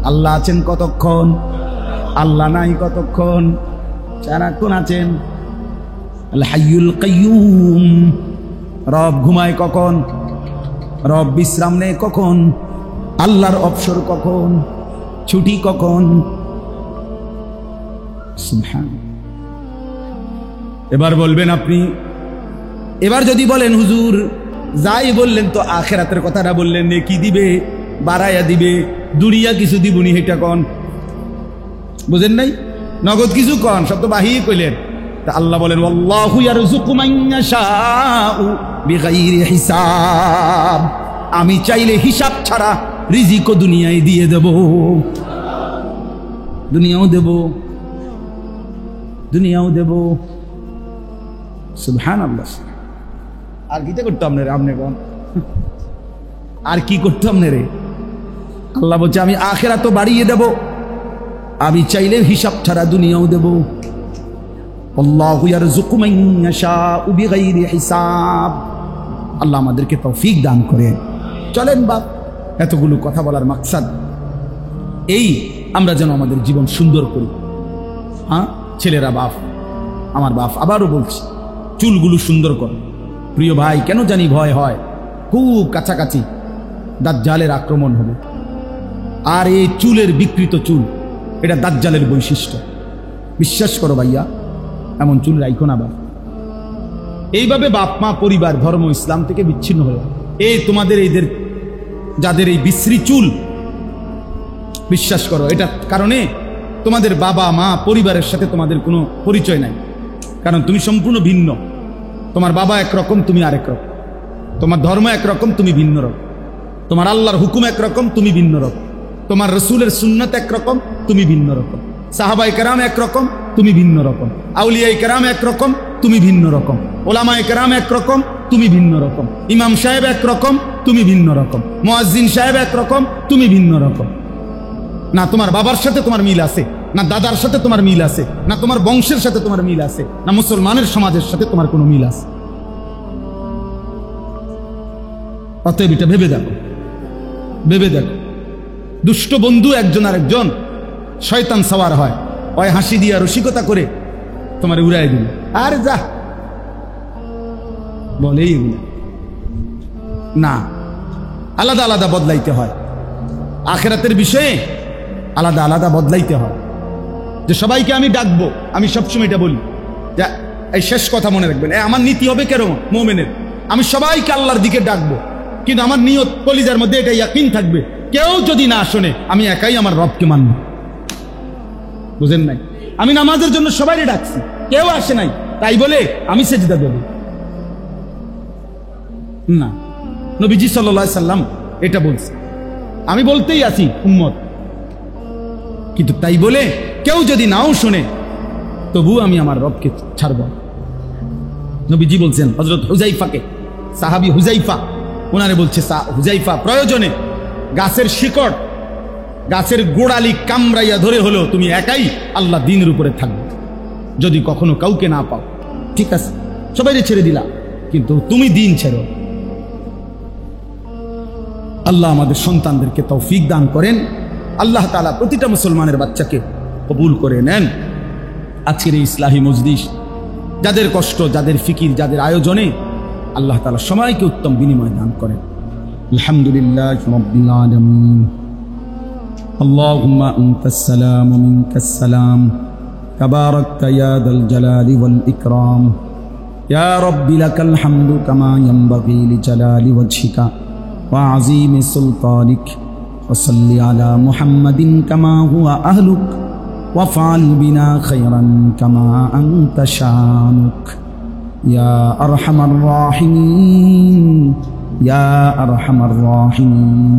আল্লাহ আছেন কতক্ষণ? আল্লাহ নাই কতক্ষণ? সারাক্ষণ আছেন। আল হাইয়ুল কাইয়ুম, রব ঘুমায় কখন? রব বিশ্রাম নেয় কখন? আল্লাহর অবসর কখন? ছুটি কখন? এবার বলবেন আপনি, এবার যদি বলেন হুজুর যাই বললেন তো আখিরাতের কথাটা বললেন, নেকি দিবে, বাড়াইয়া দিবে, দুনিয়া কিছু দিবনি, এটা কন? বুঝেন নাই? নগদ কিছু কন? সব তো বাহিয়ে কইলেন। তা আল্লাহ বলেন ওয়াল্লাহু ইয়ারযুকু মান ইয়াশাউ বিগাইরি হিসাব, আমি চাইলে হিসাব ছাড়া রিজিকও দুনিয়ায় দিয়ে দেব। দুনিয়াও দেব, দুনিয়াও দেব। সুবহানাল্লাহ। আর কিটা করতাম না রে আপনি কোন? আর কি করতাম না রে? আল্লাহ বলছে আমি আখিরাতও বাড়িয়ে দেব, আমি চাইলে হিসাব ছাড়া দুনিয়াও দেব। আল্লাহু ইয়ারযুকু মান ইয়াশাউ বিগাইরি হিসাব। আল্লাহ আমাদেরকে তৌফিক দান করে। চলেন বাপ, এতগুলো কথা বলার মাকসাদ এই, আমরা যেন আমাদের জীবন সুন্দর করি। হ্যাঁ ছেলেরা, বাপ, আমার বাপ আবারও বলছি, চুলগুলো সুন্দর কর। প্রিয় ভাই, কেন জানি ভয় হয়, খুব কাছাকাছি দাজ্জালের আক্রমণ হবে। আর এই চুলের বিকৃত চুল, এটা দাজ্জালের বৈশিষ্ট্য। বিশ্বাস করো ভাইয়া, এমন চুল রাইখো না বাপ। এইভাবে বাপ মা, পরিবার, ধর্ম, ইসলাম থেকে বিচ্ছিন্ন হয়ে এই তোমাদের এইদের যাদের এই বিশ্রী চুল, বিশ্বাস করো এটা কারণে তোমাদের বাবা মা পরিবারের সাথে তোমাদের কোনো পরিচয় নাই। কারণ তুমি সম্পূর্ণ ভিন্ন। তোমার বাবা একরকম, তুমি আরেক রকম। তোমার ধর্ম একরকম, তুমি ভিন্ন রকম। তোমার আল্লাহর হুকুম একরকম, তুমি ভিন্ন রকম। তোমার রসুলের সুন্নাত একরকম, তুমি ভিন্ন রকম। সাহাবায়ে কেরাম একরকম, তুমি ভিন্ন রকম। আউলিয়ায়ে কেরাম একরকম, তুমি ভিন্ন রকম। ওলামায়ে কেরাম একরকম, তুমি ভিন্ন রকম। ইমাম সাহেব একরকম, তুমি ভিন্ন রকম। মুয়াজ্জিন সাহেব একরকম, তুমি ভিন্ন রকম। না তোমার বাবার সাথে তোমার মিল আছে, না দাদার সাথে তোমার মিল আছে, না তোমার বংশের সাথে তোমার মিল আছে, না মুসলমানের সমাজের সাথে তোমার কোনো মিল আছে। অতএব এটা ভেবে দেখো, ভেবে দেখো। দুষ্ট বন্ধু একজন আরেকজন শয়তান সওয়ার হয়, ওই হাসি দিয়া রসিকতা করে তোমার উড়াই দিল, আর যা বলেই এগুলো না। আলাদা আলাদা বদলাইতে হয়, আখিরাতের বিষয়ে আলাদা আলাদা বদলাইতে হয়। যে সবাইকে আমি ডাকবো, আমি সবসময় এটা বলি যে এই শেষ কথা মনে রাখবেন, আমার নীতি হবে কেরম মুমিনের, আমি সবাইকে আল্লাহর দিকে ডাকবো, কিন্তু আমার নিয়ত কলিজার মধ্যে এটা ইয়াকিন থাকবে, কেউ যদি না শোনে আমি একাই আমার রবকে মানব। বুঝেন নাই? আমি নামাজের জন্য সবাইকে ডাকছি, কেউ আসে নাই, তাই বলে আমি সেজদা দেব না। নবীজি সাল্লাল্লাহু আলাইহি সাল্লাম এটা বলছে, আমি বলতেই আছি উম্মত, কিন্তু তাই বলে কেউ যদি নাও শোনে তবু আমি আমার রবকে ছাড়ব। নবীজি বলছেন হযরত হুযাইফাকে, সাহাবী হুযাইফা, ওনারে বলছে হুযাইফা, প্রয়োজনে গাছের শিকড়, গাছের গোড়ালি কামড়াইয়া ধরে হলো তুমি একাই আল্লাহ দ্বীনের উপরে থাকবে, যদি কখনো কাউকে না পাও ঠিক আছে, সবাইকে ছেড়ে দিলা, কিন্তু তুমি দ্বীন ছেড়ো। আল্লাহ আমাদের সন্তানদেরকে তৌফিক দান করেন। আল্লাহ তাআলা প্রতিটা মুসলমানের বাচ্চাকে কবুল করে নেন। আজকের এই ইসলাহি মজলিস, যাদের কষ্ট, যাদের ফিকির, যাদের আয়োজনে আল্লাহ তাআলা সবাইকে উত্তম বিনিময় দান করেন। আলহামদুলিল্লাহ রাব্বিল আলামিন। আল্লাহুম্মা আনতাস সালাম ওয়া মিনকাস সালাম, তাবারাকতা ইয়া যাল জালালি ওয়াল ইকরাম। ইয়া রাব্বি লাকাল হামদু কামা ইয়ানবাগি লিজালালি ওয়াজহিকা ওয়া আযীমি সুলতানিক। وصل على محمد كما هو أهلك وفعل بنا خيرا كما أنت شانك يا أرحم الراحمين يا أرحم الراحمين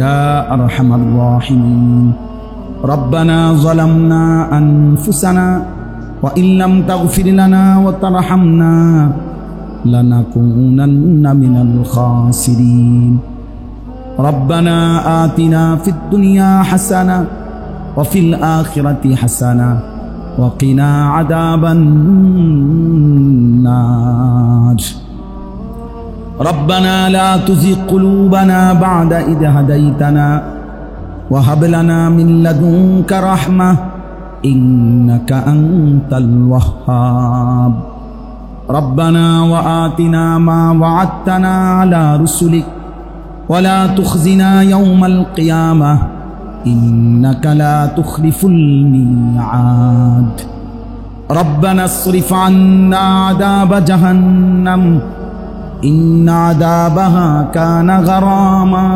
يا أرحم الراحمين. ربنا ظلمنا أنفسنا وإن لم تغفر لنا وترحمنا لنكونن من الخاسرين. ربنا آتنا في الدنيا حسنة وفي الآخرة حسنة وقنا عذاب النار. ربنا لا تزغ قلوبنا بعد إذ هديتنا وهب لنا من لدنك رحمة إنك أنت الوهاب. ربنا وآتنا ما وعدتنا على رسلك ولا تخزنا يوم القيامة إنك لا تخلف الميعاد. ربنا اصرف عنا عذاب جهنم إن عذابها كان غراما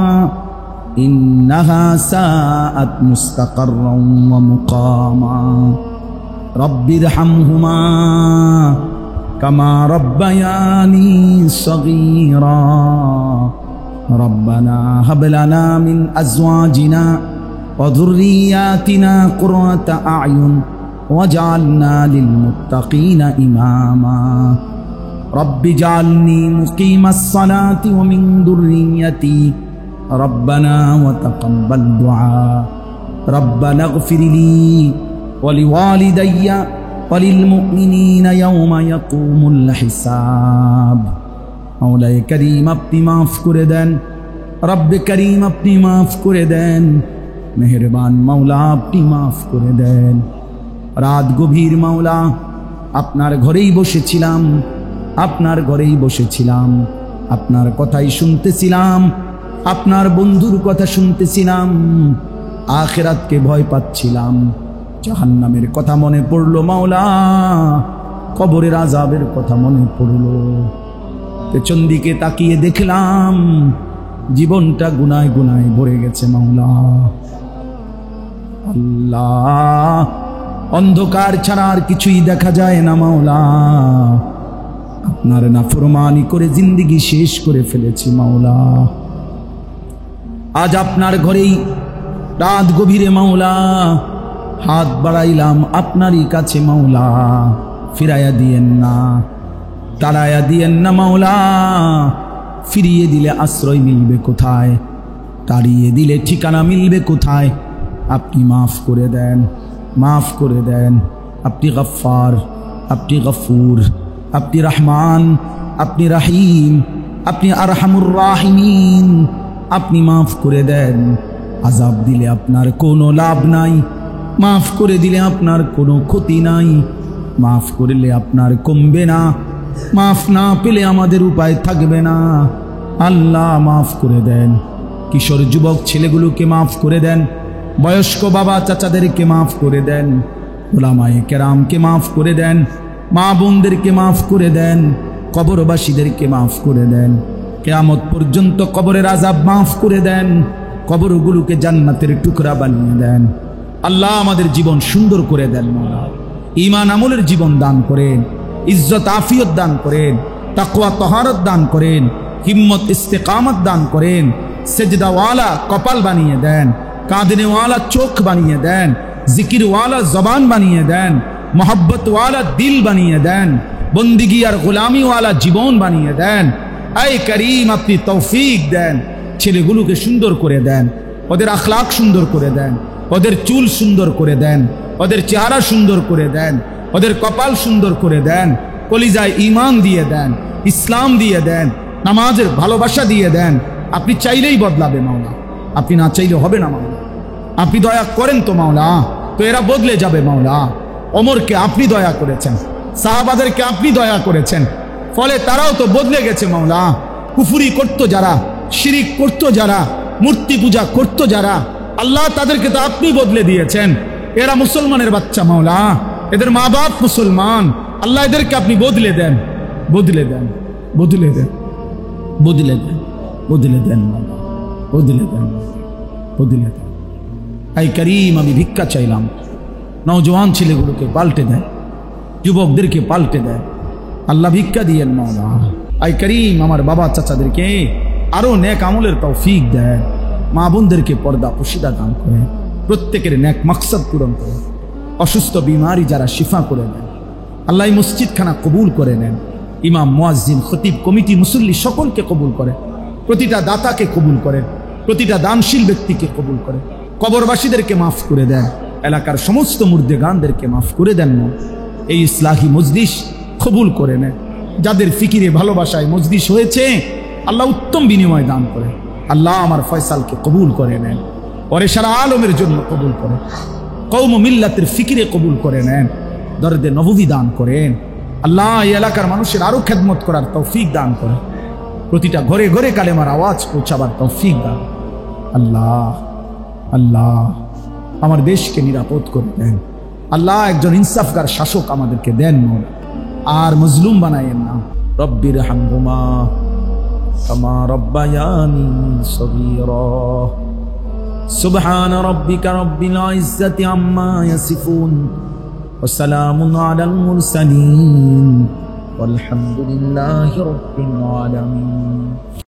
إنها ساءت مستقرا ومقاما. رب ارحمهما كما ربياني صغيرا. ربنا هب لنا من أزواجنا وذرياتنا قرة أعين واجعلنا للمتقين إماما. رب اجعلني مقيم الصلاة ومن ذريتي ربنا وتقبل دعاء. ربنا اغفر لي ولوالدي وللمؤمنين يوم يقوم الحساب. মাওলায়ে করিম আপনি মাফ করে দেন, রব্বে করিম আপনি মাফ করে দেন, মেহেরবান মাওলা আপনি মাফ করে দেন। রাত গভীর মাওলা, আপনার ঘরেই বসেছিলাম, আপনার ঘরেই বসেছিলাম, আপনার কথাই শুনতেছিলাম, আপনার বন্ধুর কথা শুনতেছিলাম, আখিরাতকে ভয় পাচ্ছিলাম, জাহান্নামের কথা মনে পড়লো মাওলা, কবরের আযাবের কথা মনে পড়লো। পেছন দিকে তাকিয়ে দেখলাম জীবনটা গুনায় গুনায় ভরে গেছে মাওলা। আল্লাহ, অন্ধকার ছাড়া আর কিছুই দেখা যায় না মাওলা। আপনার নাফরমানি করে জিন্দেগি শেষ করে ফেলেছি মাওলা। আজ আপনার ঘরেই রাত গভীরে মাওলা হাত বাড়াইলাম আপনারই কাছে মাওলা, ফিরাইয়া দিয়েন না, তাড়াইয়া দিয়েন না মাওলা। ফিরিয়ে দিলে আশ্রয় মিলবে কোথায়, তাড়িয়ে দিলে ঠিকানা মিলবে কোথায়? আপনি মাফ করে দেন, মাফ করে দেন। আপনি গফফার, আপনি গফুর, আপনি রহমান, আপনি রহিম, আপনি আরহামুর রাহিমিন। আপনি মাফ করে দেন। আযাব দিলে আপনার কোনো লাভ নাই, মাফ করে দিলে আপনার কোনো ক্ষতি নাই, মাফ করলে আপনার কমবে না, মাফ না পেলে আমাদের উপায় থাকবে না। আল্লাহ মাফ করে দেন। কিশোর যুবক ছেলেগুলোকে মাফ করে দেন, বয়স্ক বাবা চাচাদেরকে মাফ করে দেন, উলামায়ে কেরামকে মাফ করে দেন, মা বোনদেরকে মাফ করে দেন, কবরবাসীদেরকে মাফ করে দেন। কিয়ামত পর্যন্ত কবরের আযাব মাফ করে দেন, কবরগুলোকে জান্নাতের টুকরা বানিয়ে দেন। আল্লাহ আমাদের জীবন সুন্দর করে দেন মাওলা। ঈমান আমলের জীবন দান করেন, ইজ্জত আফিয়ত দান করেন, তাকওয়া তাহারত দান করেন, হিম্মত ইস্তেকামত দান করেন। সেজদাওয়ালা কপাল বানিয়ে দেন, কাঁদনেওয়ালা চোখ বানিয়ে দেন, জিকিরওয়ালা জবান বানিয়ে দেন, মোহব্বতওয়ালা দিল বানিয়ে দেন, বন্দিগি আর গোলামিওয়ালা জীবন বানিয়ে দেন। আয় করিম আপনি তৌফিক দেন। ছেলেগুলোকে সুন্দর করে দেন, ওদের আখলাক সুন্দর করে দেন, ওদের চুল সুন্দর করে দেন, ওদের চেহারা সুন্দর করে দেন, ওদের কপাল সুন্দর করে দেন, কলিজায় ঈমান দিয়ে দেন, ইসলাম দিয়ে দেন, নামাজের ভালোবাসা দিয়ে দেন। আপনি চাইলেই বদলাবে মাওলা, আপনি না চাইলে হবে না মাওলা। আপনি দয়া করেন তো মাওলা, তো এরা বদলে যাবে মাওলা। ওমরকে আপনি দয়া করেছেন, সাহাবাদেরকে আপনি দয়া করেছেন, ফলে তারাও তো বদলে গেছে মাওলা। কুফরি করতো যারা, শিরিক করতো যারা, মূর্তি পূজা করতো যারা, আল্লাহ তাদেরকে তো আপনি বদলে দিয়েছেন। এরা মুসলমানের বাচ্চা মাওলা, এদের মা বাপ মুসলমান। আল্লাহ এদেরকে আপনি বদলে দেন, বদলে দেন, বদলে দেন, বদলে দেন, বদলে দেন মাওলা, বদলে দেন, বদলে দেন। আয় করিম আমি ভিক্ষা চাইলাম, নওজওয়ান ছেলেগুলোকে পাল্টে দেয়, যুবকদেরকে পাল্টে দেয়। আল্লাহ ভিক্ষা দিয়েন মাওলা। আয় করিম আমার বাবা চাচাদেরকে আরো নেক আমলের তৌফিক দেয়, মা বোনদেরকে পর্দা পুশিদা দান করে, প্রত্যেকের নেক মাকসাদ পূরণ করে, অসুস্থ বিমারি যারা শিফা করে দেন। আল্লাহ মসজিদখানা কবুল করে নেন। ইমাম, মুয়াজ্জিন, খতিব, কমিটি, মুসল্লি সকলকে কবুল করে, প্রতিটা দাতাকে কবুল করেন, প্রতিটা দানশীল ব্যক্তিকে কবুল করে, কবরবাসীদেরকে মাফ করে দেন, এলাকার সমস্ত মুর্দেগানদেরকে মাফ করে দেন। এই ইসলাহি মজলিস কবুল করে নেন। যাদের ফিকিরে ভালোবাসায় মজলিস হয়েছে আল্লাহ উত্তম বিনিময় দান করে। আল্লাহ আমার ফয়সালকে কবুল করে নেন, পরে সারা আলমের জন্য কবুল করে, কওম মিল্লাতের ফিকিরে কবুল করে নেন, দরদে নববী দান করেন। আল্লাহ এই এলাকার মানুষের আরো খেদমত করার তৌফিক দান করে, প্রতিটা ঘরে ঘরে কালেমার আওয়াজ পৌঁছাবার তৌফিক দান। আল্লাহ আল্লাহ আমার দেশকে নিরাপদ করে দেন। আল্লাহ একজন ইনসাফগার শাসক আমাদেরকে দেন, আর মজলুম বানায়েন না। রব্বির হামহুমা কামা রব্বায়ানি সগীরা। সুবহান রাব্বিকা রাব্বিল ইজ্জাতি আম্মা ইয়াসিফুন ওয়া সালামুন আলাল মুরসালিন ওয়ালহামদুলিল্লাহি রাব্বিল আলামিন।